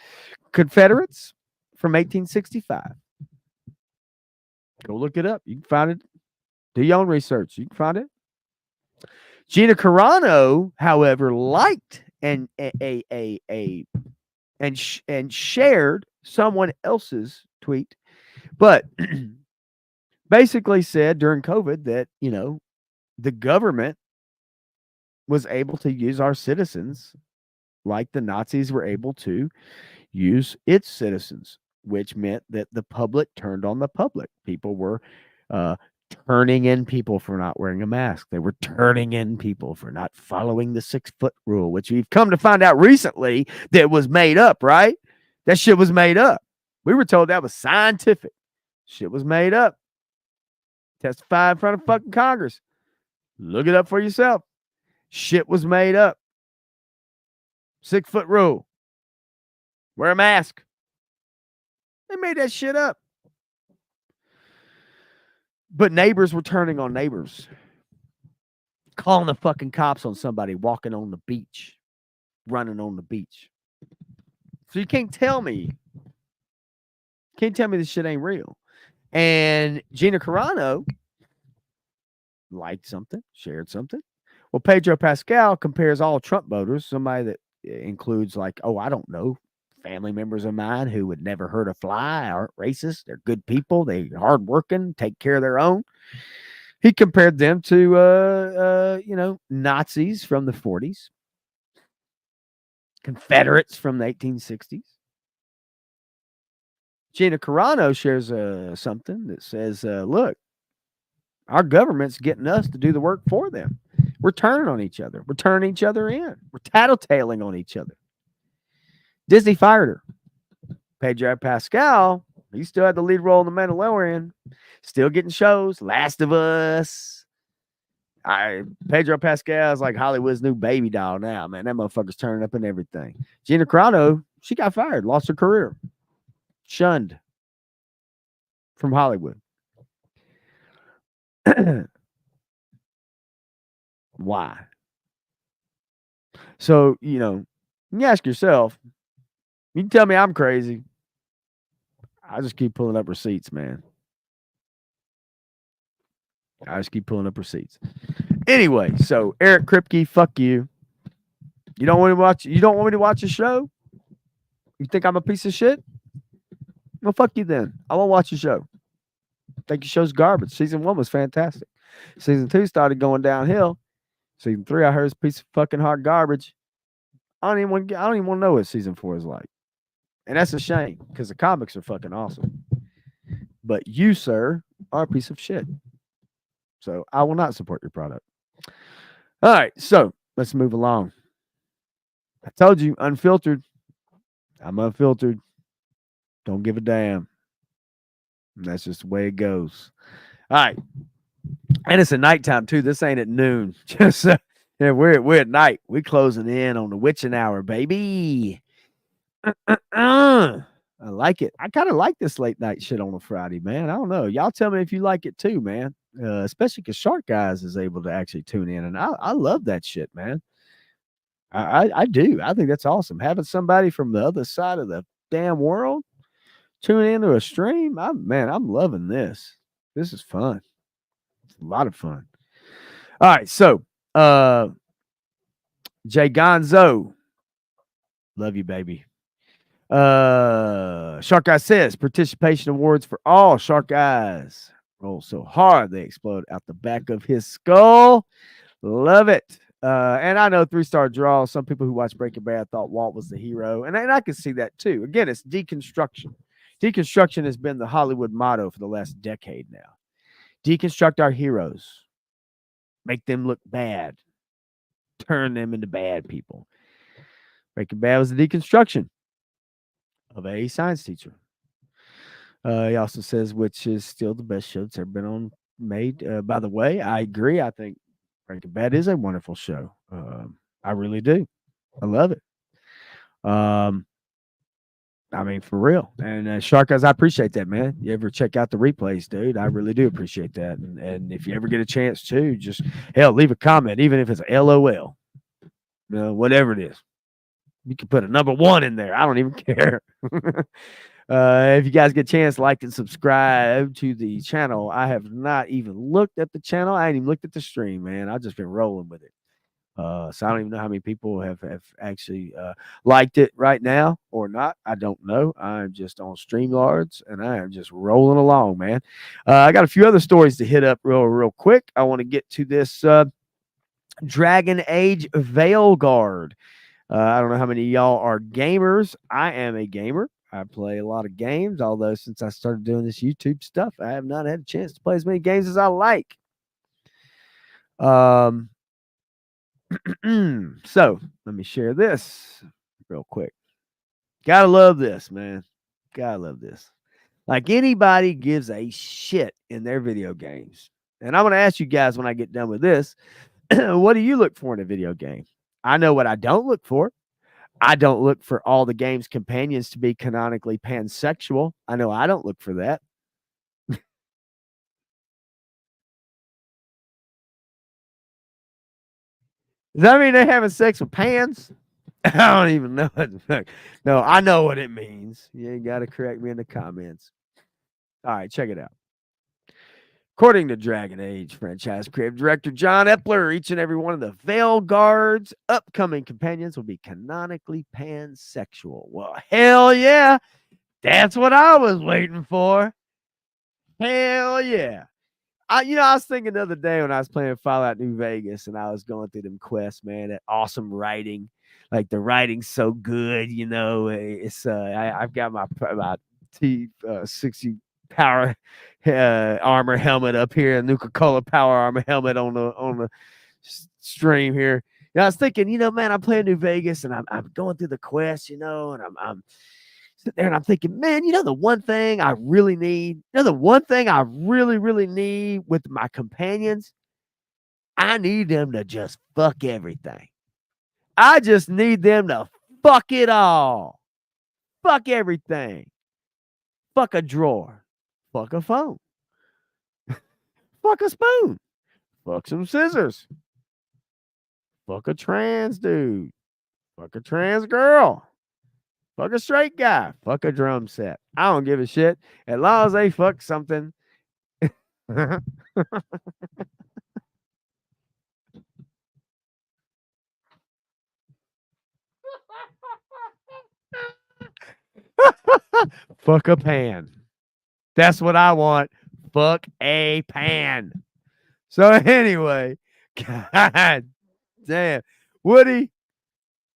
Confederates from 1865. Go look it up. You can find it. Do your own research. You can find it. Gina Carano, however, liked and shared someone else's tweet, but basically said during COVID that, you know, the government was able to use our citizens like the Nazis were able to use its citizens, which meant that the public turned on the public. People were turning in people for not wearing a mask. They were turning in people for not following the 6-foot rule, which we've come to find out recently that was made up, right? That shit was made up. We were told that was scientific. Shit was made up. Testify in front of fucking Congress. Look it up for yourself. Shit was made up. 6-foot rule. Wear a mask. They made that shit up. But neighbors were turning on neighbors. Calling the fucking cops on somebody walking on the beach. Running on the beach. So you can't tell me. This shit ain't real. And Gina Carano liked something, shared something. Well, Pedro Pascal compares all Trump voters, somebody that includes like, oh, I don't know, family members of mine who would never hurt a fly, aren't racist, they're good people, they're hardworking, take care of their own. He compared them to, Nazis from the 40s, Confederates from the 1860s. Gina Carano shares something that says, look, our government's getting us to do the work for them. We're turning on each other. We're turning each other in. We're tattletaling on each other. Disney fired her. Pedro Pascal, he still had the lead role in The Mandalorian. Still getting shows. Last of Us. Pedro Pascal is like Hollywood's new baby doll now, man. That motherfucker's turning up in everything. Gina Carano, she got fired. Lost her career. Shunned from Hollywood. Why? So, you ask yourself, you can tell me I'm crazy. I just keep pulling up receipts, man. I just keep pulling up receipts. Anyway, so Eric Kripke, fuck you. You don't want me to watch a show? You think I'm a piece of shit? Well, fuck you then. I won't watch your show. I think your show's garbage. Season 1 was fantastic. Season 2 started going downhill. Season 3, I heard it's a piece of fucking hot garbage. I don't even want to know what season 4 is like. And that's a shame because the comics are fucking awesome. But you, sir, are a piece of shit. So I will not support your product. All right, so let's move along. I told you, unfiltered. I'm unfiltered. Don't give a damn. And that's just the way it goes. All right. And it's at nighttime too. This ain't at noon. Just yeah, we're at night. We're closing in on the witching hour, baby. I like it. I kind of like this late night shit on a Friday, man. I don't know. Y'all tell me if you like it too, man. Especially because Shark Guys is able to actually tune in, and I love that shit, man. I do. I think that's awesome. Having somebody from the other side of the damn world tune into a stream. I'm loving this. This is fun. It's a lot of fun. All right, so Jay Gonzo, love you, baby. Shark Guy says participation awards for all Shark Eyes. Roll so hard they explode out the back of his skull. Love it. And I know 3-star draw. Some people who watch Breaking Bad thought Walt was the hero, and I can see that too. Again, it's deconstruction. Deconstruction has been the Hollywood motto for the last decade now. Deconstruct our heroes, make them look bad, turn them into bad people. Breaking Bad was the deconstruction of a science teacher. He also says, which is still the best show that's ever been made. By the way, I agree. I think Breaking Bad is a wonderful show. I really do. I love it. I mean, for real. And Shark Eyes, I appreciate that, man. You ever check out the replays, dude? I really do appreciate that. And if you ever get a chance to, just leave a comment, even if it's a LOL, whatever it is. You can put a number 1 in there. I don't even care. If you guys get a chance, like and subscribe to the channel. I have not even looked at the channel. I ain't even looked at the stream, man. I've just been rolling with it. So I don't even know how many people have actually liked it right now or not. I don't know. I'm just on StreamYards and I am just rolling along, man. I got a few other stories to hit up real quick. I want to get to this Dragon Age Veilguard. I don't know how many of y'all are gamers. I am a gamer. I play a lot of games, although since I started doing this YouTube stuff, I have not had a chance to play as many games as I like. So let me share this real quick. Gotta love this, man. Gotta love this. Like anybody gives a shit in their video games. And I'm going to ask you guys when I get done with this, what do you look for in a video game? I know what I don't look for. I don't look for all the game's companions to be canonically pansexual. I know I don't look for that. Does that mean they're having sex with pans? I don't even know what the fuck. No, I know what it means. You ain't got to correct me in the comments. All right, check it out. According to Dragon Age franchise creative director John Epler, each and every one of the Veilguard's upcoming companions will be canonically pansexual. Well, hell yeah. That's what I was waiting for. Hell yeah. I was thinking the other day when I was playing Fallout New Vegas and I was going through them quests, man, that awesome writing. Like the writing's so good, it's I've got my T60 power armor helmet up here, a Nuka-Cola power armor helmet on the stream here. I was thinking, man, I'm playing New Vegas and I'm going through the quest, and I'm sitting there and I'm thinking, man, the one thing I really need, the one thing I really, really need with my companions, I need them to just fuck everything. I just need them to fuck it all. Fuck everything. Fuck a drawer. Fuck a phone. Fuck a spoon. Fuck some scissors. Fuck a trans dude. Fuck a trans girl. Fuck a straight guy. Fuck a drum set. I don't give a shit. As long as they fuck something. Fuck a pan. That's what I want. Fuck a pan. So anyway, God damn. Woody,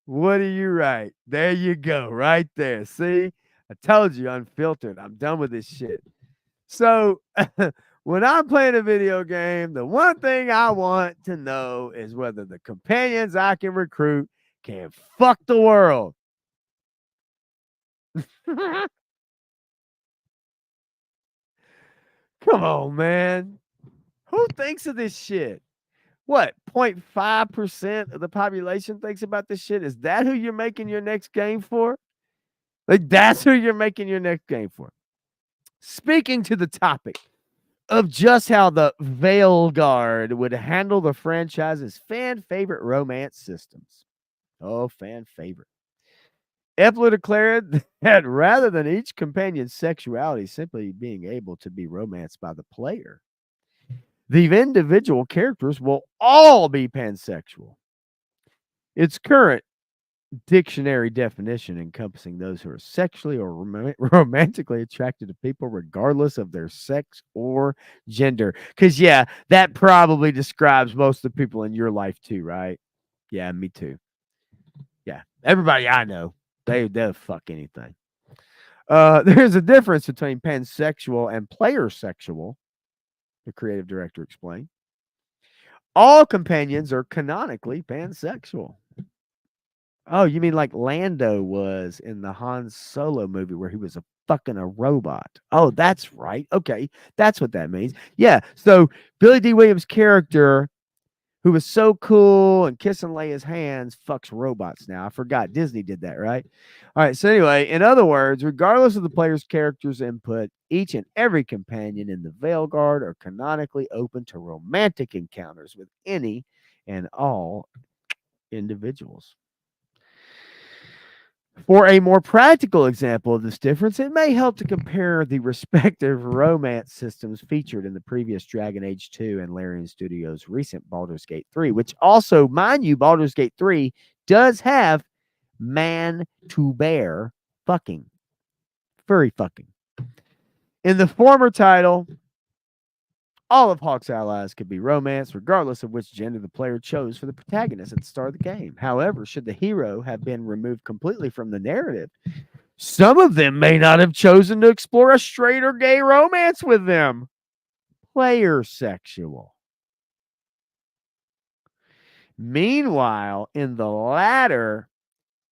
you're right. There you go. Right there. See? I told you, unfiltered. I'm done with this shit. So when I'm playing a video game, the one thing I want to know is whether the companions I can recruit can fuck the world. Come on, man. Who thinks of this shit? What, 0.5% of the population thinks about this shit? Is that who you're making your next game for? Like, that's who you're making your next game for. Speaking to the topic of just how the Veilguard would handle the franchise's fan favorite romance systems. Oh, fan favorite. Epler declared that rather than each companion's sexuality simply being able to be romanced by the player, the individual characters will all be pansexual. Its current dictionary definition encompassing those who are sexually or romantically attracted to people regardless of their sex or gender. Because, yeah, that probably describes most of the people in your life too, right? Yeah, me too. Yeah, everybody I know, they'll fuck anything. There's a difference between pansexual and player sexual, the creative director explained. All companions are canonically pansexual. Oh, you mean like Lando was in the Han Solo movie where he was a fucking a robot? Oh, that's right. Okay, that's what that means. Yeah. So Billy D. Williams' character, who was so cool and kissing Leia's hands, fucks robots now. I forgot Disney did that, right? All right. So anyway, in other words, regardless of the player's character's input, each and every companion in the Veilguard are canonically open to romantic encounters with any and all individuals. For a more practical example of this difference, it may help to compare the respective romance systems featured in the previous Dragon Age 2 and Larian Studios' recent Baldur's Gate 3, which also, mind you, Baldur's Gate 3 does have man to bear fucking, furry fucking. In the former title, all of Hawk's allies could be romanced, regardless of which gender the player chose for the protagonist at the start of the game. However, should the hero have been removed completely from the narrative, some of them may not have chosen to explore a straight or gay romance with them. Player sexual. Meanwhile, in the latter,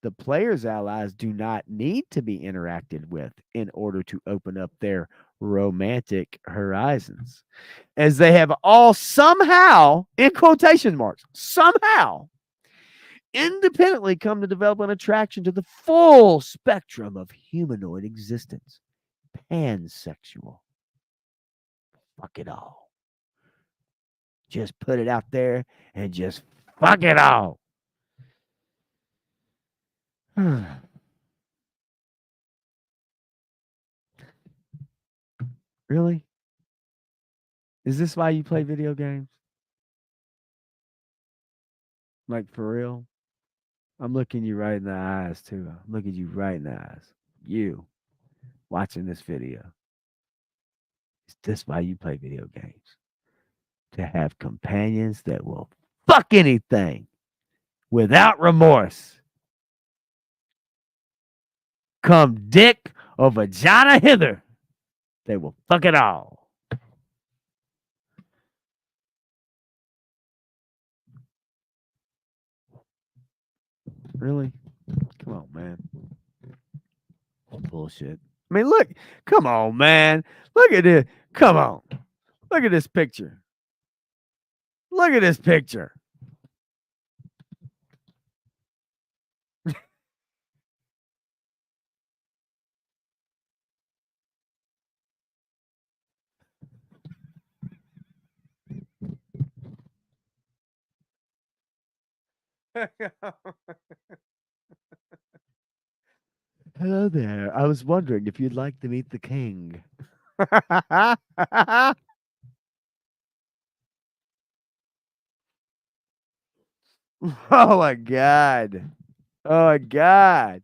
the player's allies do not need to be interacted with in order to open up their romantic horizons, as they have all somehow, in quotation marks, somehow independently come to develop an attraction to the full spectrum of humanoid existence. Pansexual. Fuck it all. Just put it out there and just fuck it all. Really? Is this why you play video games? Like, for real? I'm looking you right in the eyes, too. I'm looking you right in the eyes. You watching this video. Is this why you play video games? To have companions that will fuck anything without remorse. Come dick or vagina hither, they will fuck it all. Really? Come on, man. Bullshit. I mean, look. Come on, man. Look at this. Come on. Look at this picture. Look at this picture. Hello there. I was wondering if you'd like to meet the king. Oh my god. Oh my god.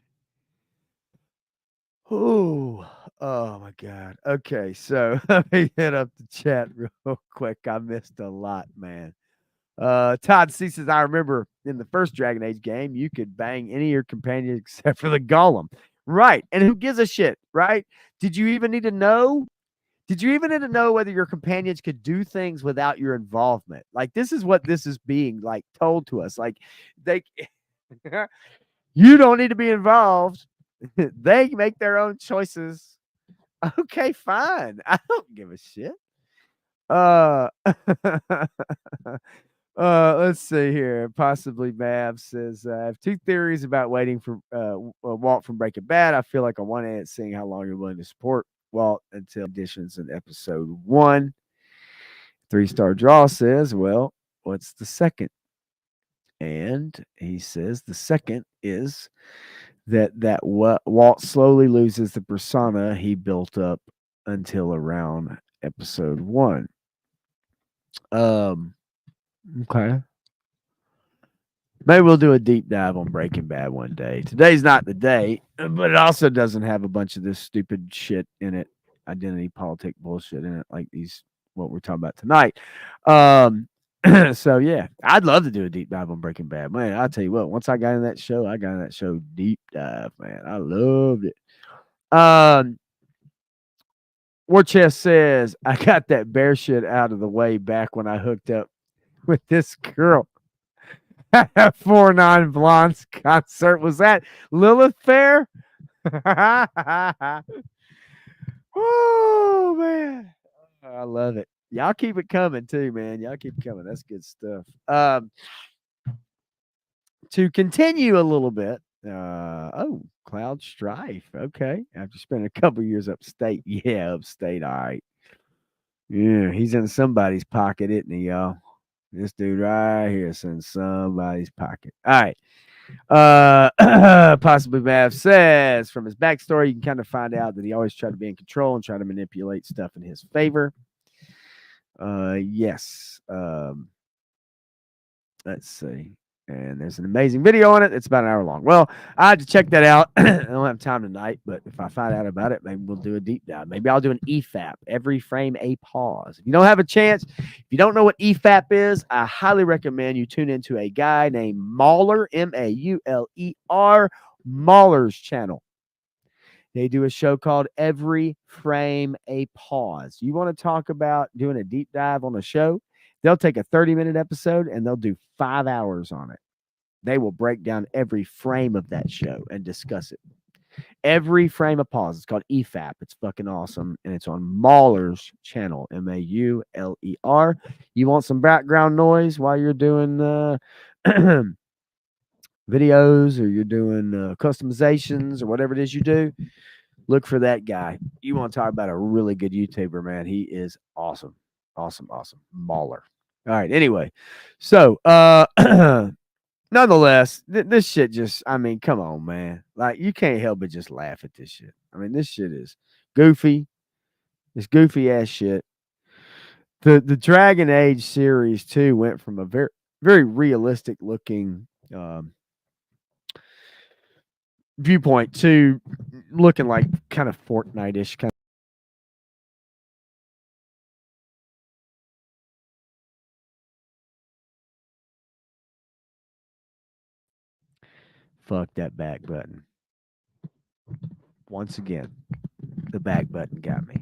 Oh my god. Okay, so let me hit up the chat real quick. I missed a lot, man. Todd C says, I remember in the first Dragon Age game, you could bang any of your companions except for the Golem. Right. And who gives a shit, right? Did you even need to know? Did you even need to know whether your companions could do things without your involvement? Like, this is what this is being like told to us. Like, they you don't need to be involved. They make their own choices. Okay, fine. I don't give a shit. Uh let's see here. Possibly Mav says, I have two theories about waiting for Walt from Breaking Bad. I feel like on one hand, it's seeing how long you're willing to support Walt until additions in episode 1. 3-star draw says, well, what's the second? And he says the second is that Walt slowly loses the persona he built up until around episode 1. Okay. Maybe we'll do a deep dive on Breaking Bad one day. Today's not the day, but it also doesn't have a bunch of this stupid shit in it, identity politic bullshit in it, like these what we're talking about tonight. So yeah, I'd love to do a deep dive on Breaking Bad. Man, I'll tell you what, once I got in that show, deep dive, man. I loved it. War Chest says, I got that bear shit out of the way back when I hooked up with this girl. 4-9 Blondes concert. Was that Lilith Fair? Oh man, I love it. Y'all keep it coming too, man. Y'all keep it coming. That's good stuff. To continue a little bit. Cloud Strife. Okay, after spending a couple years upstate. Yeah, upstate. All right. Yeah, he's in somebody's pocket, isn't he, y'all? This dude right here is in somebody's pocket. All right. Possibly Mav says from his backstory, you can kind of find out that he always tried to be in control and try to manipulate stuff in his favor. Yes. Let's see. And there's an amazing video on it. It's about an hour long. Well, I had to check that out. I don't have time tonight, but if I find out about it, maybe we'll do a deep dive. Maybe I'll do an EFAP, every frame a pause. If you don't have a chance, if you don't know what EFAP is, I highly recommend you tune into a guy named Mauler, Mauler, Mauler's channel. They do a show called Every Frame a Pause. You want to talk about doing a deep dive on a show? They'll take a 30-minute episode and they'll do 5 hours on it. They will break down every frame of that show and discuss it. Every frame a pause. It's called EFAP. It's fucking awesome. And it's on Mauler's channel, Mauler. You want some background noise while you're doing videos or you're doing customizations or whatever it is you do? Look for that guy. You want to talk about a really good YouTuber, man. He is awesome. Awesome. Mauler. All right. Anyway, so nonetheless, this shit just, I mean, come on, man. Like, you can't help but just laugh at this shit. I mean, this shit is goofy. It's goofy ass shit. The Dragon Age series too went from a very, very realistic looking viewpoint to looking like kind of Fortnite-ish kind of. Fuck that back button. Once again, the back button got me.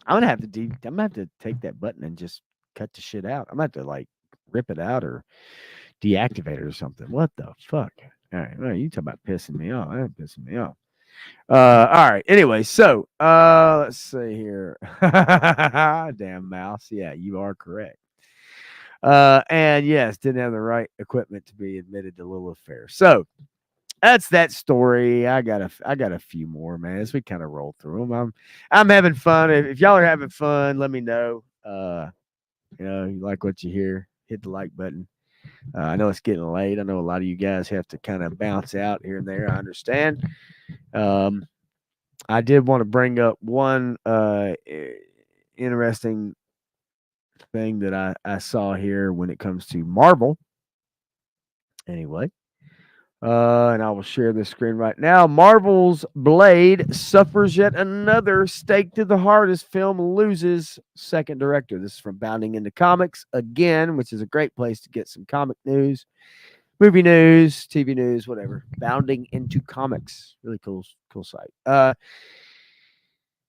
I'm gonna have to take that button and just cut the shit out. I'm gonna have to like rip it out or deactivate it or something. What the fuck? All right, you talk about pissing me off. That pissing me off. All right. Anyway, so let's see here. Damn mouse. Yeah, you are correct. And yes, didn't have the right equipment to be admitted to Lilith Fair. So that's that story. I got a few more, man. As we kind of roll through them, I'm having fun. If y'all are having fun, let me know. You like what you hear, hit the like button. I know it's getting late. I know a lot of you guys have to kind of bounce out here and there. I understand. I did want to bring up one interesting thing that I saw here when it comes to Marvel. Anyway. And I will share this screen right now. Marvel's Blade suffers yet another stake to the heart as film loses second director. This is from Bounding Into Comics again, which is a great place to get some comic news. movie news, TV news, whatever. Bounding into comics, really cool site.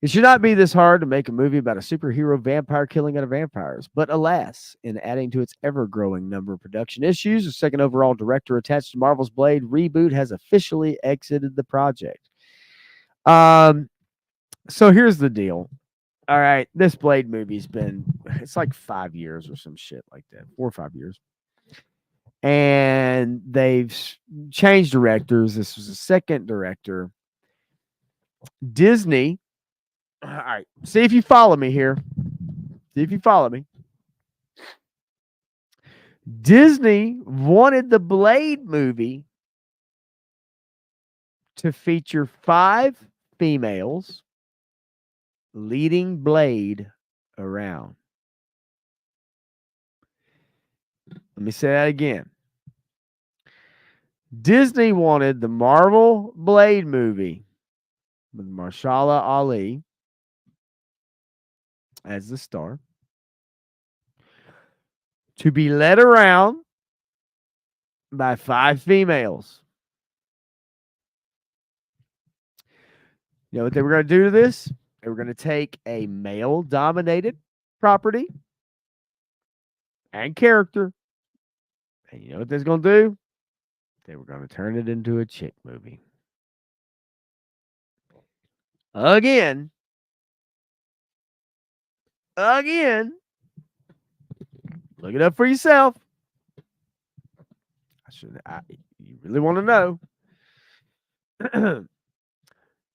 It should not be this hard to make a movie about a superhero vampire killing other vampires. But alas, in adding to its ever growing number of production issues, the second overall director attached to Marvel's Blade reboot has officially exited the project. So here's the deal. All right, this Blade movie's it's like 5 years or some shit like that, 4 or 5 years. And they've changed directors. This was the second director. Disney. All right, see if you follow me here. See if you follow me. Disney wanted the Blade movie to feature 5 females leading Blade around. Let me say that again. Disney wanted the Marvel Blade movie with Mahershala Ali as the star to be led around by 5 females. You know what they were going to do to this? They were going to take a male-dominated property and character, and you know what they're going to do? They were going to turn it into a chick movie. Again. Look it up for yourself. You really want to know.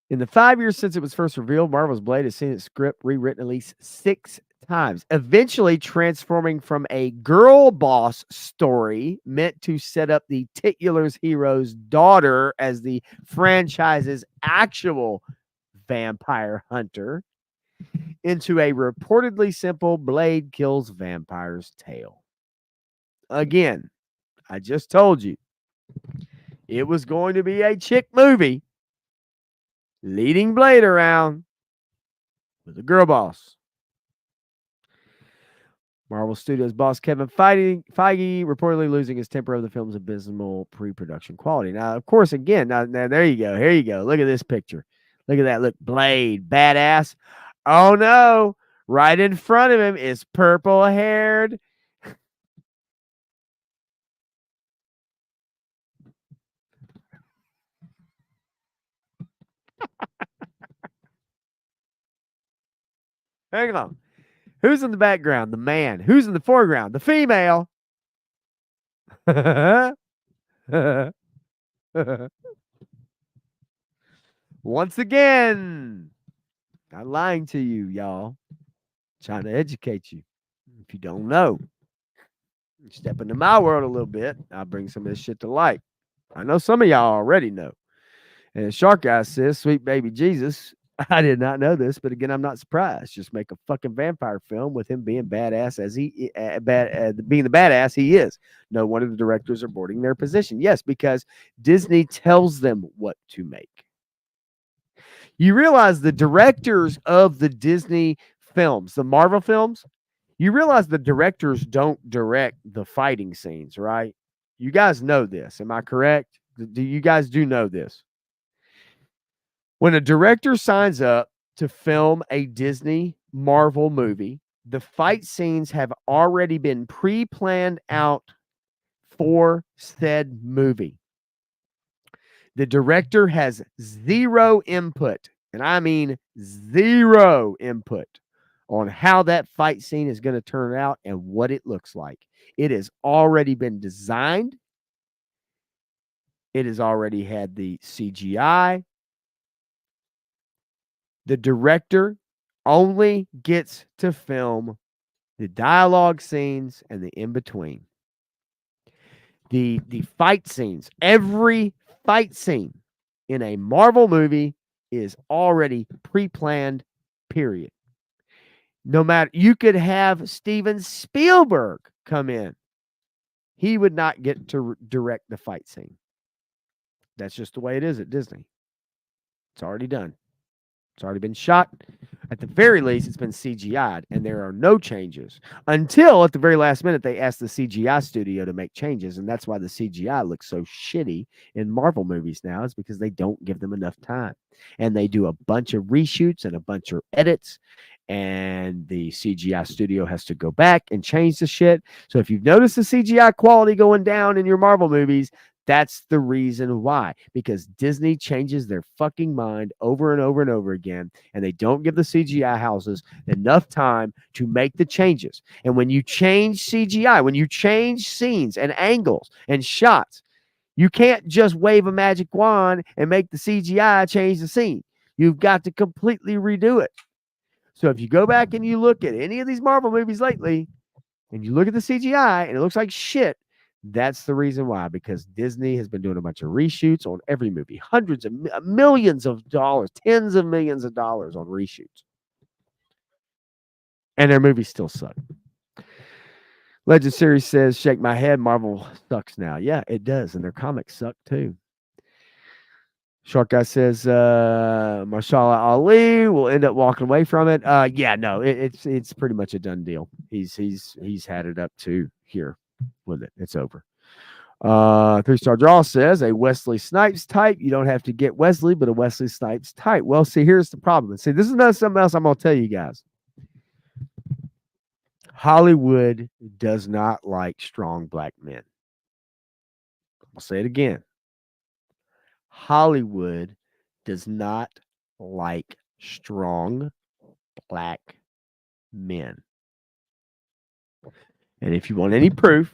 In the 5 years since it was first revealed, Marvel's Blade has seen its script rewritten at least 6 times, eventually transforming from a girl boss story meant to set up the titular hero's daughter as the franchise's actual vampire hunter into a reportedly simple Blade kills vampires tale. Again, I just told you it was going to be a chick movie leading Blade around with a girl boss. Marvel Studios boss Kevin Feige reportedly losing his temper over the film's abysmal pre-production quality. Now, of course, again, now there you go. Here you go. Look at this picture. Look at that. Look, Blade, badass. Oh no, right in front of him is purple-haired. Hang on. Who's in the background? The man. Who's in the foreground? The female. Once again, not lying to you, y'all. Trying to educate you. If you don't know, step into my world a little bit. I'll bring some of this shit to light. I know some of y'all already know. And Shark Guy says, sweet baby Jesus. I did not know this, but again, I'm not surprised. Just make a fucking vampire film with him being badass as being the badass he is. No wonder the directors are boarding their position. Yes, because Disney tells them what to make. You realize the directors of the Disney films, the Marvel films, you realize the directors don't direct the fighting scenes, right? You guys know this. Am I correct? Do you guys know this? When a director signs up to film a Disney Marvel movie, the fight scenes have already been pre-planned out for said movie. The director has zero input, and I mean zero input, on how that fight scene is going to turn out and what it looks like. It has already been designed. It has already had the CGI. The director only gets to film the dialogue scenes and the in-between. The fight scenes, every fight scene in a Marvel movie is already pre-planned, period. No matter, you could have Steven Spielberg come in. He would not get to direct the fight scene. That's just the way it is at Disney. It's already done. It's already been shot. At the very least, it's been CGI'd, and there are no changes until at the very last minute they asked the CGI studio to make changes, and that's why the CGI looks so shitty in Marvel movies now. Is because they don't give them enough time, and they do a bunch of reshoots and a bunch of edits, and the CGI studio has to go back and change the shit. So if you've noticed the CGI quality going down in your Marvel movies, that's the reason why, because Disney changes their fucking mind over and over and over again, and they don't give the CGI houses enough time to make the changes. And when you change CGI, when you change scenes and angles and shots, you can't just wave a magic wand and make the CGI change the scene. You've got to completely redo it. So if you go back and you look at any of these Marvel movies lately, and you look at the CGI and it looks like shit, that's the reason why, because Disney has been doing a bunch of reshoots on every movie, hundreds of millions of dollars, tens of millions of dollars on reshoots. And their movies still suck. Legend Series says, shake my head, Marvel sucks now. Yeah, it does. And their comics suck too. Shark Guy says, Marshala Ali will end up walking away from it. Yeah, no, it's pretty much a done deal. He's had it up to here with it. It's over. 3-star draw says a Wesley Snipes type. You don't have to get Wesley, but a Wesley Snipes type. Well, see, here's the problem. See, this is not something else I'm gonna tell you guys. Hollywood does not like strong black men. I'll say it again. Hollywood does not like strong black men. And if you want any proof,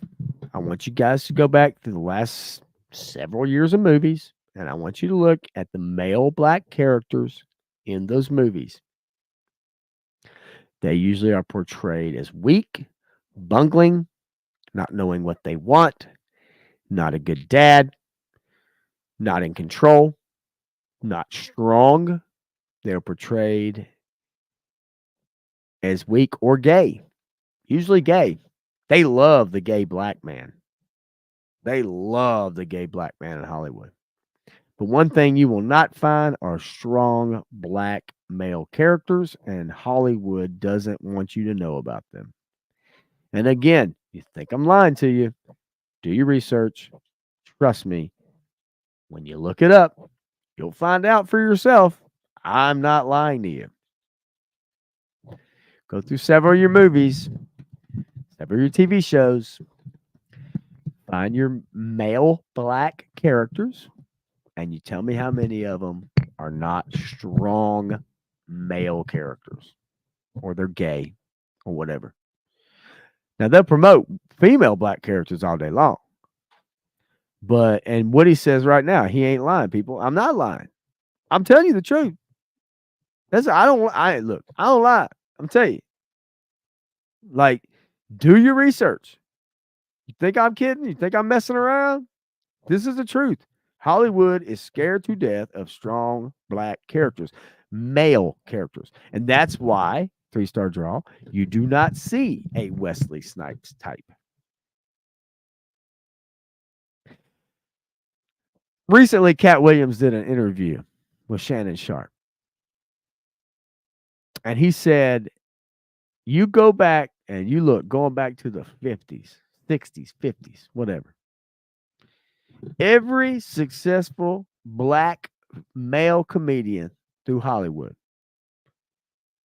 I want you guys to go back to the last several years of movies, and I want you to look at the male black characters in those movies. They usually are portrayed as weak, bungling, not knowing what they want, not a good dad, not in control, not strong. They're portrayed as weak or gay, usually gay. They love the gay black man. They love the gay black man in Hollywood. But one thing you will not find are strong black male characters, and Hollywood doesn't want you to know about them. And again, you think I'm lying to you, do your research. Trust me, when you look it up, you'll find out for yourself. I'm not lying to you. Go through several of your movies, several of your TV shows, find your male black characters, and you tell me how many of them are not strong male characters, or they're gay, or whatever. Now, they'll promote female black characters all day long. But, and what he says right now, he ain't lying, people. I'm not lying. I'm telling you the truth. Look, I don't lie. I'm telling you. Like, do your research. You think I'm kidding? You think I'm messing around? This is the truth. Hollywood is scared to death of strong black characters, male characters. And that's why, 3-star draw, you do not see a Wesley Snipes type. Recently, Cat Williams did an interview with Shannon Sharp. And he said, you go back and you look, going back to the 50s, 60s, 50s, whatever. Every successful black male comedian through Hollywood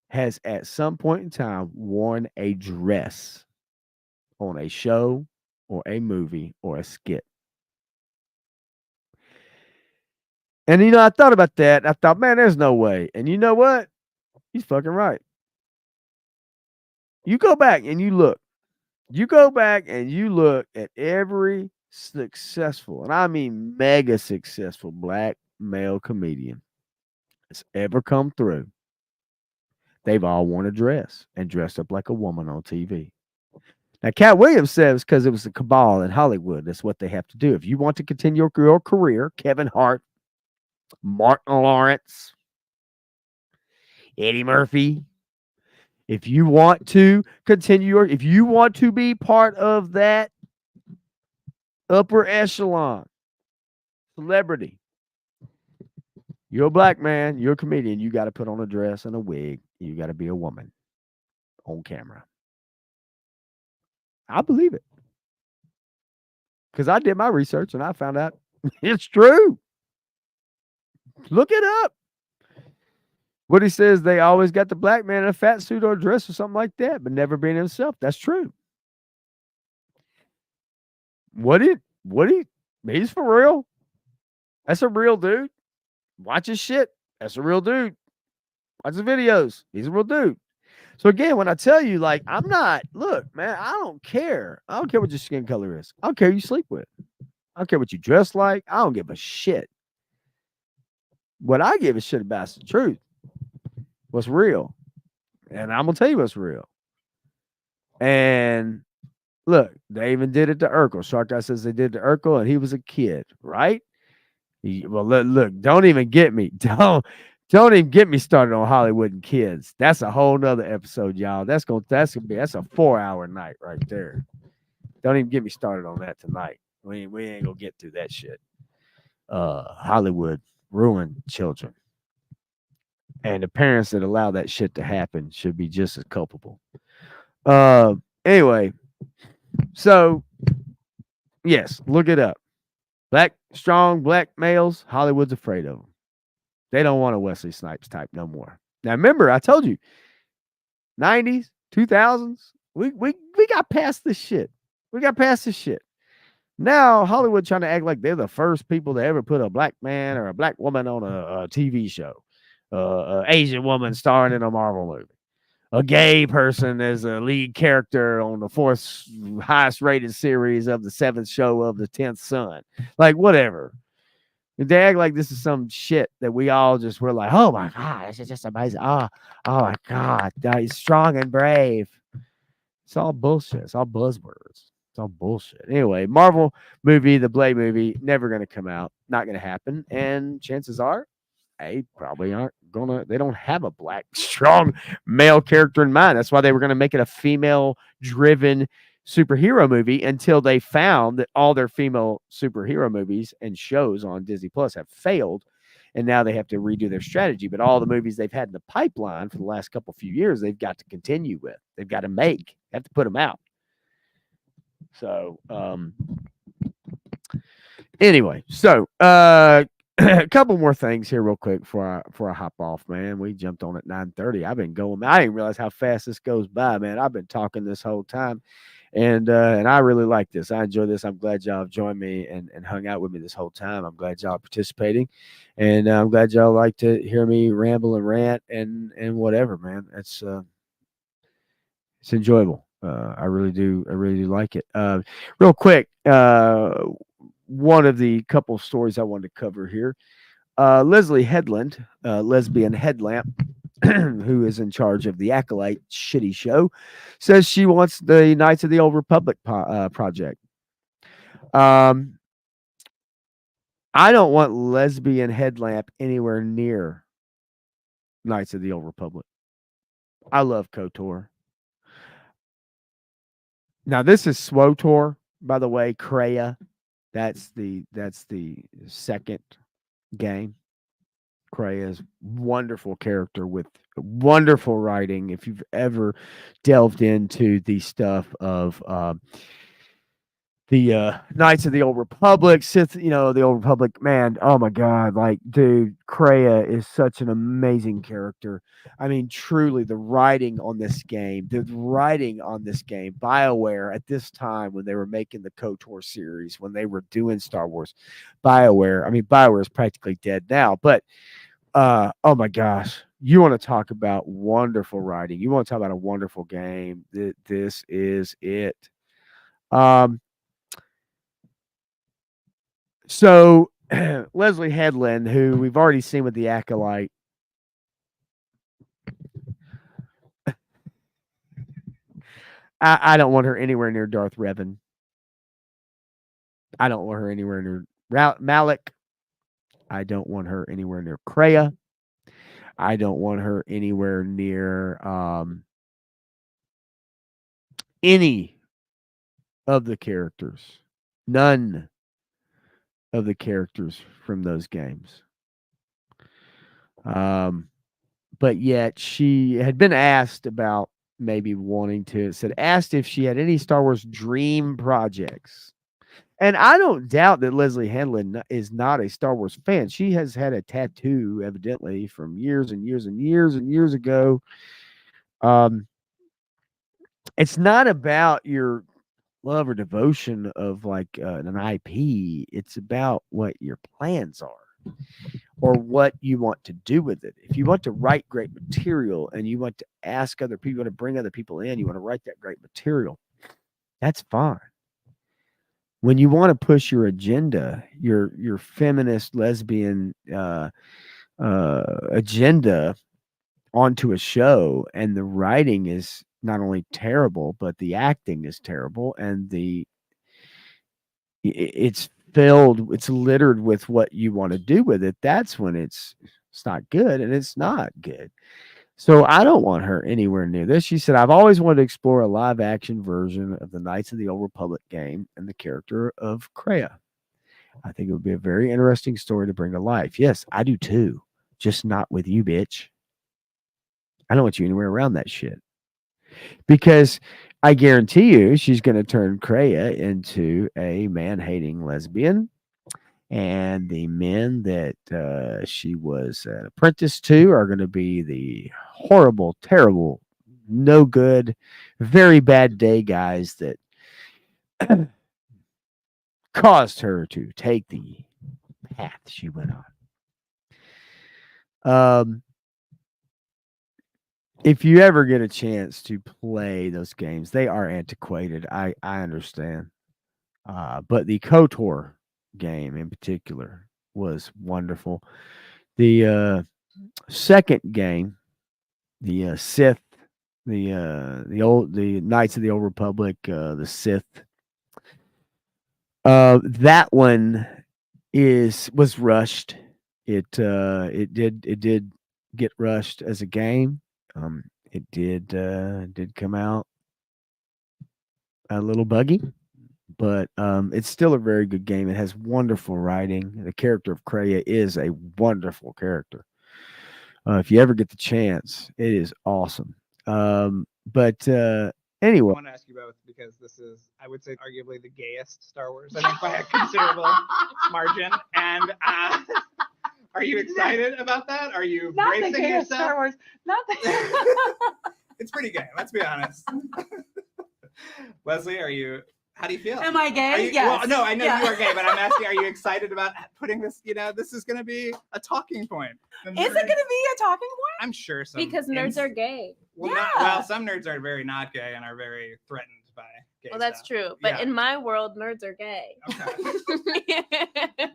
has at some point in time worn a dress on a show or a movie or a skit. And, I thought about that. I thought, man, there's no way. And you know what? He's fucking right. You go back and you look. You go back and you look at every successful, and I mean mega successful black male comedian that's ever come through. They've all worn a dress and dressed up like a woman on TV. Now, Cat Williams says because it was a cabal in Hollywood. That's what they have to do. If you want to continue your career, Kevin Hart, Martin Lawrence, Eddie Murphy, if you want to continue, if you want to be part of that upper echelon celebrity, you're a black man, you're a comedian, you got to put on a dress and a wig. you got to be a woman on camera. I believe it because I did my research and I found out it's true. Look it up. What he says, they always got the black man in a fat suit or a dress or something like that, but never being himself. That's true. He's for real. That's a real dude. Watch his shit. That's a real dude. Watch the videos. He's a real dude. So again, when I tell you, like, I'm not, look, man, I don't care. I don't care what your skin color is. I don't care who you sleep with. I don't care what you dress like. I don't give a shit. What I give a shit about is the truth. What's real. And I'm gonna tell you what's real. And look, they even did it to Urkel. Shark Guy says they did it to Urkel, and he was a kid, right? Well, look, don't even get me. Don't even get me started on Hollywood and kids. That's a whole nother episode, y'all. That's a 4-hour night right there. Don't even get me started on that tonight. We ain't gonna get through that shit. Hollywood ruined children. And the parents that allow that shit to happen should be just as culpable. Anyway, so yes, look it up. Strong black males, Hollywood's afraid of them. They don't want a Wesley Snipes type no more. Now remember, I told you, 90s, 2000s, we got past this shit. We got past this shit. Now Hollywood trying to act like they're the first people to ever put a black man or a black woman on a TV show. An Asian woman starring in a Marvel movie. A gay person as a lead character on the 4th highest rated series of the 7th show of the 10th Sun. Like, whatever. They act like this is some shit that we all just were like, oh my God, this is just amazing. Oh my God, he's strong and brave. It's all bullshit. It's all buzzwords. It's all bullshit. Anyway, Marvel movie, the Blade movie, never going to come out. Not going to happen. And chances are, they probably aren't gonna. They don't have a black, strong male character in mind. That's why they were going to make it a female-driven superhero movie until they found that all their female superhero movies and shows on Disney Plus have failed, and now they have to redo their strategy. But all the movies they've had in the pipeline for the last few years, they've got to continue with. They've got to make. They have to put them out. So, anyway, so a couple more things here real quick before I hop off, man. We jumped on at 9:30. I've been going, man. I didn't realize how fast this goes by, man. I've been talking this whole time. And I really like this. I enjoy this. I'm glad y'all have joined me and hung out with me this whole time. I'm glad y'all are participating. And I'm glad y'all like to hear me ramble and rant and whatever, man. It's enjoyable. I really do like it. Real quick, one of the couple stories I wanted to cover here. Leslie Headland, lesbian headlamp, who is in charge of the Acolyte shitty show, says she wants the Knights of the Old Republic project. I don't want lesbian headlamp anywhere near Knights of the Old Republic. I love KOTOR. Now this is SWOTOR, by the way. Kreia, that's the second game. Kreia's wonderful character with wonderful writing. If you've ever delved into the stuff of the Knights of the Old Republic, Sith, the Old Republic, man, oh my God, like, dude, Kreia is such an amazing character. I mean, truly, the writing on this game, BioWare at this time when they were making the KOTOR series, when they were doing Star Wars, BioWare is practically dead now, but oh my gosh, you want to talk about wonderful writing. You want to talk about a wonderful game. This is it. So Leslie Headland, who we've already seen with the Acolyte, I don't want her anywhere near Darth Revan. I don't want her anywhere near Malik. I don't want her anywhere near Kreia. I don't want her anywhere near any of the characters. None of the characters from those games. But but yet she had been asked about maybe wanting to. It said asked if she had any Star Wars dream projects. And I don't doubt that Leslie Handlin is not a Star Wars fan. She has had a tattoo, evidently, from years and years and years and years ago. Um, it's not about your love or devotion of like an IP. It's about what your plans are or what you want to do with it. If you want to write great material and you want to ask other people, you want to bring other people in, you want to write that great material, that's fine. When you want to push your agenda, your feminist lesbian agenda onto a show, and the writing is not only terrible, but the acting is terrible, and it's filled, it's littered with what you want to do with it. That's when it's not good, and it's not good. So I don't want her anywhere near this. She said, I've always wanted to explore a live action version of the Knights of the Old Republic game and the character of Kreia. I think it would be a very interesting story to bring to life. Yes, I do too. Just not with you, bitch. I don't want you anywhere around that shit. Because I guarantee you she's going to turn Kreia into a man-hating lesbian. And the men that she was an apprentice to are going to be the horrible, terrible, no good, very bad day guys that caused her to take the path she went on. If you ever get a chance to play those games, they are antiquated. I understand. But the KOTOR game in particular was wonderful. The second game, the Sith, the Knights of the Old Republic, the Sith. That one was rushed. It did get rushed as a game. It did come out a little buggy, but it's still a very good game. It has wonderful writing. The character of Kreia is a wonderful character. If you ever get the chance, it is awesome. But anyway, I want to ask you both because this is, I would say, arguably the gayest Star Wars, I think, by a considerable margin. And are you excited about that? Are you Not the bracing gayest yourself? Star Wars. Not the. It's pretty gay. Let's be honest. Leslie, how do you feel? Am I gay? Are you, Yes. Well, no, I know Yeah. you are gay, but I'm asking, are you excited about putting this, this is going to be a talking point. Is it going to be a talking point? I'm sure so. Because nerds are gay. Well, Yeah. some nerds are very not gay and are very threatened by gay Well, that's stuff. true. But Yeah. in my world, nerds are gay. Okay.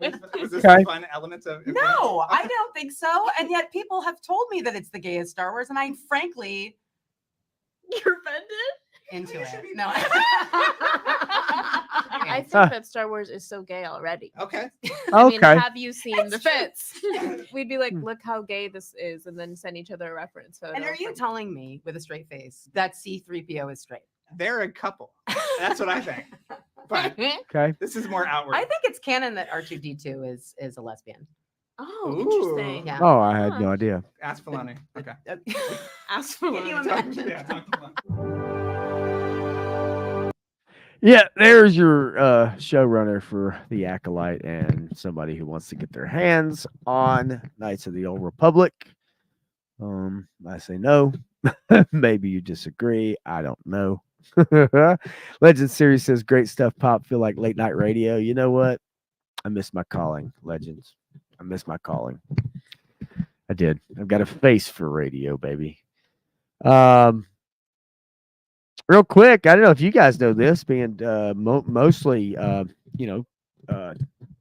Was this Okay. a fun element of No, Okay. I don't think so. And yet people have told me that it's the gayest Star Wars, and I'm frankly You're offended? into You it. should be No. I think that Star Wars is so gay already. Okay. I mean, okay. have you seen the fits? We'd be like, Hmm. look how gay this is, and then send each other a reference photo. And are you from- telling me with a straight face that C-3PO is straight? They're a couple. That's what I think. But Okay. this is more outward. I think it's canon that R2D2 is a lesbian. Oh, Ooh. interesting. Yeah. Oh, I had no idea. Ask Filoni. Okay. Ask for Can you one. imagine? Yeah, talk to Filoni. Yeah, there's your showrunner for the Acolyte and somebody who wants to get their hands on Knights of the Old Republic. I say no. Maybe you disagree. I don't know. Legend Series says great stuff, Pop. Feel like late night radio. You know what? I missed my calling, Legends. I missed my calling. I did. I've got a face for radio, baby. Real quick, I don't know if you guys know this, being mostly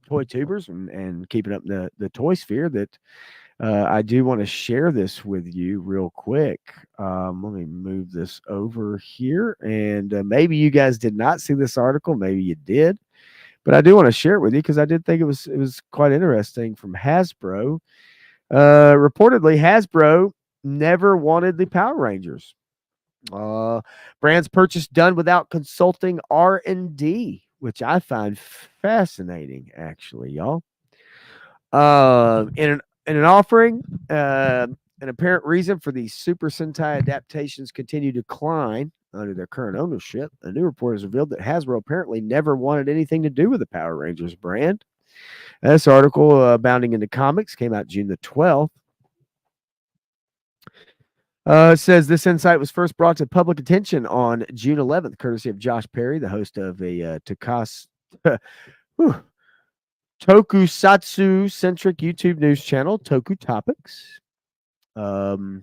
toy tubers and keeping up the toy sphere, that I do want to share this with you real quick. Let me move this over here, and maybe you guys did not see this article, maybe you did, but I do want to share it with you because I did think it was quite interesting from Hasbro. Reportedly, Hasbro never wanted the Power Rangers. Brands purchase done without consulting R&D, which I find fascinating, actually, y'all. In an offering, an apparent reason for the Super Sentai adaptations continue to decline under their current ownership. A new report has revealed that Hasbro apparently never wanted anything to do with the Power Rangers brand. This article, Bounding into Comics, came out June the 12th. It says this insight was first brought to public attention on June 11th, courtesy of Josh Perry, the host of a tokusatsu-centric YouTube news channel, Toku Topics. Okay.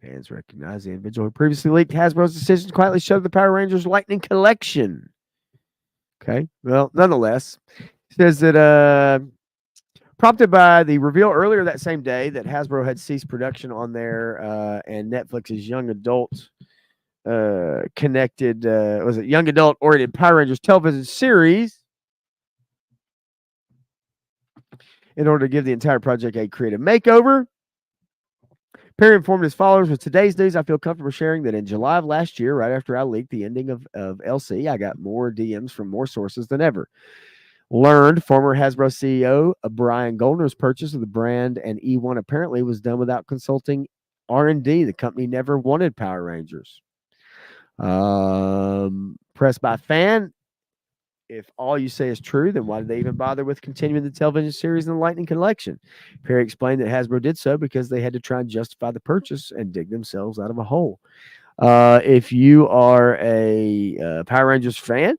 Fans recognize the individual who previously leaked Hasbro's decision to quietly show the Power Rangers Lightning Collection. Okay. Well, nonetheless, it says that prompted by the reveal earlier that same day that Hasbro had ceased production on their and Netflix's young adult connected was it young adult oriented Power Rangers television series in order to give the entire project a creative makeover. Perry informed his followers, with today's news, I feel comfortable sharing that in July of last year, right after I leaked the ending of LC, I got more DMs from more sources than ever. Learned former Hasbro CEO Brian Goldner's purchase of the brand and E1 apparently was done without consulting R&D. The company never wanted Power Rangers. Pressed by fan, if all you say is true, then why did they even bother with continuing the television series in the Lightning Collection? Perry explained that Hasbro did so because they had to try and justify the purchase and dig themselves out of a hole. If you are a Power Rangers fan,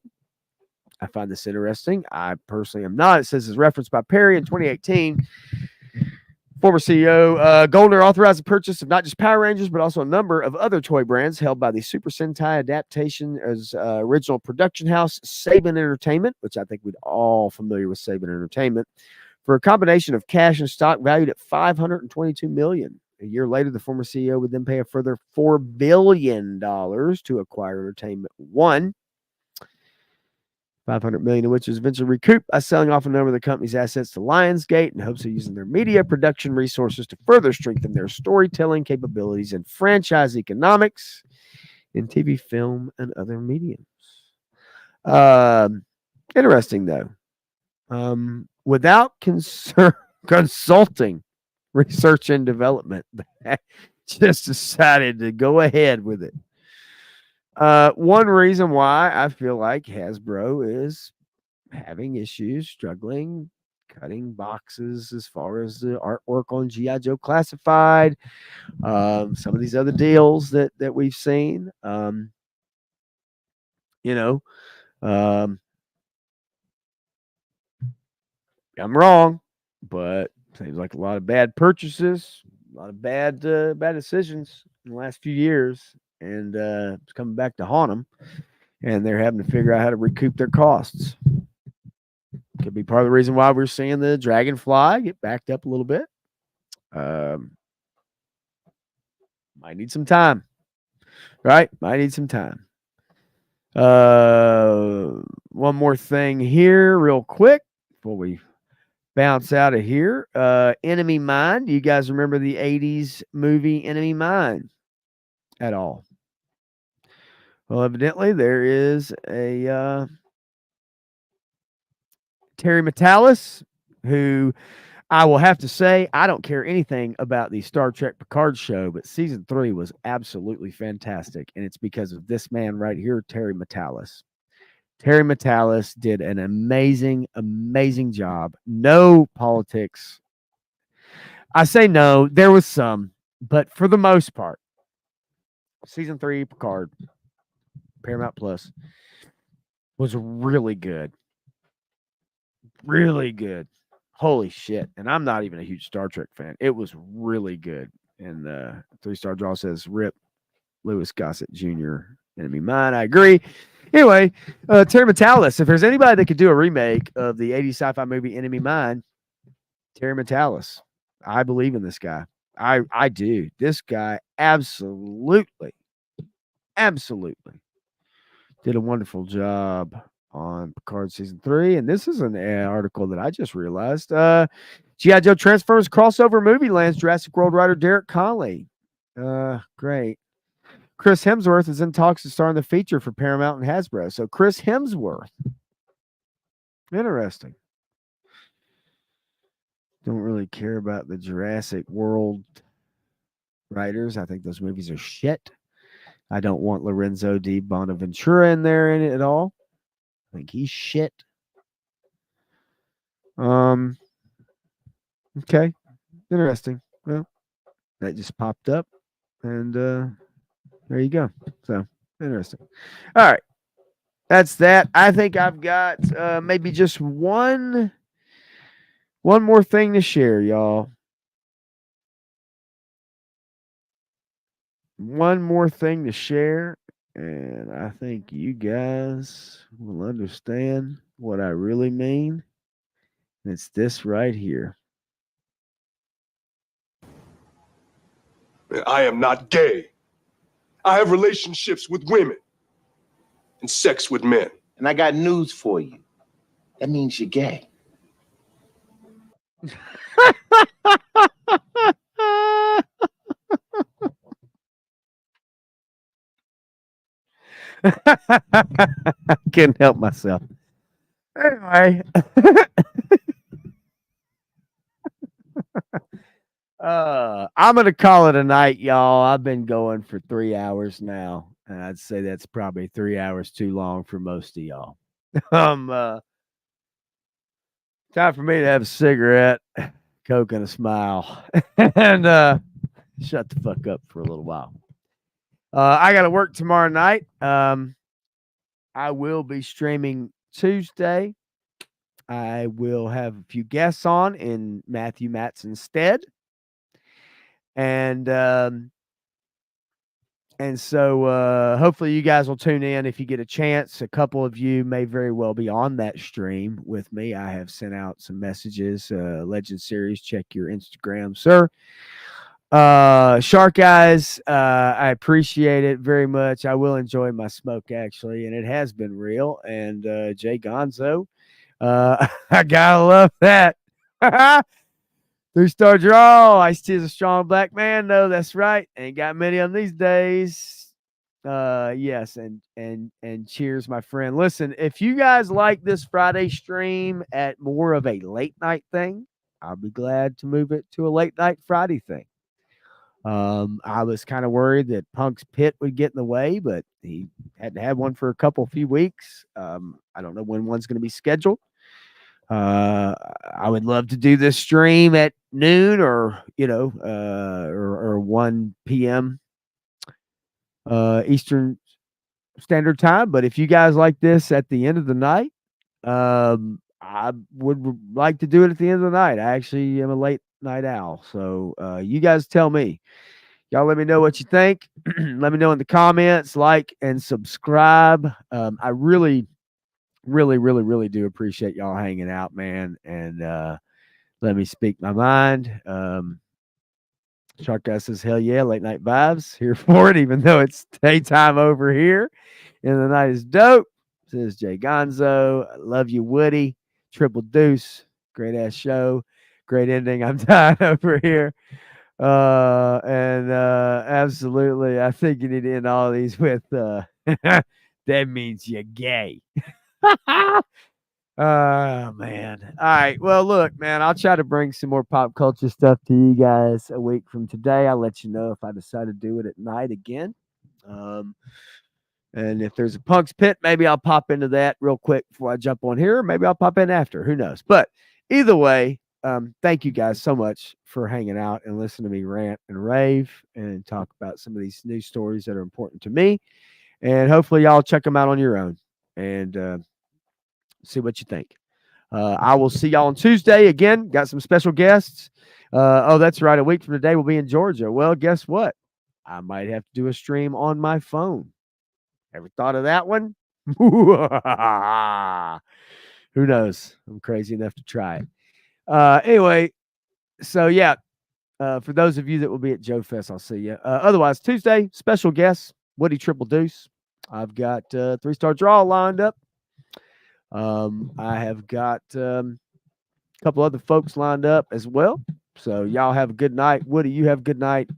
I find this interesting. I personally am not. It says it's referenced by Perry in 2018. Former CEO Goldner authorized the purchase of not just Power Rangers, but also a number of other toy brands held by the Super Sentai adaptation as original production house, Saban Entertainment, which I think we'd all familiar with Saban Entertainment, for a combination of cash and stock valued at $522 million. A year later, the former CEO would then pay a further $4 billion to acquire Entertainment One. $500 million of which was eventually recouped by selling off a number of the company's assets to Lionsgate in hopes of using their media production resources to further strengthen their storytelling capabilities and franchise economics in TV, film, and other mediums. Interesting, though. Without consulting research and development, they just decided to go ahead with it. One reason why I feel like Hasbro is having issues, struggling, cutting boxes as far as the artwork on G.I. Joe Classified, some of these other deals that we've seen. I'm wrong, but seems like a lot of bad purchases, a lot of bad decisions in the last few years. And it's coming back to haunt them, and they're having to figure out how to recoup their costs. Could be part of the reason why we're seeing the Dragonfly get backed up a little bit. Might need some time, right? Might need some time. One more thing here, real quick, before we bounce out of here. Enemy Mine. Do you guys remember the 80s movie Enemy Mine at all? Well, evidently there is a Terry Metalis, who I will have to say, I don't care anything about the Star Trek Picard show, but season 3 was absolutely fantastic. And it's because of this man right here, Terry Metalis. Terry Metalis did an amazing, amazing job. No politics. I say no, there was some, but for the most part, season 3 Picard, Paramount Plus, was really good. Really good. Holy shit. And I'm not even a huge Star Trek fan. It was really good. And 3-star draw says RIP Louis Gossett Jr. Enemy Mine. I agree. Anyway, Terry Metalis. If there's anybody that could do a remake of the 80s sci-fi movie Enemy Mine, Terry Metalis. I believe in this guy. I do. This guy absolutely did a wonderful job on Picard season 3. And this is an article that I just realized. G.I. Joe Transformers crossover movie lands Jurassic World writer Derek Conley. Great. Chris Hemsworth is in talks to star in the feature for Paramount and Hasbro. So Chris Hemsworth. Interesting. Don't really care about the Jurassic World writers. I think those movies are shit. I don't want Lorenzo di Bonaventura in there in it at all. I think he's shit. Okay. Interesting. Well, that just popped up, and there you go. So interesting. All right. That's that. I think I've got maybe just one more thing to share, y'all. One more thing to share, and I think you guys will understand what I really mean. It's this right here. I am not gay. I have relationships with women and sex with men. And I got news for you. That means you're gay. Couldn't help myself. Anyway. I'm gonna call it a night, y'all. I've been going for 3 hours now, and I'd say that's probably 3 hours too long for most of y'all. Time for me to have a cigarette, Coke, and a smile, and shut the fuck up for a little while. I got to work tomorrow night. I will be streaming Tuesday. I will have a few guests on in Matthew Matson's stead. And so hopefully you guys will tune in if you get a chance. A couple of you may very well be on that stream with me. I have sent out some messages. Legend Series, check your Instagram, sir. Shark Eyes, I appreciate it very much. I will enjoy my smoke, actually, and it has been real. And Jay Gonzo, I gotta love that. 3-star draw. Ice-T is a strong black man. No, that's right. Ain't got many of them these days. Yes, and cheers, my friend. Listen, if you guys like this Friday stream at more of a late night thing, I'll be glad to move it to a late night Friday thing. I was kind of worried that Punk's pit would get in the way, but he hadn't had one for a few weeks. I don't know when one's going to be scheduled. I would love to do this stream at noon or 1 p.m. Eastern Standard Time. But if you guys like this at the end of the night, I would like to do it at the end of the night. I actually am a late night owl. So you guys tell me. Y'all let me know what you think. Let me know in the comments, like and subscribe. I really do appreciate y'all hanging out, man. And let me speak my mind. Shark Guy says, hell yeah, late night vibes. Here for it, even though it's daytime over here. And the night is dope. Says Jay Gonzo. I love you, Woody. Triple Deuce. Great ass show. Great ending. I'm dying over here. And absolutely, I think you need to end all these with that means you're gay. Oh man. All right. Well, look, man, I'll try to bring some more pop culture stuff to you guys a week from today. I'll let you know if I decide to do it at night again. And if there's a Punk's Pit, maybe I'll pop into that real quick before I jump on here. Maybe I'll pop in after. Who knows? But either way, thank you guys so much for hanging out and listening to me rant and rave and talk about some of these news stories that are important to me. And hopefully y'all check them out on your own and see what you think. I will see y'all on Tuesday. Again, got some special guests. Oh, that's right. A week from today, we'll be in Georgia. Well, guess what? I might have to do a stream on my phone. Ever thought of that one? Who knows? I'm crazy enough to try it. Anyway, so yeah, for those of you that will be at Joe Fest, I'll see you. Otherwise, Tuesday, special guest, Woody Triple Deuce. I've got 3-star draw lined up. I have got a couple other folks lined up as well. So y'all have a good night. Woody, you have a good night.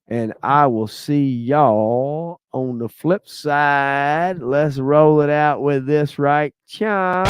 And I will see y'all on the flip side. Let's roll it out with this right. Ciao.